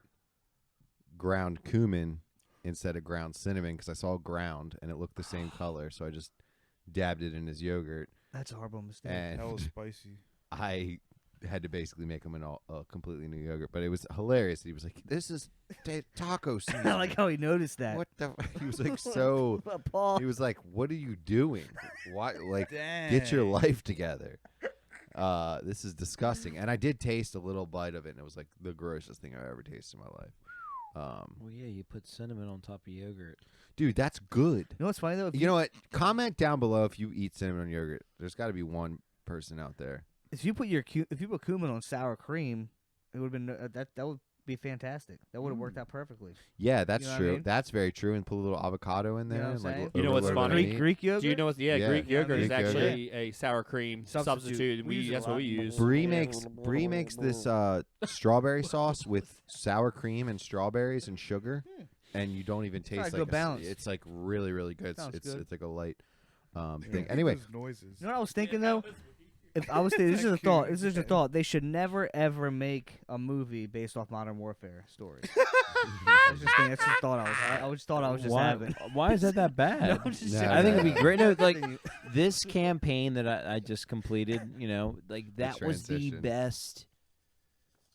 ground cumin instead of ground cinnamon because I saw ground and it looked the same color. So I just dabbed it in his yogurt, That's a horrible mistake. and That was spicy. I had to basically make him a completely new yogurt. But it was hilarious. He was like, "This is taco season." I like how he noticed that. What the? He was like so. Paul. He was like, "What are you doing? Why? Like, Dang. get your life together." This is disgusting. And I did taste a little bite of it, and it was like the grossest thing I've ever tasted in my life. Well, yeah, you put cinnamon on top of yogurt. Dude, that's good. You know what's funny though? If You know what? Comment down below if you eat cinnamon yogurt. There's got to be one person out there. if you put cumin on sour cream, it would have been that would be fantastic. That would have worked out perfectly. Yeah, that's You know what I true. mean? That's very true. And put a little avocado in You know there. what I'm and, like, saying? You know what's overload of funny? meat. Greek yogurt. Do you know what? Yeah, Yeah. Greek yogurt is Greek yogurt. actually a sour cream substitute. We use it a That's what lot. we use. Brie makes this strawberry sauce with sour cream and strawberries and sugar, and you don't even Probably taste good like balance. it's like really really good. Sounds It's good. it's like a light Yeah, thing. make Anyway, those noises. You know what I was thinking though? If I was thinking, this is a thought. This is a thought. They should never ever make a movie based off Modern Warfare stories. I was just thinking. That's just a thought I just thought I was just having. Why is that bad? No, I'm just No, joking. I think it'd be great. No, like Thinking- this campaign that I just completed, like that was the transition. best.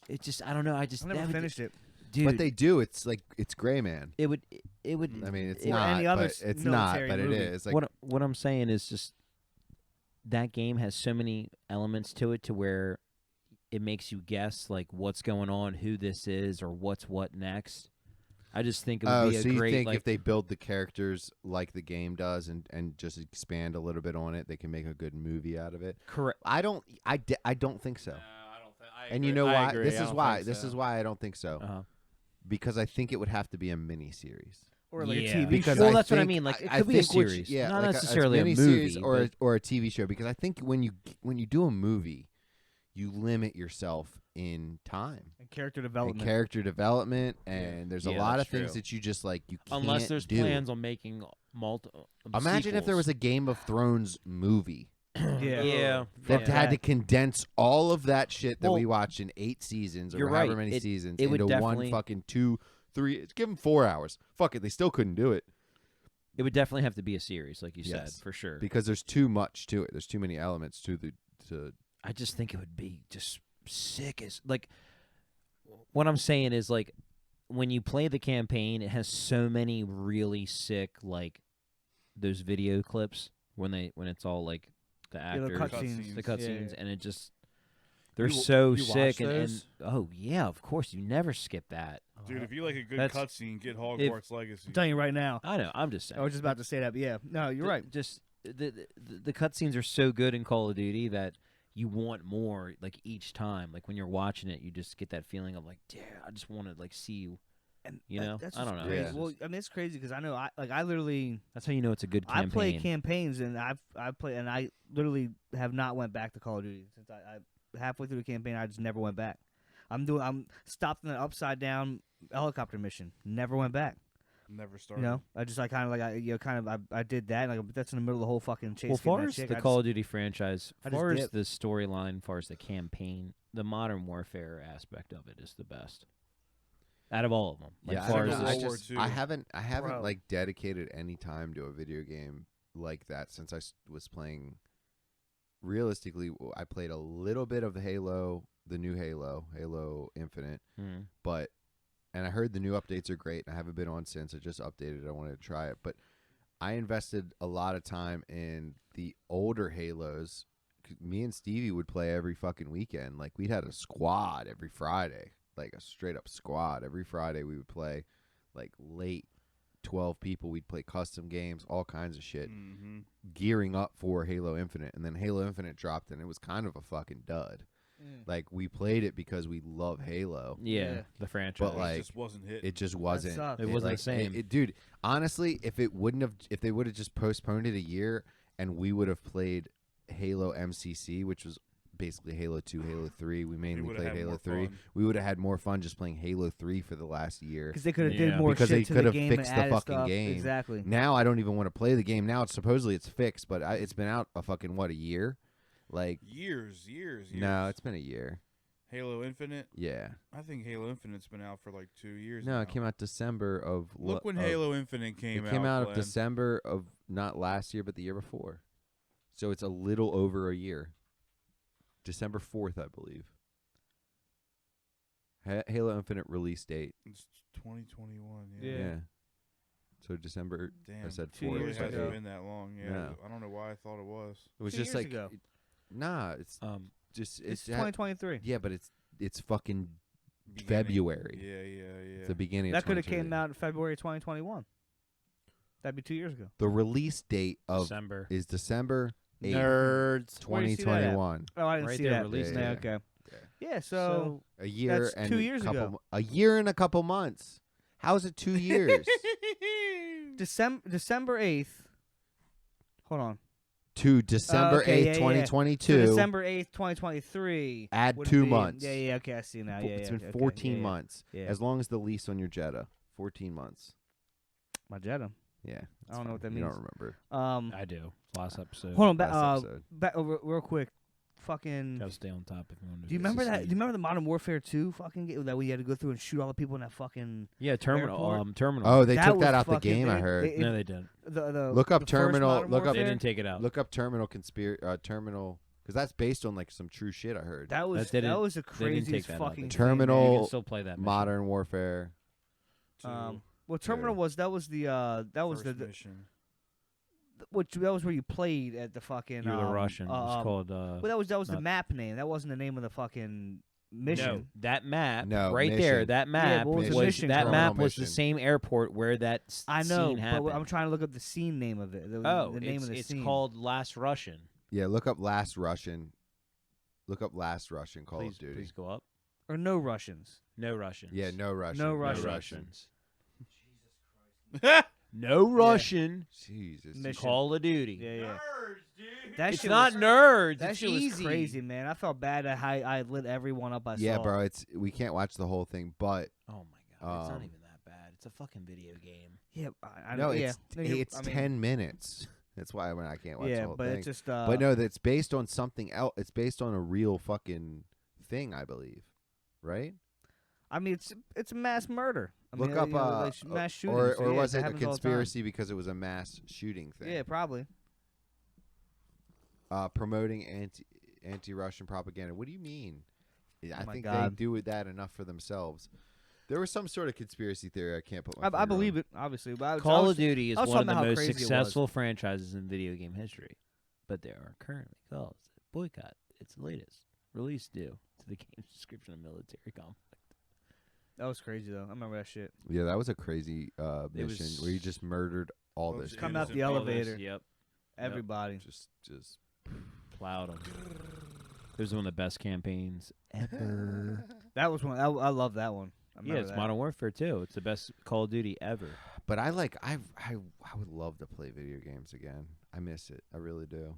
It just, I don't know. I just I never that would- finished it. dude. but they do. It's like it's Gray Man. it would. I mean, it's Or not. any other but it's not. military But movie. it is. Like, what I'm saying is just that game has so many elements to it to where it makes you guess like what's going on, who this is, or what's what next. I just think it would be so a you great think like if they build the characters like the game does and just expand a little bit on it, they can make a good movie out of it? correct. I don't think so. No, I don't think. And you know why? Agree. This I is don't why. think This so. is why I don't think so. Uh-huh. Because I think it would have to be a mini series. Or like Yeah. a TV Because show. Well, I that's what I think- mean, like, it I could be a think which- series, yeah, not like necessarily a miniseries movie, or but- or a TV show. Because I think when you do a movie, you limit yourself in time And character and development. character development, and there's a Yeah, lot that's of things true. that you just like you can't Unless there's do. plans on making multiple. Imagine if there was a Game of Thrones movie yeah. yeah, that yeah. had to condense all of that shit that Well, we watched in 8 seasons or you're however right. many seasons it would into one definitely- fucking 2, 3. Give them 4 hours. Fuck it, they still couldn't do it It would definitely have to be a series, like you Yes. said, for sure. because there's too much to it. There's too many elements to the to. I just think it would be just sick as like. What I'm saying is like, when you play the campaign, it has so many really sick like those video clips when it's all like the the actors, cutscenes. the cutscenes, Yeah. and it just they're You- so you sick watch and those? oh yeah, of course you never skip that. Dude, if you like a good That's- cutscene, get Hogwarts Legacy. I'm telling you right now. I know. I'm just saying. I was just about to say that, but yeah. No, you're right. Just the cutscenes are so good in Call of Duty that you want more. Like each time, like when you're watching it, you just get that feeling of like, damn, I just want to like see you. And You know? that's I don't just know. crazy. Yeah. Well, I mean, it's crazy because I know I literally That's how you know it's a good campaign. I play campaigns and I play and I literally have not went back to Call of Duty since I halfway through the campaign I just never went back. I'm stopped in an upside down helicopter mission. Never went back. Never started. You know, I just kind of like I did that. Like, but that's in the middle of the whole fucking chase. Well, getting far that as chick, the I Call just- of Duty franchise, I just far as dip. the storyline, far as the campaign, the Modern Warfare aspect of it is the best. Out of all of them, like yeah, far I, as don't know, the I World War just II. I haven't Bro. like dedicated any time to a video game like that since I was playing. Realistically, I played a little bit of the new Halo Infinite, Hmm. but and I heard the new updates are great, and I haven't been on since. I just updated it. I wanted to try it, but I invested a lot of time in the older Halos. Me and Stevie would play every fucking weekend. Like, we'd had a squad every Friday, like a straight up squad. Every Friday we would play like late 12 people. We'd play custom games, all kinds of shit, Mm-hmm. gearing up for Halo Infinite. And then Halo Infinite dropped, and it was kind of a fucking dud. Like, we played it because we love Halo. Yeah, Yeah. the franchise. But, like, It just wasn't hit. It just wasn't. sucks. It wasn't the like, same. Dude, honestly, if they would have just postponed it a year, and we would have played Halo MCC, which was basically Halo 2, Halo 3. We mainly would've played had Halo more 3. fun. We would have had more fun just playing Halo 3 for the last year. because they could have Yeah. did more Because shit they to could the have game fixed and the added fucking stuff. game. Exactly. Now I don't even want to play the game. Now supposedly it's fixed, but it's been out a fucking a year? Like, Years. no, it's been a year. Halo Infinite. Yeah. I think Halo Infinite's been out for like 2 years. No, now. it came out December of. Look when of- Halo Infinite came out. It came out of Glenn. December of not last year, but the year before. So it's a little over a year. December 4th, I believe. Halo Infinite release date. It's 2021. Yeah. Yeah. So December. Damn. I said 2 4th. It years but hasn't ago. been that long. Yeah. No. I don't know why I thought it was. It was 2 just years like. ago. Nah, it's um, just It's it had- 2023. Yeah, but it's fucking February. Yeah. It's the beginning. That of could have 2020. came out in February 2021. That'd be 2 years ago. The release date of December. is December 8th, Nerds. Where do you see that at? 2021. Oh, I didn't Right see there, that. release date. Yeah, okay. Yeah, so A year That's and 2 years couple, ago. A year and a couple months. How is it 2 years? December 8th. Hold on. To December okay, 8th, yeah, yeah. 2022. So December 8th, 2023. Add would 2 be- months. Yeah, okay, I see now. Yeah, It's yeah, been okay, 14 yeah, months. Yeah. As long as the lease on your Jetta. 14 months. My Jetta. Yeah. I don't know what that You means. don't remember. I do. Last episode. Hold on, Last episode. real quick. Fucking. Gotta stay on top if you want to. Do you remember that? Do you remember the Modern Warfare 2 fucking game that we had to go through and shoot all the people in that fucking Yeah, terminal. Airport? Terminal. Oh, they That took was that out the fucking- game, I they- heard. they- no, they didn't. the Look up the first Terminal- Modern look up- They Warfare? didn't take it out. Look up Terminal, because that's based on like some true shit I heard. That was That didn't- was the they didn't take craziest that out. fucking They- thing, Terminal- man. You can still play that. mission. Modern Warfare. Well, Terminal was that was the that was First the mission. which that was where you played at the fucking. You're the Russian. It's called. Well, that was the not- map name. That wasn't the name of the fucking mission. No, that map. No, right there. mission. That map what was the was mission that called? map Terminal was the mission. same airport where that I know, scene happened. but I'm trying to look up the scene name of it. The name it's, of the it's scene. called Last Russian. Yeah, look up Last Russian. Look up Last Russian Call Please, of Duty. please go up. or No Russians. No Russians. Yeah, no Russian. No No Russian. Russians. That's No Russian. Jesus. Mission. Call of Duty. Yeah, yeah. That It's shit not was, nerds. That it's shit easy. was crazy, man. I felt bad that I lit everyone up. I Yeah, saw. bro. We can't watch the whole thing, but Oh my god, it's not Um, even that bad. It's a fucking video game. Yeah, I no, know. Yeah, it's I mean, 10 minutes. That's why I can't watch the Yeah, whole but thing. it's just. But no, that's based on something else. It's based on a real fucking thing, I believe. Right? I mean, it's a mass murder. I Look mean, up, you know, like mass shootings. or yeah, was that it a happens all the time. conspiracy because it was a mass shooting thing? Yeah, probably. Promoting anti-Russian propaganda. What do you mean? I my think God. they do that enough for themselves. There was some sort of conspiracy theory. I can't put my. I believe it, obviously. But I was, Call of Duty is I was one of talking the about how most crazy it was. successful franchises in video game history, but there are currently calls that boycott its latest release due to the game's description of military conflict. That was crazy though. I remember that shit. Yeah, that was a crazy It mission was- where you just murdered all Those this. Come people. out the All elevator. Yep, Everybody. Just. plowed them. It was one of the best campaigns ever. That was one. I love that one. I Yeah, remember it's that. Modern Warfare 2. It's the best Call of Duty ever. But I would love to play video games again. I miss it. I really do.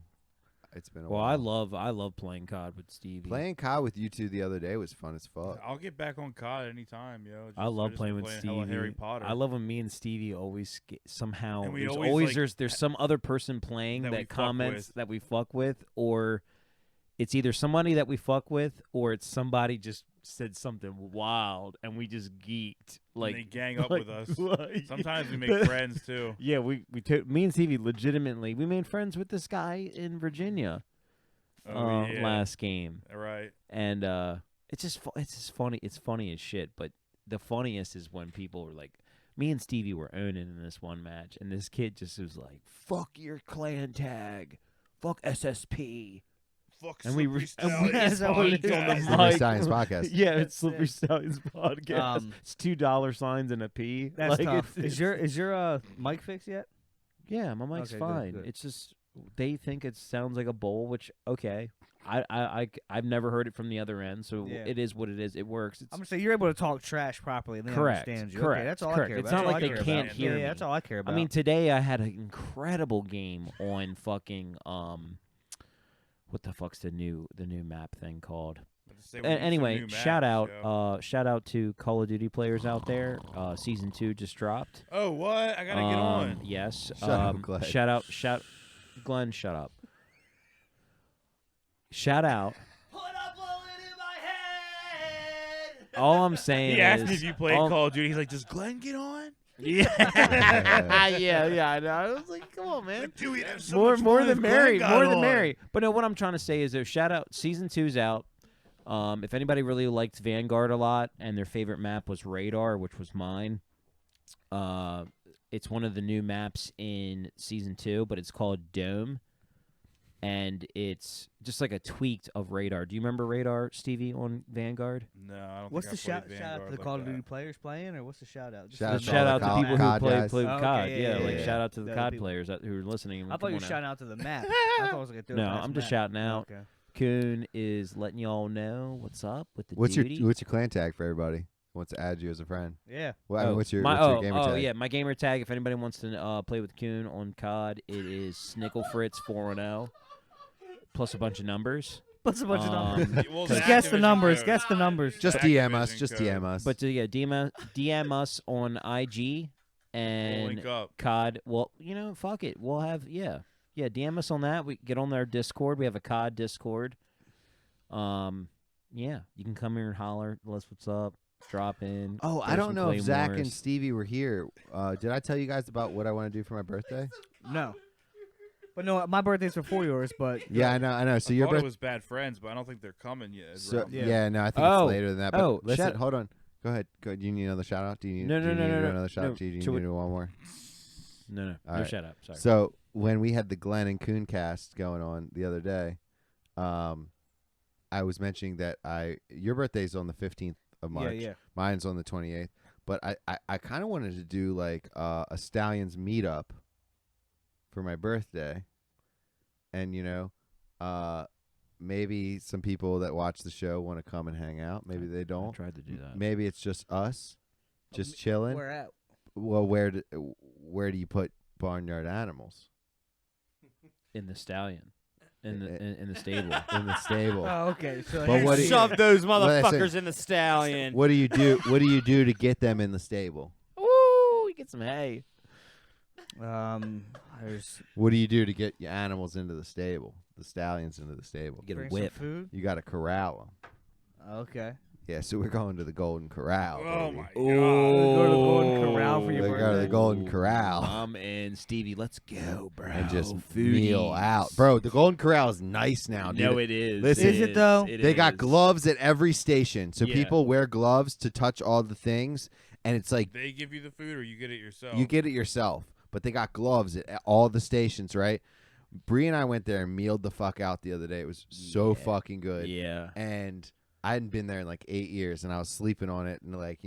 It's been a Well, while. I love playing COD with Stevie. Playing COD with you two the other day was fun as fuck. I'll get back on COD anytime, yo. I love just playing been with hella Stevie. Harry Potter. I love when me and Stevie always somehow And we there's always, always like, there's some other person playing that we that fuck comments with. that we fuck with, or it's either somebody that we fuck with, or it's somebody just said something wild and we just geeked. Like they gang up like- with us. like- Sometimes we make friends too. Yeah, me and Stevie legitimately we made friends with this guy in Virginia Oh, yeah. last game. All right. And it's just funny. It's funny as shit. But the funniest is when people were like, me and Stevie were owning in this one match, and this kid just was like, "Fuck your clan tag, fuck SSP," Fuck and we Slippery Is that what it geeked on the is? Slippery mic. Stallions podcast. Yeah, it's Slippery Stallions podcast. It's $2 and a P. That's Like, tough. it's- Is your mic fixed yet? Yeah, my mic's Okay, good, fine. good. It's just they think it sounds like a bowl, which okay. I've never heard it from the other end, so Yeah. it is what it is. It works. It's I'm gonna say you're able to talk trash properly and they Correct, understand you. correct, Okay, that's all correct. I care about. It's That's not all like I they care can't about. hear Yeah, me. that's all I care about. I mean, today I had an incredible game on fucking what the fuck's the new map thing called? Anyway, shout out to Call of Duty players out there. Season 2 just dropped. Oh, what? I gotta get on. Yes. Shut up, Glenn. Glenn, shut up. Shout out. Put a bullet in my head. All I'm saying He asked is me if you played all- Call of Duty. He's like, does Glenn get on? Yeah, yeah. I know. I was like, come on, man. Like, dude, we'd have so more much more fun than if Glenn merry, got more than on. merry. But no, what I'm trying to say is, shout out, season 2's out. If anybody really liked Vanguard a lot and their favorite map was Radar, which was mine, it's one of the new maps in season 2, but it's called Dome. and it's just like a tweaked of Radar. Do you remember Radar, Stevie, on Vanguard? No, I don't What's the think I shout played out to Vanguard the like Call of that. Duty players playing, or what's the shout out? Just Shout the- out to Shout all out the to COD people who play guys. play Oh, okay, COD. yeah, Yeah, yeah, like yeah. shout out to the The COD people- players who are listening. I thought Come you were on out. shouting out to the map. I thought it was like a third No, class I'm just map. shouting out. Okay. Coon is letting y'all know what's up with the What's duty. your clan tag for everybody who wants to add you as a friend? Yeah. Well, I mean, what's your gamer oh tag? yeah, my gamer tag. If anybody wants to play with Coon on COD, it is Snicklefritz 410 plus a bunch of numbers. What's a bunch of numbers? Well, Just the guess the Activision numbers. code. Guess the numbers. Just Activision DM us. Just code. DM us. But DM us on IG We'll and link up. COD. Well, fuck it. We'll have DM us on that. We get on their Discord. We have a COD Discord. Yeah, you can come here and holler. Tell us what's up. Drop in. Oh, play I don't some know if Zach and Claymores. Stevie were here. Did I tell you guys about what I want to do for my birthday? No. But no, my birthday's before yours, but Yeah, I know. So I your thought it birthday. was Bad Friends, but I don't think they're coming yet. So, Around. yeah. No, I think Oh. it's later than that. But Oh, listen, shout- hold on. Go ahead. Do you need another shout out? Do you need, No, do no, you no, need no, to do no. another shout No, out? Do you need to to it- do one more? No, All no right. shut up. Sorry. So when we had the Glenn and Coon cast going on the other day, I was mentioning that your birthday's on the 15th of March. yeah. Mine's on the 28th. But I kind of wanted to do like a Stallions meetup for my birthday. And, maybe some people that watch the show want to come and hang out. Maybe they I don't. tried to do that. Maybe it's just us, just chilling. Where at? Well, where do you put barnyard animals? In the stallion. In the stable. In the stable. Oh, okay. So But what do you- Shove those Listen. motherfuckers in the stallion. What do you do? What do you do to get them in the stable? Ooh, you get some hay. There's What do you do to get your animals into the stable? The stallions into the stable. Get a bring some whip. food. You got to corral them. Okay. Yeah, so we're going to the Golden Corral. Oh baby. my Go to the Golden god. Corral for We your go to the birthday. Golden Corral Mom and Stevie, let's go, bro. and just Foodies. meal out, bro. The Golden Corral is nice now, dude. No, it is. Listen. Is it though? They got gloves at every station, so Yeah. people wear gloves to touch all the things, and it's like They give you the food, or you get it yourself. you get it yourself. But they got gloves at all the stations, right? Bree and I went there and mealed the fuck out the other day. It was so Yeah. fucking good. Yeah. And I hadn't been there in like 8 years, and I was sleeping on it, and like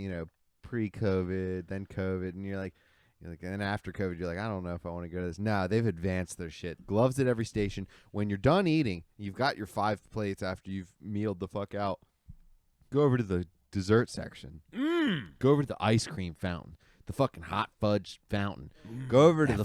pre-COVID, then COVID, and you're like, and then after COVID, you're like, I don't know if I want to go to this. No, they've advanced their shit. Gloves at every station. When you're done eating, you've got your 5 plates after you've mealed the fuck out. Go over to the dessert section. Go over to the ice cream fountain. The fucking hot fudge fountain. Go over to the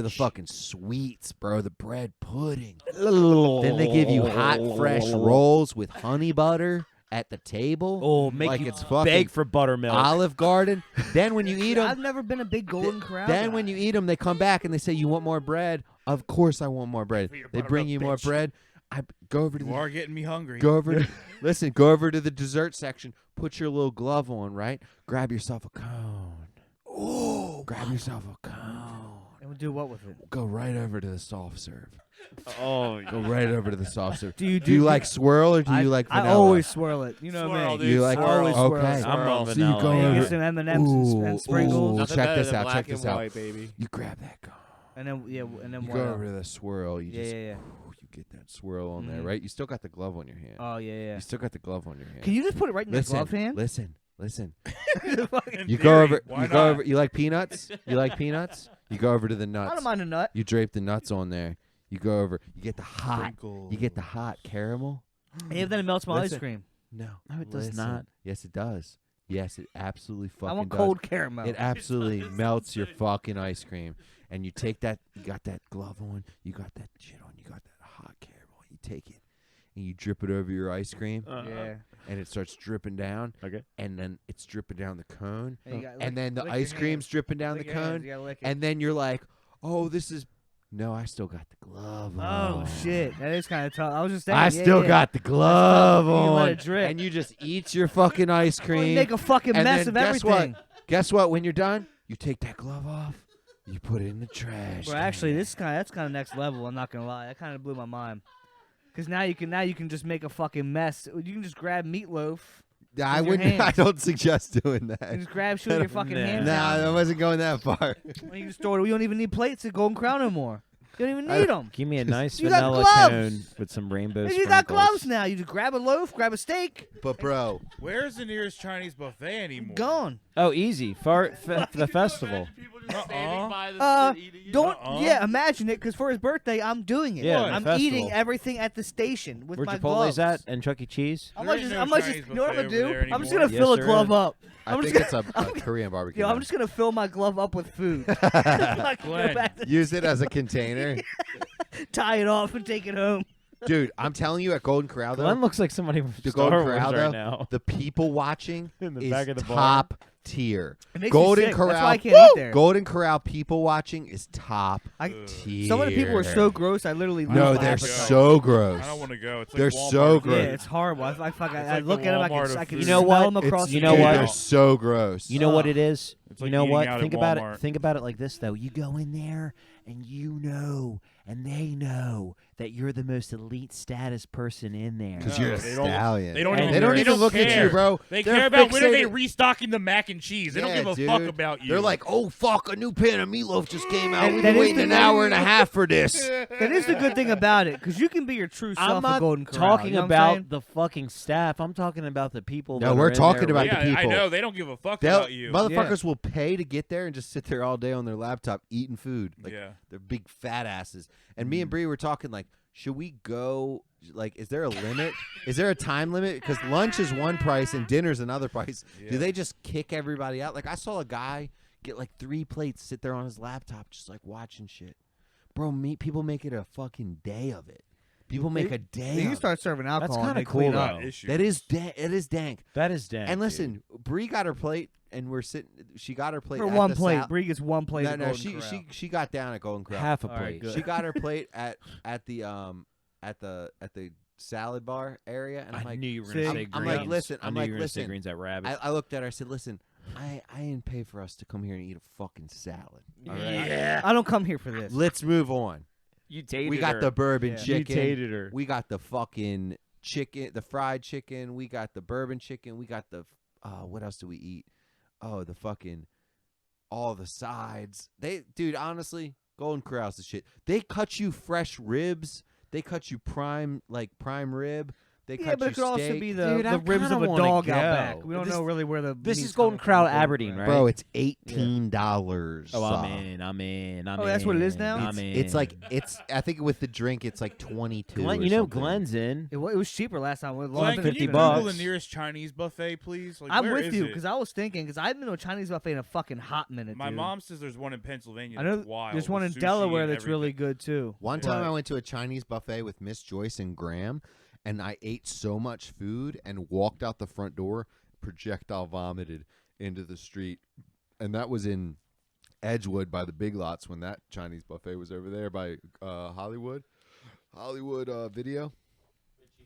fucking sweets, bro. The bread pudding. Then they give you hot, fresh rolls with honey butter at the table. Oh, make like you it's fucking beg for buttermilk. Olive Garden. Then when you eat I've them, never been a big Golden Corral. then guy. when you eat them, they come back and they say, "You want more bread?" Of course, I want more bread. They bring you more bread. I go over to You the are getting me hungry. Go over to, listen, go over to the dessert section, put your little glove on, right? Grab yourself a cone. Oh, grab yourself a cone. And we'll do what with it? Go right over to the soft serve. Oh, Go right over to the soft serve. Do you Do you like swirl or do you like I vanilla? always swirl it. You know Swirl, me. dude. You like I always swirl okay. it. I'm on So you vanilla. go And you over. get some M&Ms and sprinkles, Nothing check better this than out. black Check this and out. white, baby. You grab that cone. and then and then You what? go else? over to the swirl. You Yeah, just yeah. you get that swirl on there, Mhm. right? You still got the glove on your hand. Oh yeah. You still got the glove on your hand. Can you just put it right in your listen, glove hand? listen. In You theory, go over. why You go not? over. You like peanuts? You like peanuts? You go over to the I nuts. don't mind a nut. You drape the nuts on there. You go over. You get the hot. Sprinkles. You get the hot caramel. And then it melts my Listen. ice cream. No, No, it does listen. not. Yes, it does. Yes, it absolutely fucking I want does. cold caramel. It absolutely melts your fucking ice cream. And you take that. You got that glove on. You got that shit on. You got that hot caramel. You take it and you drip it over your ice cream, yeah. and it starts dripping down. Okay. And then it's dripping down the cone. And you gotta And then the lick ice your cream's hands. dripping down Lick the your hands, cone. you gotta lick it. And then you're like, oh, this is. No, I still got the glove on. Oh shit, that is kind of tough. I was just saying. I yeah, still yeah. got the glove You let on. it drip. And you just eat your fucking ice Well, you cream. make a fucking and mess then of guess everything. What? Guess what? When you're done, you take that glove off. You put it in the trash. Well, actually, that's kind of next level. I'm not gonna lie. That kind of blew my mind. Cause now you can just make a fucking mess. You can just grab meatloaf. I with your wouldn't. I hands. don't suggest doing that. And just grab shit with your fucking Nah. hands. Nah, out. I wasn't going that far. Well, you just throw it. We don't even need plates at Golden Crown no more. You don't even need them. Give me a nice You got vanilla gloves. cone with some rainbow You got sprinkles. gloves now. You just grab a loaf, grab a steak, But bro, Where's the nearest Chinese buffet anymore? gone. Oh, easy. For the festival. Don't. Yeah, imagine it. Because for his birthday, I'm doing it. Yeah, What? the I'm festival. eating everything at the station with Where my Chipotle's gloves. at and Chuck E. Cheese. I There might ain't just, no I might Chinese just, you know what I'm gonna buffet over do? there I'm just anymore. gonna Yes, fill a there glove is. up. I I'm think just it's a Korean barbecue. Yo, I'm now. just gonna fill my glove up with food. I can go Glenn. back to Use it as a container. tie it off and take it home. Dude, I'm telling you, at Golden Corral, though, Glenn looks like somebody from the Star Golden Wars Corral, right though, now. the people watching In the is back of the bar. top tier. It makes me Golden sick. Corral, That's why I can't eat there. Golden Corral people watching is top Ugh. tier. Some of the people are so gross. I literally lose No, my they're appetite. so gross. I don't want to go. It's like They're Walmart. so Yeah, gross. it's horrible. I It's look like at the them. Walmart I of can food. You know smell what? them across You the know Dude, what? They're so gross. You know what Ugh. it is? It's You like know eating what? out at Think about Walmart. it. Think about it like this though. You go in there and you know, and they know that you're the most elite status person in there. Because No, you're a they don't- stallion. They don't And even, They don't even look at care. you, bro. They They're care about when are they fixated- restocking the mac and cheese. They Yeah, don't give a fuck dude. about you. They're like, oh, fuck, a new pan of meatloaf just came out. And We've that been is waiting the an thing- hour and a half for this. That is the good thing about it, because you can be your true self I'm at not Golden Corral. talking you know what I'm saying? about the fucking staff. I'm talking about the people. No, that we're are in talking there about with the yeah, I people. know. They don't give a fuck They'll- about you. Motherfuckers will pay to get there and just sit there all day on their laptop eating food. Like, yeah. they're big fat asses. And me and Bree were talking like, should we go? Like, is there a limit? Is there a time limit? Because lunch is one price and dinner's another price. Yeah. Do they just kick everybody out? Like, I saw a guy get like 3 plates, sit there on his laptop, just like watching shit. Bro, people make it a fucking day of it. People make a day. You of start serving alcohol. kinda and they cool, clean though. up. Issues. it. That is it is dank. That is damn. And listen, Bree got her plate, and we're sitting. She got her plate For at one the plate. sal- Bree gets one plate. No, at no, Golden Corral. she got down at Golden Corral. half a All right, plate. good. She got her plate at the salad bar area, and I'm I like, knew you were See? gonna say I'm greens. like, listen, I I'm knew like, you were gonna say listen. greens at Rabbit. I looked at her. I said, listen, I didn't pay for us to come here and eat a fucking salad. All right? Yeah. I don't come here for this. Let's move on. You dated We got the bourbon Yeah. You chicken. dated her. We got the fucking chicken, the fried chicken. We got the bourbon chicken. We got the what else do we eat? Oh, the fucking all the sides. Dude, honestly, Golden Corral's the shit. They cut you fresh ribs. They cut you prime rib. They Yeah, cut but you it could also steak. be Dude, the I ribs kinda of a wanna dog out go. back. We don't This- know really where the This meat's is Golden coming Corral from at Golden Aberdeen, Corral. right? Bro, it's $18. Oh, I'm in. I'm in. Oh, that's what it is now? I'm in. It's like I think with the drink it's like 22. Glenn. or You know, something. Glenn's in. It was cheaper last time. It was Glenn, can you 50 Google bucks. the nearest Chinese buffet, please? Like, I'm where with is you it? because I was thinking because I haven't been to a Chinese buffet in a fucking hot minute. My dude. mom says there's one in Pennsylvania. I know that's wild, there's one in with sushi Delaware and that's really everything. good too. One time But- I went to a Chinese buffet with Miss Joyce and Graham, and I ate so much food and walked out the front door, projectile vomited into the street. And that was in Edgewood by the Big Lots when that Chinese buffet was over there by Hollywood Video.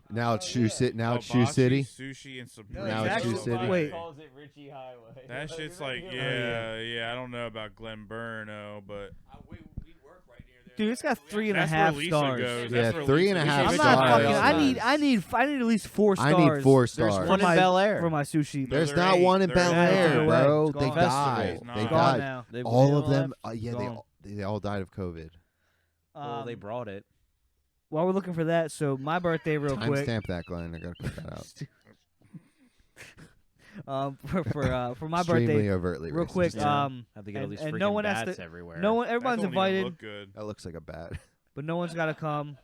Now it's Shoe City. Now it's Shoe Hibachi, City. Sushi and some. Now it's Shoe City. Wait. Calls it Richie Highway. That shit's like, Oh, yeah. I don't know about Glen Burno, but We work right near there. Dude, it's got 3.5 that's where Lisa stars. goes. Yeah, That's where 3.5 Lisa I'm goes. stars. not fucking. Stars. I need at least 4 stars. I need 4 There's stars. one for in my, Bel Air. for my sushi. No, There's there not ain't. one in There Bel ain't. Air, It's bro. gone. They It's died. gone. They It's gone died. now. All of them. It's Yeah, gone. they all died of COVID. Well, they brought it. While we're looking for that, so my birthday, real quick. Timestamp that, Glenn. I gotta cut that out. For my Extremely birthday, overtly real racist. quick. Have to get all and- these and freaking no one has bats to- everywhere. no one, That everyone's don't even invited, look good. That looks like a bat. but no one's got to come.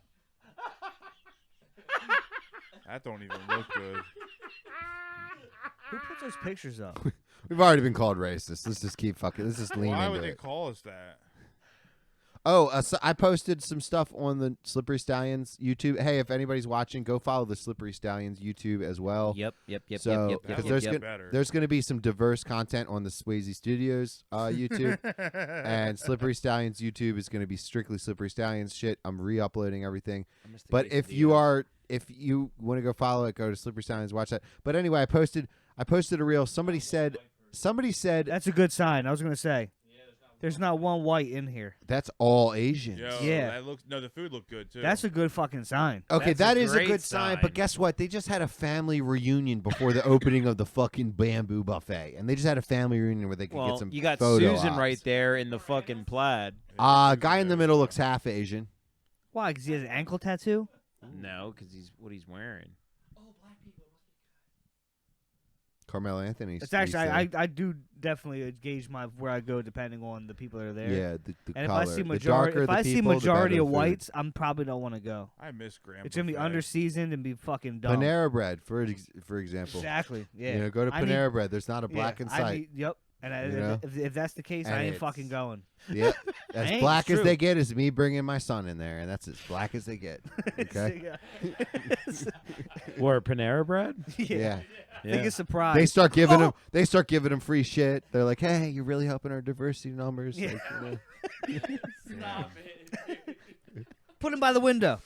That don't even look good. Who puts those pictures up? We've already been called racist. Let's just keep fucking. Let's just lean Why into would they it. call us that? Oh, so I posted some stuff on the Slippery Stallions YouTube. Hey, if anybody's watching, go follow the Slippery Stallions YouTube as well. Yep. So, That because looks there's better. there's going to be some diverse content on the Swayze Studios YouTube, and Slippery Stallions YouTube is going to be strictly Slippery Stallions shit. I'm re-uploading everything. But if you want to go follow it, go to Slippery Stallions, watch that. But anyway, I posted a reel. Somebody said That's a good sign. I was gonna say. There's not one white in here. That's all Asians. Yo, Yeah. the food looked good too. That's a good fucking sign. Okay, That's that a is a great good sign. sign. But guess what? They just had a family reunion before the opening of the fucking bamboo buffet, and they just had a family reunion where they could Well, get some. you got photo Susan ops. right there in the fucking plaid. Guy in the middle looks half Asian. Why? Because he has an ankle tattoo? No, because he's what he's wearing. Carmelo Anthony. It's actually I do definitely gauge where I go depending on the people that are there. Yeah, the And color. if I see The majority, darker if the I see people, the majority better of food. whites, I'm probably don't want to go. I miss Grandpa. It's gonna be underseasoned and be fucking dumb. Panera Bread, for example. Exactly. Yeah. You know, go to I need- Panera Bread. There's not a black yeah, in I sight. need- yep. And You know? if that's the case, And I ain't it's- fucking going. Yep. As Ain't, black it's as true. they get is me bringing my son in there, and that's as black as they get. Okay. Or Panera Bread? Yeah. Biggest surprise. They start giving him. They start giving him free shit. They're like, "Hey, you're really helping our diversity numbers." Yeah. Like, you know. Stop it. Put him by the window.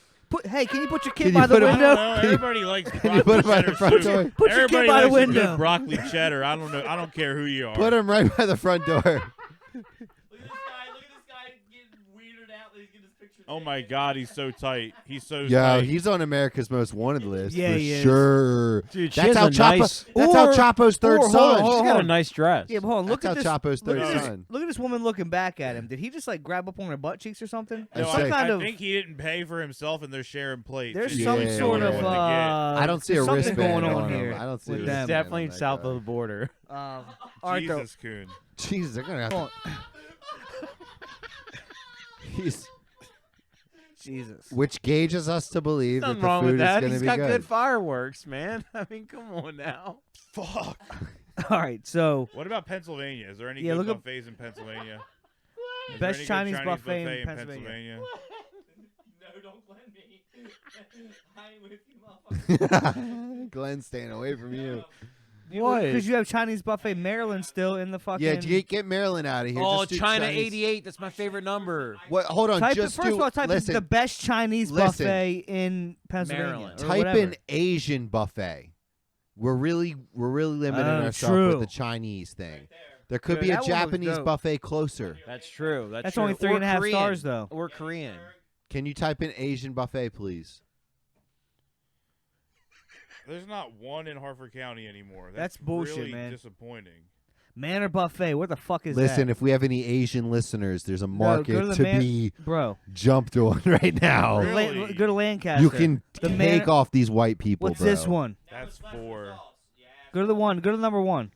Hey, can you put your Can kid you by the put him- I window? don't know. Everybody likes you broccoli put him by the cheddar front soup. door? Put your Everybody kid by the likes a good window. broccoli cheddar. I don't know. I don't care who you are. Put him right by the front door. Look at this guy getting weirded out that he's getting his picture. Oh my God, he's so tight. He's so Yo, tight. he's on America's Most Wanted list Yeah, for he is. sure. Dude, she That's has how a Chapo. nice. That's how Chapo's third hold on, son. hold She's on. got a nice dress. Yeah, but hold on. Look That's at how this. Chapo's Look third at this. son. Look at this woman looking back at him. Did he just like grab up on her butt cheeks or something? I'd No, say- I think he didn't pay for himself, and they're sharing plates. There's He's some Yeah. sort of. what to get. I don't see a there's something wristband going on on him. here I don't see a with wristband. them. Definitely on that south guy. of the border. All right, though. Jesus, Coon. Jesus, they're gonna have to. Hold on. He's, Jesus. which gauges us to believe that Nothing the wrong food with that. is going He's to be got good. good fireworks, man. I mean, come on now. Fuck. All right, so What about Pennsylvania? Is there any Yeah, good look up- buffets in Pennsylvania? Is there Best any good Chinese buffet in in Pennsylvania. No, don't blame me. I ain't with you, motherfucker. Glenn's staying away from you. What? because you have Chinese buffet Maryland still in the fucking. Yeah, get Maryland out of here. Oh, Just do China Chinese. 88. That's my favorite number. What? Hold on. Type just first do, of all, type listen, in the best Chinese Listen. buffet in Pennsylvania. Maryland. or type whatever. in Asian buffet. We're really limiting ourselves true. with the Chinese thing. There could Yeah, be a that one looks Japanese dope. buffet closer. That's true. That's That's true. only Or 3.5 Korean. stars, though. Or Korean. Can you type in Asian buffet, please? There's not one in Harford County anymore. That's bullshit, really man. disappointing. Manor Buffet. What the fuck is Listen, that? if we have any Asian listeners, there's a No, market go to the to man- be Bro, jumped on right now. Really? Go to Lancaster. You can The take Manor- off these white people, What's bro. this one? That's four. Go to the one. Go to the number one.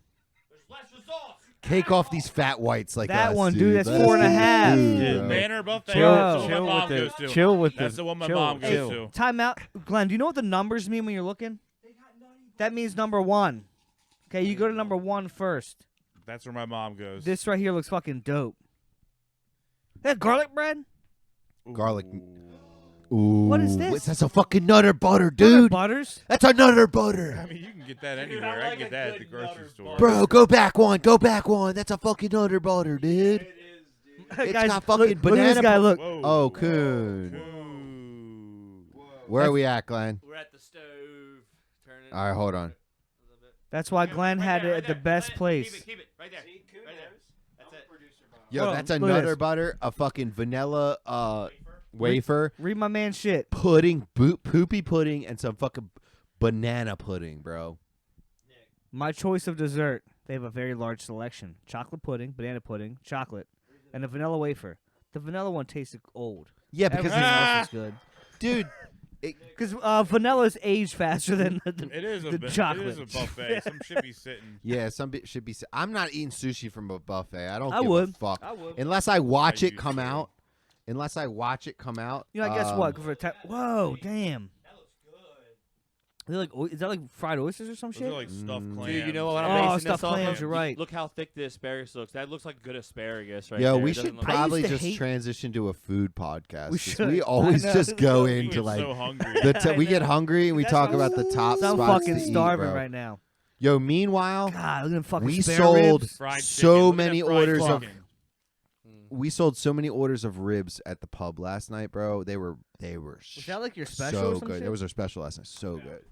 Take off these fat whites like That us, one, dude, that's Let's 4.5. do, Dude, bro. Manor Buffet. Chill- That's the chill one my mom with goes the- to. chill with That's the- the one my chill- mom goes chill. to. Time out. Glenn, do you know what the numbers mean when you're looking? That means number one. Okay, you go to number one first. That's where my mom goes. This right here looks fucking dope. That garlic bread? Garlic. Ooh. Ooh, What is this? That's a fucking Nutter Butter, Butter dude. Butters? That's a Nutter I Butter. mean, you can get that anywhere. I can get that at the grocery store. Bro, go back one. Go back one. That's a fucking Nutter Butter, dude. It's Guys, got fucking look at banana. this guy. Look. Whoa. Oh, coon. Ooh. Where are we at, Glenn? We're at the stove. Turn it. All right, hold on. That's why Glenn had it at the best place. Keep it. Right there. Right there. That's it. Yo, Hold on, that's a look at Nutter this. Butter, a fucking vanilla wafer, Read my man shit. pudding, poopy pudding, and some fucking banana pudding, bro. My choice of dessert. They have a very large selection. Chocolate pudding, banana pudding, chocolate, and a vanilla wafer. The vanilla one tasted old. Yeah, because Everything it's, else is good. dude, Because vanilla's age faster than the It is the chocolate. It is a buffet. Some should be sitting. yeah, some should be. I'm not eating sushi from a buffet. I don't I give would. a fuck I would. unless I watch I it come used to. out. Unless I watch it come out. You know, I guess what? For whoa, damn. Is that like fried oysters or some Those shit? are like stuffed clams. Dude, you know what? Oh, I'm basing stuffed this off clams, of? you're right. Look how thick the asparagus looks. That looks like good asparagus right Yo, there. we It doesn't should look- probably to just hate- transition to a food podcast. We 'cause should. We I always know. just go We into get like so hungry. we get hungry and we That's talk what- about the top I'm spots fucking to eat, starving bro. right now. Yo, meanwhile, God, look at them fucking we spare sold ribs. Fried so chicken. Look at many that fried orders of chicken. we sold so many orders of ribs at the pub last night, bro. They were Was that like your special so or some good. shit? It was our special last night. So good.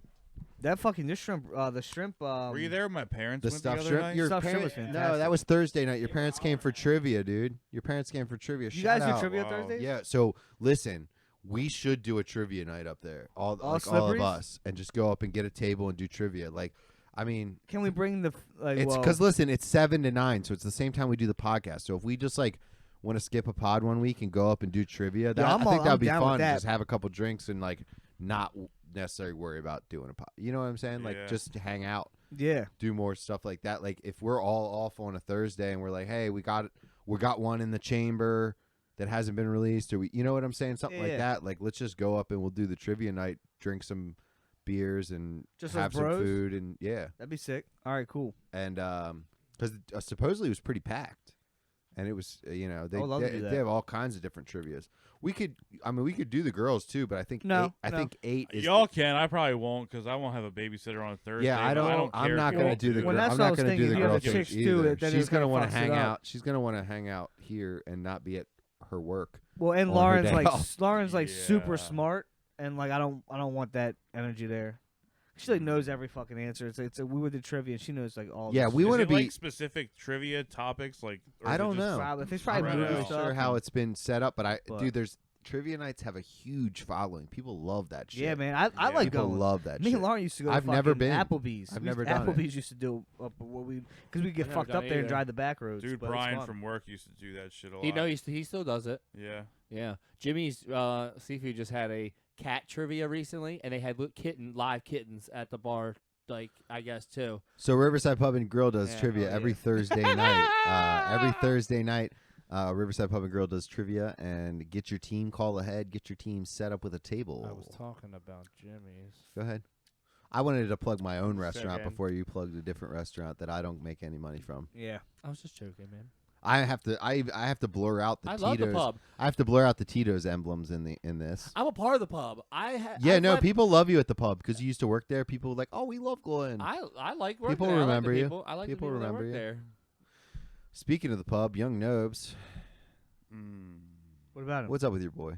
That fucking this shrimp, the shrimp. Were you there when my parents The went stuffed the other shrimp. night? Your Stuffed shrimp parents? was No, fantastic. that was Thursday night. Your parents came for trivia, dude. Your parents came for trivia. You Shout guys do out. trivia Wow. Thursdays? Yeah. So listen, we should do a trivia night up there. All like all of Slipperies? us, and just go up and get a table and do trivia. Like, I mean, Can we bring the like? it's well, because listen, it's 7 to 9, so it's the same time we do the podcast. So if we just like want to skip a pod one week and go up and do trivia, that, I'm I think all- that I'm would be down with fun. that. Just have a couple drinks and like not necessarily worry about doing a pod. You know what I'm saying? Like Yeah. just hang out, yeah. do more stuff like that. Like if we're all off on a Thursday and we're like, hey, we got one in the chamber that hasn't been released, or you know what I'm saying, something like Yeah. that. Like let's just go up and we'll do the trivia night, drink some beers and Just have us some bros? food and yeah. That'd be sick. All right, cool. And because supposedly it was pretty packed, and it was they I would love to do that. they have all kinds of different trivias. We could do the girls too, but I think No, I no. think 8 is Y'all can. I probably won't because I won't have a babysitter on Thursday. yeah. I but don't. care I'm if not you gonna all do the. do Well, it. that's I'm what I not was gonna do the thinking. If you girl have the thing chicks too, either. then She's it gonna kinda want to fucks it hang up. out. She's gonna want to hang out here and not be at her work. Well, and on her Lauren's day like off. Lauren's like super Yeah. smart, and like I don't want that energy there. She like knows every fucking answer. It's we would do trivia, and she knows like all. Yeah, this we shit. wanna Is it be- like specific trivia topics? Like or I is it don't just- know. Probably, there's I'm probably not not movie really out. stuff sure how and- it's been set up, but But- dude, there's trivia nights have a huge following. People love that shit. Yeah, man, I Yeah. like People going. love that Me shit. and Lauren used to go. I've to never fucking been. Applebee's. I've We never used, done it. Applebee's used to do what we because we get I've never fucked done up it there and either. drive the back roads. Dude, but it's Brian fun. from work used to do that shit a lot. He still does it. Yeah. Yeah, Jimmy's Seafood just had a cat trivia recently, and they had live kittens at the bar. Like I guess too. So Riverside Pub and Grill does Yeah, trivia oh, every yeah. Thursday night. Every Thursday night, Riverside Pub and Grill does trivia, and get your team call ahead. Get your team set up with a table. I was talking about Jimmy's. Go ahead. I wanted to plug my own One restaurant second. before you plugged a different restaurant that I don't make any money from. Yeah. I was just joking, man. I have to blur out the I Tito's. love the pub. I have to blur out the Tito's emblems in this. I'm a part of the pub. People love you at the pub because you used to work there. People were like, oh, we love Glenn. I like working People there. remember I like the you. people. I like People the people remember that work you. there. Speaking of the pub, Young Nobes, What about him? what's up with your boy?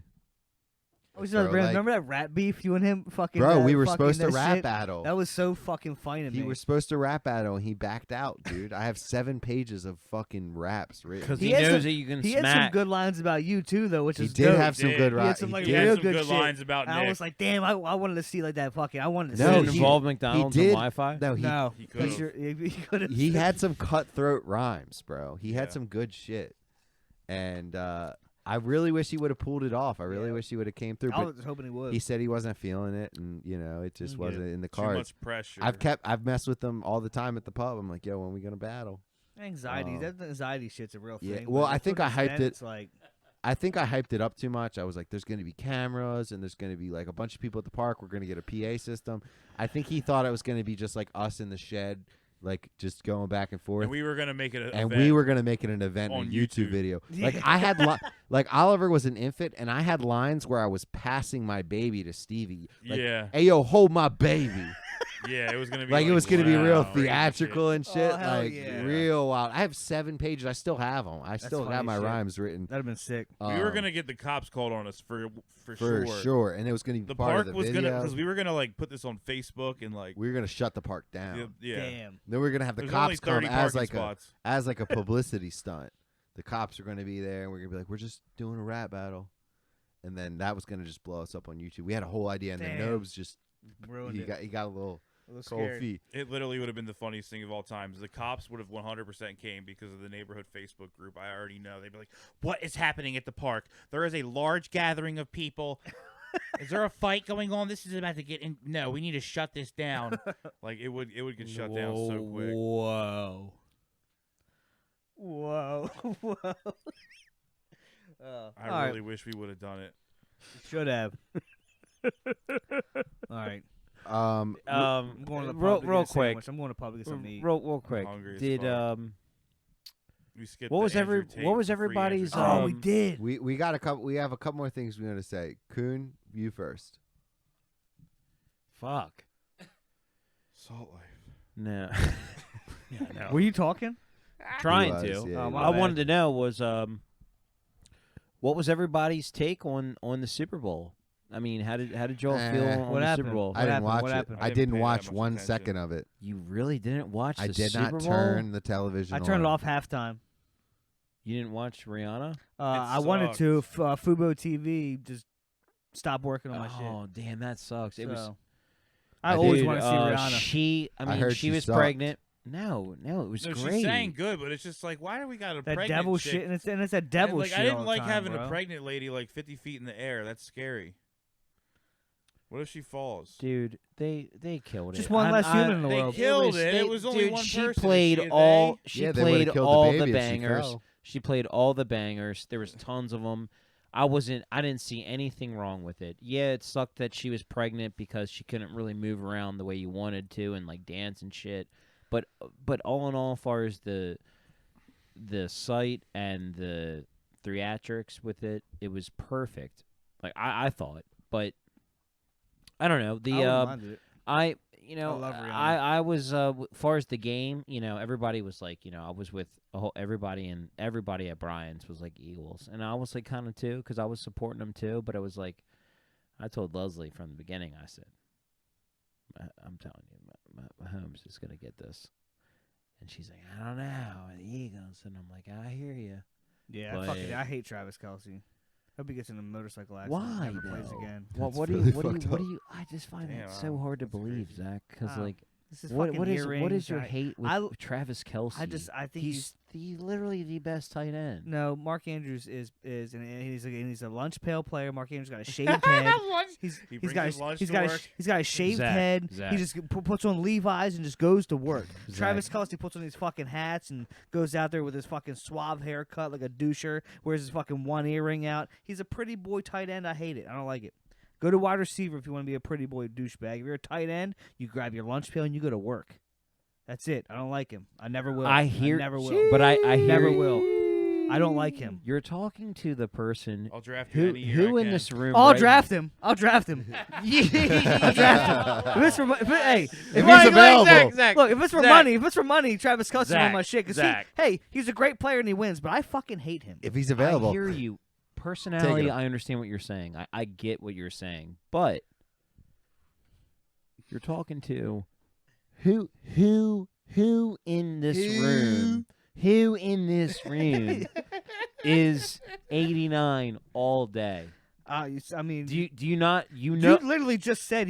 Oh, he's Bro, another brand. like- Remember that rap beef you and him fucking? Bro, we were fucking supposed to that rap shit? battle. That was so fucking funny to He me. was supposed to rap battle, and he backed out, dude. I have 7 pages of fucking raps written. Because He he had knows some- that you can He had some smack. good lines about you too, though, which He is did dope. have some Did. good He had raps. some, like, He real had some good good shit. lines about And I Nick. was like, damn, I wanted to see like that fucking. I wanted to No, see. Did it shit. involve McDonald's did- and Wi-Fi? No, No, He because could've. he could have. he had some cutthroat rhymes, bro. He Yeah. had some good shit, and I really wish he would have pulled it off. I really Yeah. wish he would have came through. I But was hoping he would. he said he wasn't feeling it, and it just Yeah. wasn't in the Too cards. much pressure. I've messed with them all the time at the pub. I'm like, yo, when we gonna battle? Anxiety. That anxiety shit's a real Yeah, thing. well, but I think towards I the hyped end, it. It's like I think I hyped it up too much. I was like, there's gonna be cameras, and there's gonna be like a bunch of people at the park. We're gonna get a PA system. I think he thought it was gonna be just like us in the shed, like just going back and forth. and we were gonna make it an And event. we were gonna make it an event on a YouTube YouTube. video. Yeah. Like I had, like Oliver was an infant, and I had lines where I was passing my baby to Stevie. Like, Yeah. hey yo, hold my baby. Yeah, it was gonna be Like it was gonna be real wow, crazy theatrical and Oh, shit. hell Like yeah. real wild. I have 7 pages. I still have them. I still funny got my shit. rhymes written. that'd have been sick. shit. We were Um, gonna get the cops called on us for for sure, and it was gonna be The part park of the was video. gonna because we were gonna like put this on Facebook and like We were gonna shut the park down. yeah. Damn. Then we are gonna have the There's only cops come 30 as parking like spots. a publicity stunt. The cops are gonna be there, and we're gonna be like, we're just doing a rap battle, and then that was gonna just blow us up on YouTube. We had a whole idea, and Damn. then Nobes just Ruined he it. got a little A little cold scared. feet. It literally would have been the funniest thing of all times. The cops would have 100% came because of the neighborhood Facebook group. I already know. They'd be like, "What is happening at the park? There is a large gathering of people. Is there a fight going on? This is about to get in. No, we need to shut this down." Like it would get shut down so quick. Whoa. Whoa. Whoa. I all really wish we would have done it. right. Should have. All right. Um, I'm going to the pub real to get a quick. sandwich. I'm going to pub to get something to eat. Real quick. hungry as Did fuck. We skipped. what the was Andrew Tate what was for free everybody's, Andrew Tate. Oh, we did. we got a couple. We have a couple more things we want to say. Coon, you first. fuck? Salt Life. No. Were you talking? Trying was, to. yeah, Oh, he my I bad. wanted to know was what was everybody's take on the Super Bowl? I mean, how did y'all feel on What the happened? Super Bowl? I didn't happened? watch What it. happened? I I didn't didn't pay that watch much 1 attention. second of it. You really didn't watch I the did Super not Bowl? turn the television I on. turned it off halftime. You didn't watch Rihanna? I wanted to. sucks. Fubo TV just stopped working on my Oh, damn, that sucks. shit. It was. So, I always Dude, want to see Rihanna. I mean, heard she she was sucked. pregnant. No, it was No, great. she's saying good, but it's just like, why do we got a That pregnant devil chick? shit, and it's that And, devil like, shit. I didn't all the like time, having bro. a pregnant lady like 50 feet in the air. That's scary. What if she falls? Dude, they killed it. Just one less human in the They world. killed it. It was only dude, one she person. Is played she a all. they? She Yeah, they would've played killed the all baby the if she bangers. fell. She played all the bangers. There was tons of them. I didn't see anything wrong with it. Yeah, it sucked that she was pregnant because she couldn't really move around the way you wanted to and like dance and shit. But all in all, as far as the sight and the theatrics with it, it was perfect. Like I thought, but I don't know. I wouldn't mind it. I love Rihanna. I was as far as the game, everybody was like, I was with everybody at Brian's was like Eagles, and I was like kind of too because I was supporting them too. But it was like I told Leslie from the beginning. I said, I'm telling you, Mahomes is gonna get this, and she's like, I don't know, the Eagles, and I'm like, I hear you. Yeah, But- I hate Travis Kelce. Hope he gets in a motorcycle accident. Why, and never plays though? again. That's What do really you? What do fucked you? What up. do you? I just find Damn, that so hard to that's believe, crazy. Zach. Because Wow. like, This is what fucking is earrings. your hate with I- Travis Kelce? I think he's literally the best tight end. No, Mark Andrews is and he's a lunch pail player. Mark Andrews got a shaved head. He brings his lunch he's to got work. he's got a shaved Zach, head. Zach. He just puts on Levi's and just goes to work. Zach. Travis Kelce puts on these fucking hats and goes out there with his fucking suave haircut like a doucher. Wears his fucking one earring out. He's a pretty boy tight end. I hate it. I don't like it. Go to wide receiver if you want to be a pretty boy douchebag. If you're a tight end, you grab your lunch pail and you go to work. That's it. I don't like him. I never will. I never will. but I hear Never you. will. I don't like him. You're talking to the person I'll draft you who any year who I in can. this room. I'll right draft him. I'll draft him. I'll draft him. If it's for hey, If Mike, he's available. Zach, look, if it's for Zach. money, Travis Kelce's on Zach, my shit. Cause Zach. he's a great player and he wins, but I fucking hate him. If he's available. I hear you. Personality, him. I understand what you're saying. I get what you're saying, but you're talking to who in this room? Who in this room is 89 all day? I mean, Do you not you know? literally just said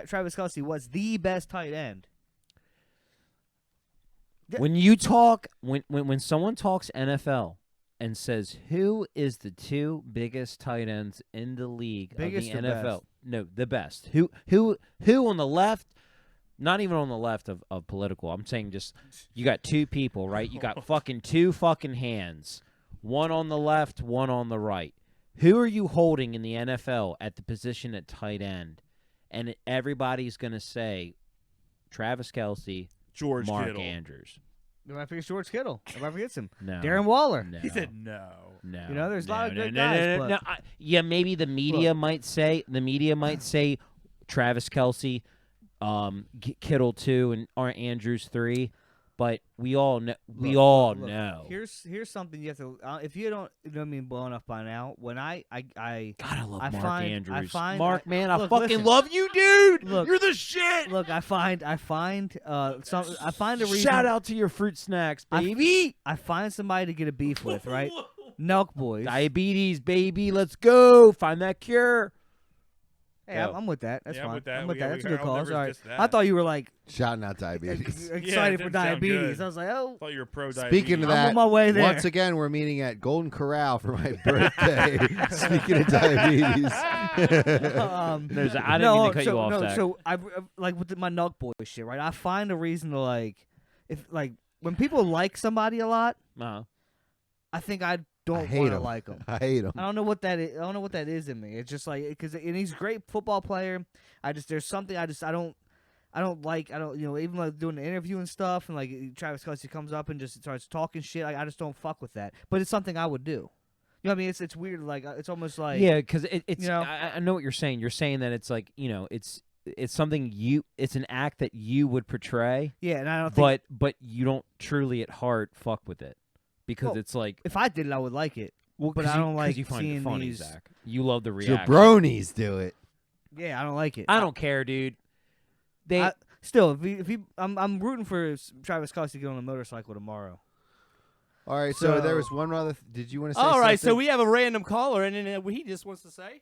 Travis Kelce was the best tight end. When you talk, when someone talks NFL and says who is the two biggest tight ends in the league Biggest of or the NFL? best? No, the best. Who on the left? Not even on the left of political. I'm saying just you got two people, right? You got fucking two fucking hands. One on the left, one on the right. Who are you holding in the NFL at the position at tight end? And everybody's going to say Travis Kelce, George Mark Kittle. Andrews. Nobody forgets George Kittle. Nobody forgets him. No. Darren Waller. No. He said no. No. You know, there's a lot of no, good no, guys, No, but- no, yeah, maybe the media might say Travis Kelce, Kittle 2, and Andrews 3, but we all know. Look, know. Here's something you have to. If you don't, you know what I mean, blown up by now. When I God, I love I Mark find- Andrews. I find- Mark, man, I look, fucking listen. love you, dude. Look. You're the shit. look, I find a reason. Shout out to your fruit snacks, baby. I find somebody to get a beef with, right? Nelk boys. Diabetes, baby. Let's go. Find that cure. Hey, Go. I'm with that. That's Yeah, I'm fine. with that. I'm with Yeah, that. That's a we- good I'll cause. never All right. diss that. I thought you were like Shouting out diabetes. excited it for didn't sound diabetes. good. I was like, oh. Thought you were pro diabetes. Speaking of I'm that, on my way there. once again, we're meeting at Golden Corral for my birthday. Speaking of diabetes. I didn't mean to cut you off, Zach. So I like with my Nelk boy shit, right? I find a reason to like, if like when people like somebody a lot, Uh-huh. I think I I don't hate want to him. like him. I hate him. I don't know what that is. I don't know what that is in me. It's just like because and he's a great football player. There's something I don't like. Even like doing the interview and stuff, and like Travis Kelce comes up and just starts talking shit. I just don't fuck with that. But it's something I would do. You know what I mean? It's weird. Like it's almost like Yeah, because it's. you know? I know what you're saying. You're saying that it's like it's something it's an act that you would portray, yeah. And I don't think but you don't truly at heart fuck with it because Well, it's like if I did it, I would like it. well, but 'cause I don't like you find it seeing funny, these- Zach. You love the reaction. Jabronis do it. Yeah, I don't like it. I don't care, dude. They Still, I'm rooting for Travis Kelce to get on a motorcycle tomorrow. All right, so there So- was one other. Did you want to say All right, so something? we have a random caller, and then he just wants to say.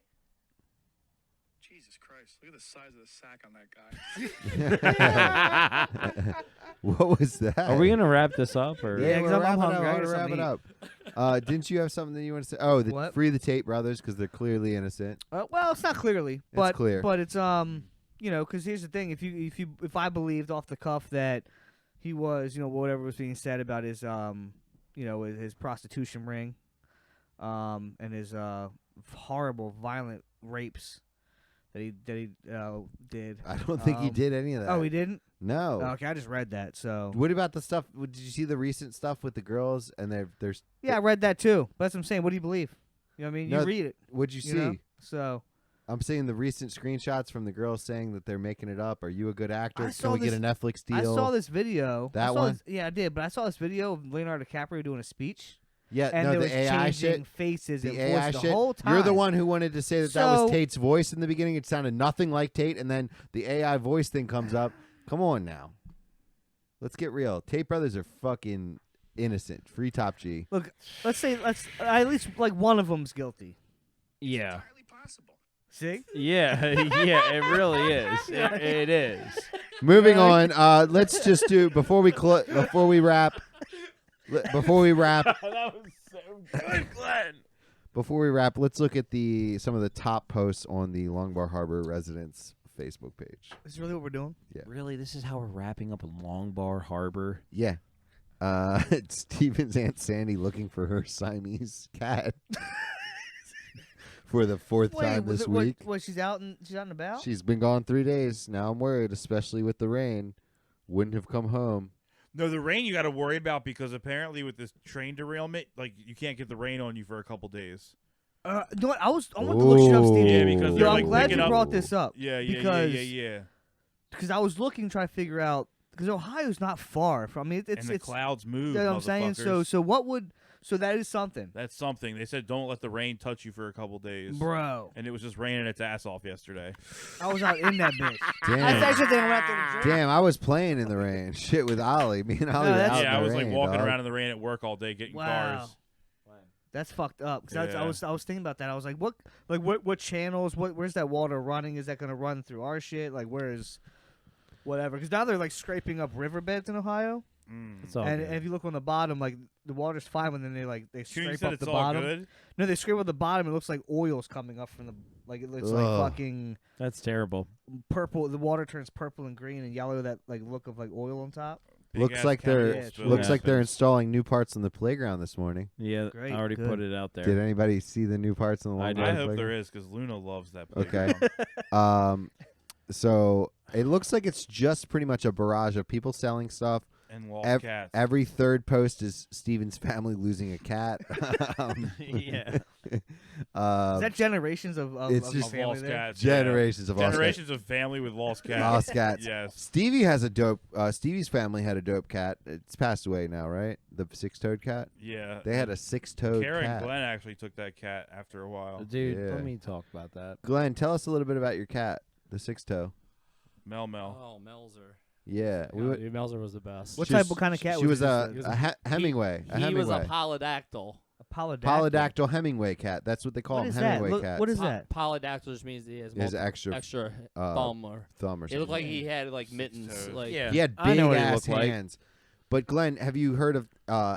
Jesus Christ, look at the size of the sack on that guy. What was that? Are we gonna wrap this up or? Yeah, 'cause we're I'm wrapping hungry. up. I I gotta gotta wrap something it up. Didn't you have something that you want to say? Oh, What? free the Tate brothers because they're clearly innocent. Well, it's not clearly, but clear. But it's because here's the thing: if I believed off the cuff that he was, whatever was being said about his his prostitution ring, and his horrible violent rapes that he did. I don't think he did any of that. Oh, he didn't. No. Okay, I just read that. So What about the stuff? Did you see the recent stuff with the girls? And there's. yeah, I read that too. But that's what I'm saying. What do you believe? You know what I mean? No, You read it. What'd you You see? know? So I'm seeing the recent screenshots from the girls saying that they're making it up. Are you a good actor? I Can saw we get a this- Netflix I deal? saw this video. That I saw one? this- yeah, I did. But I saw this video of Leonardo DiCaprio doing a speech. Yeah, And no, there the was AI changing shit. faces The and AI voice shit. the whole time. You're the one who wanted to say that was So- Tate's voice in the beginning. It sounded nothing like Tate, and then the AI voice thing comes up. Come on now. Let's get real. Tate brothers are fucking innocent. Free Top G. Look, let's at least like one of them's guilty. Yeah. Entirely possible. See? Yeah, yeah, it really is. It is. Moving on. Let's just do before we wrap. Before we wrap. That was so good, Glenn. Before we wrap, let's look at some of the top posts on the Long Bar Harbor residents Facebook page. Is this really what we're doing? Really, this is how we're wrapping up Long Bar Harbor. Yeah. Steven's Aunt Sandy looking for her Siamese cat for the fourth time this week. What? She's out and about. She's been gone 3 days. Now I'm worried, especially with the rain. Wouldn't have come home. No, the rain you got to worry about because apparently with this train derailment, like you can't get the rain on you for a couple days. You know what? I want to look shit up, Steve. Yeah, because Yo, they're I'm like glad picking you up. brought this up. Yeah, because because I was looking trying to figure out because Ohio's not far from. I mean, it's and the clouds move. You know what I'm saying? motherfuckers. So that is something, That's something. They said don't let the rain touch you for a couple days. bro. And it was just raining its ass off yesterday. I was out in that bitch. That's Damn. actually the thing I'm after the gym. Damn, I was playing in the rain. Shit with Ollie. Me and Ollie were that's- out Yeah, I in the was like rain, walking dog. around in the rain at work all day getting cars. That's fucked up. Cause Yeah. I was thinking about that. I was like, what channels? Where's that water running? Is that gonna run through our shit? Like, where is whatever? Because now they're like scraping up riverbeds in Ohio. It's all And good. if you look on the bottom, like the water's fine, and then they Coon, scrape you said up it's the all bottom. good? No, they scrape up the bottom. It looks like oil's coming up from the like it looks Ugh. like fucking That's terrible. purple. The water turns purple and green and yellow. That like look of like oil on top. Looks Big-ass like they're chemicals spill looks like they're happens. installing new parts on the playground this morning. Yeah, Great, I already good. put it out there. Did anybody see the new parts on the I Long did. I Bar hope playground? there is because Luna loves that. Okay. playground. So it looks like it's just pretty much a barrage of people selling stuff. And lost cats. Every third post is Steven's family losing a cat. Yeah. Is that generations of it's of just family lost there? cats. generations of lost Generations of family with lost cats. cats. Lost cats. Yes. Stevie has a dope. Stevie's family had a dope cat. It's passed away now, right? The six-toed cat. Yeah. They had a six-toed Kara cat. and Glenn actually took that cat after a while. Dude, Yeah. let me talk about that. Glenn, tell us a little bit about your cat, the six-toe. Mel. Oh, Melzer. Yeah, we would. Dude, Melzer was the best. What she type was- of kind of cat She was this? a Hemingway. A He Hemingway. was a polydactyl. A polydactyl. Polydactyl Hemingway cat. That's what they call What him. is that? Hemingway Look, cat. what is that? Polydactyl just means he has He has multiple- extra thumb or thumb or it something. looked like he had like mittens. toes. Like Yeah. He had I know big what he ass looked like. hands. But Glenn, have you heard of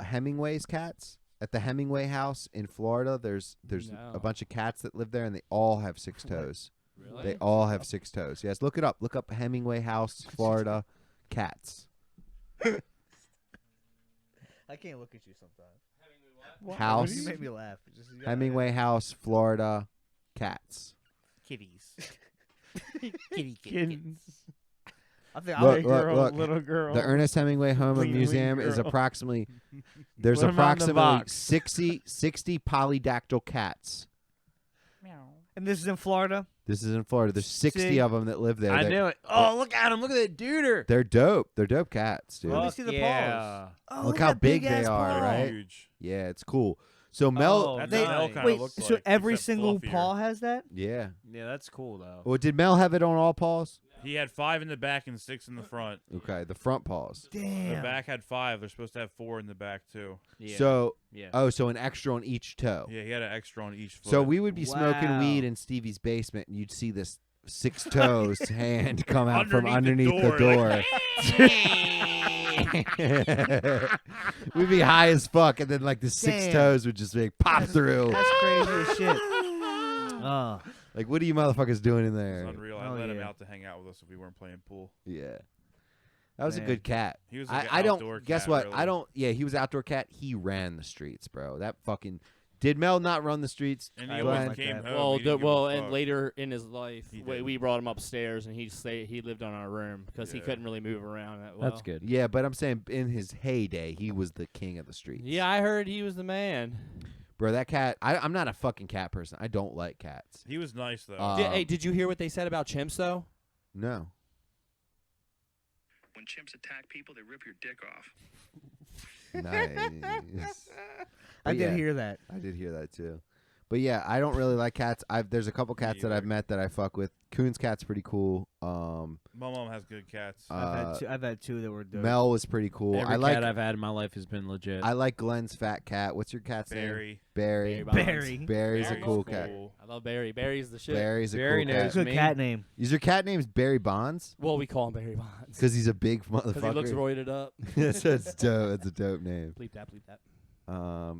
Hemingway's cats? At the Hemingway house in Florida, there's No. a bunch of cats that live there, and they all have six toes. Really? They all have six toes. Yes, look it up. Look up Hemingway House, Florida, cats. I can't look at you sometimes. House. You make me laugh. Hemingway House, Florida, cats. kitties. Kittens. I think Look, I'm look, look. Little girl. The Ernest Hemingway Home and Wee, wee Museum is girl. approximately there's Put 'em out in the approximately box. 60 polydactyl cats. And this is in Florida. This is in Florida. There's 60 See? of them that live there. I They're- knew it. Oh, look at him. Look at that duder. They're dope. They're dope cats, dude. Let me see the paws. Oh, Look at how that big they big-ass are, paw. right? Huge. Yeah, it's cool. So Mel, Oh, That's They- what Mel nice. kind Wait, of looks so like. every except single fluffier. paw has that? yeah. Yeah, that's cool though. Well, did Mel have it on all paws? He had 5 in the back and 6 in the front. Okay, the front paws. Damn. The back had 5. They're supposed to have 4 in the back too. Yeah. So, yeah. so an extra on each toe. Yeah, he had an extra on each foot. So we would be smoking Wow. weed in Stevie's basement, and you'd see this 6 toes hand come out from Underneath underneath the the door, door. We'd be high as fuck, and then like the 6 Damn. toes would just like pop through. That's crazy as shit. Like, what are you motherfuckers doing in It's there? unreal. I Oh, let him yeah. out to hang out with us if we weren't playing pool. Yeah, that was a Man. good cat. He was like I an don't outdoor guess cat, what really. I don't. Yeah, he was outdoor cat. He ran the streets, bro. That fucking did Mel not run the streets? And I he wouldn't always like came that. home. Well, he didn't give a and fuck. later in his life, He we didn't. brought him upstairs, and he lived on our room because he Yeah. couldn't really move around that well. That's good. Yeah, but I'm saying in his heyday, he was the king of the streets. Yeah, I heard he was the man. Bro, that cat. I'm not a fucking cat person. I don't like cats. He was nice though. Hey, did you hear what they said about chimps though? No. When chimps attack people, they rip your dick off. Nice. I But did yeah, hear that. I did hear that too. But yeah, I don't really like cats. There's a couple cats that I've either. met that I fuck with. Coon's cat's pretty cool. My mom has good cats. I've had two that were dope. Mel was pretty cool. Every I like cat I've had in my life has been legit. I like Glenn's fat cat. What's your cat's name? Barry. Barry. Barry. Barry's a Barry's cool cat. I love Barry. Barry's the shit. Barry's a Barry cool knows cat. Good me. cat name. Is your cat name's Barry Bonds? Well, we call him Barry Bonds Because he's a big because motherfucker. he looks roided up. That's dope. That's a dope name. Bleep that. Bleep that. I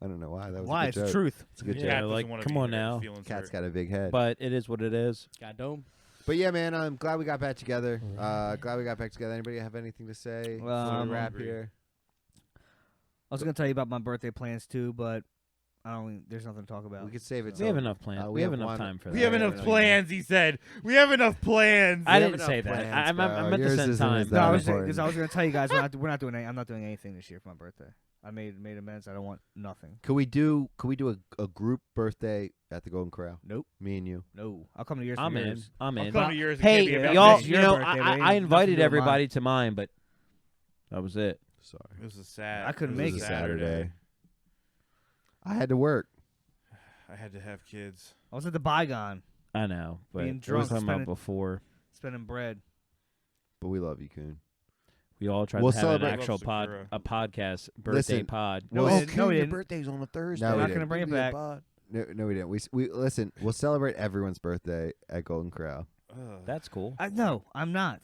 don't know why. That was Why? a It's good the joke. truth. It's a good Yeah, joke. Cat doesn't like, wanna come be on here. His now. feelings Cat's hurt. got a big head. but it is what it is. God dome. But yeah, man, I'm glad we got back together. Glad we got back together. Anybody have anything to say? before we wrap hungry. here. I was gonna tell you about my birthday plans too, but I don't. There's nothing to talk about. We could save it. We have till- enough plans. we we have have enough one- time for that. We have enough Yeah. plans, he said. We have enough plans. I We have didn't enough say that. plans, I bro. meant to Yours send isn't time. as No, that I was important. gonna tell you guys we're not doing. I'm not doing anything this year for my birthday. I made amends. I don't want nothing. Could we do a group birthday at the Golden Corral? Nope. Me and you. No, I'll come to yours. I'm for in. yours. I'm I'll in. come to yours. It Hey, can't be about y'all. It's me. your You know, birthday, but I ain't nothing to invited do with everybody to mine, but that was it. Sorry. It was a sad. I couldn't it was make a it. Saturday. I had to work. I had to have kids. I was at the Bygone I know, but Being we drunk, were talking about spending- before. spending bread. But we love you, Coon. We all tried We'll to have an celebrate- actual Sakura. podcast birthday Listen, pod. No, Well, we didn't. No, we didn't. birthday's on a Thursday. We're No, we not didn't. gonna bring it back. No, we didn't. We listen. We'll celebrate everyone's birthday at Golden Corral. Ugh. That's cool. No, I'm not.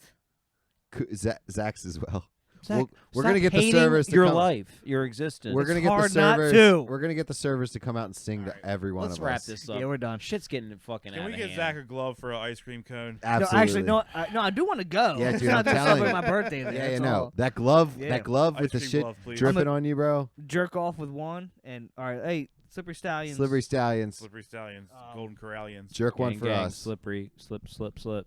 Zach's as well. Zach, we're stop gonna get the hating servers to your come- life, your existence. We're gonna It's get the hard not servers. to. We're gonna get the servers to come out and sing to every one Let's of wrap us. this up. Yeah, we're done. Shit's getting fucking Can out we of get hand. Zach a glove for an ice cream cone? Absolutely. No, actually, no, I do want to go. Yeah, I'm dude, not I'm gonna telling celebrate you. my birthday. There, Yeah, that's you know all. that glove. Yeah. That glove with Ice the cream shit glove, please. dripping on you, bro. Jerk off with one, and all right, hey, Slippery Stallions. Slippery Stallions. Slippery Stallions. Golden Corralians. Jerk one Gang, for gang, us. slippery, slip.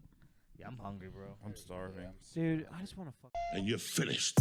Yeah, I'm hungry, bro. I'm starving. Dude, I just want to fuck. And you're finished.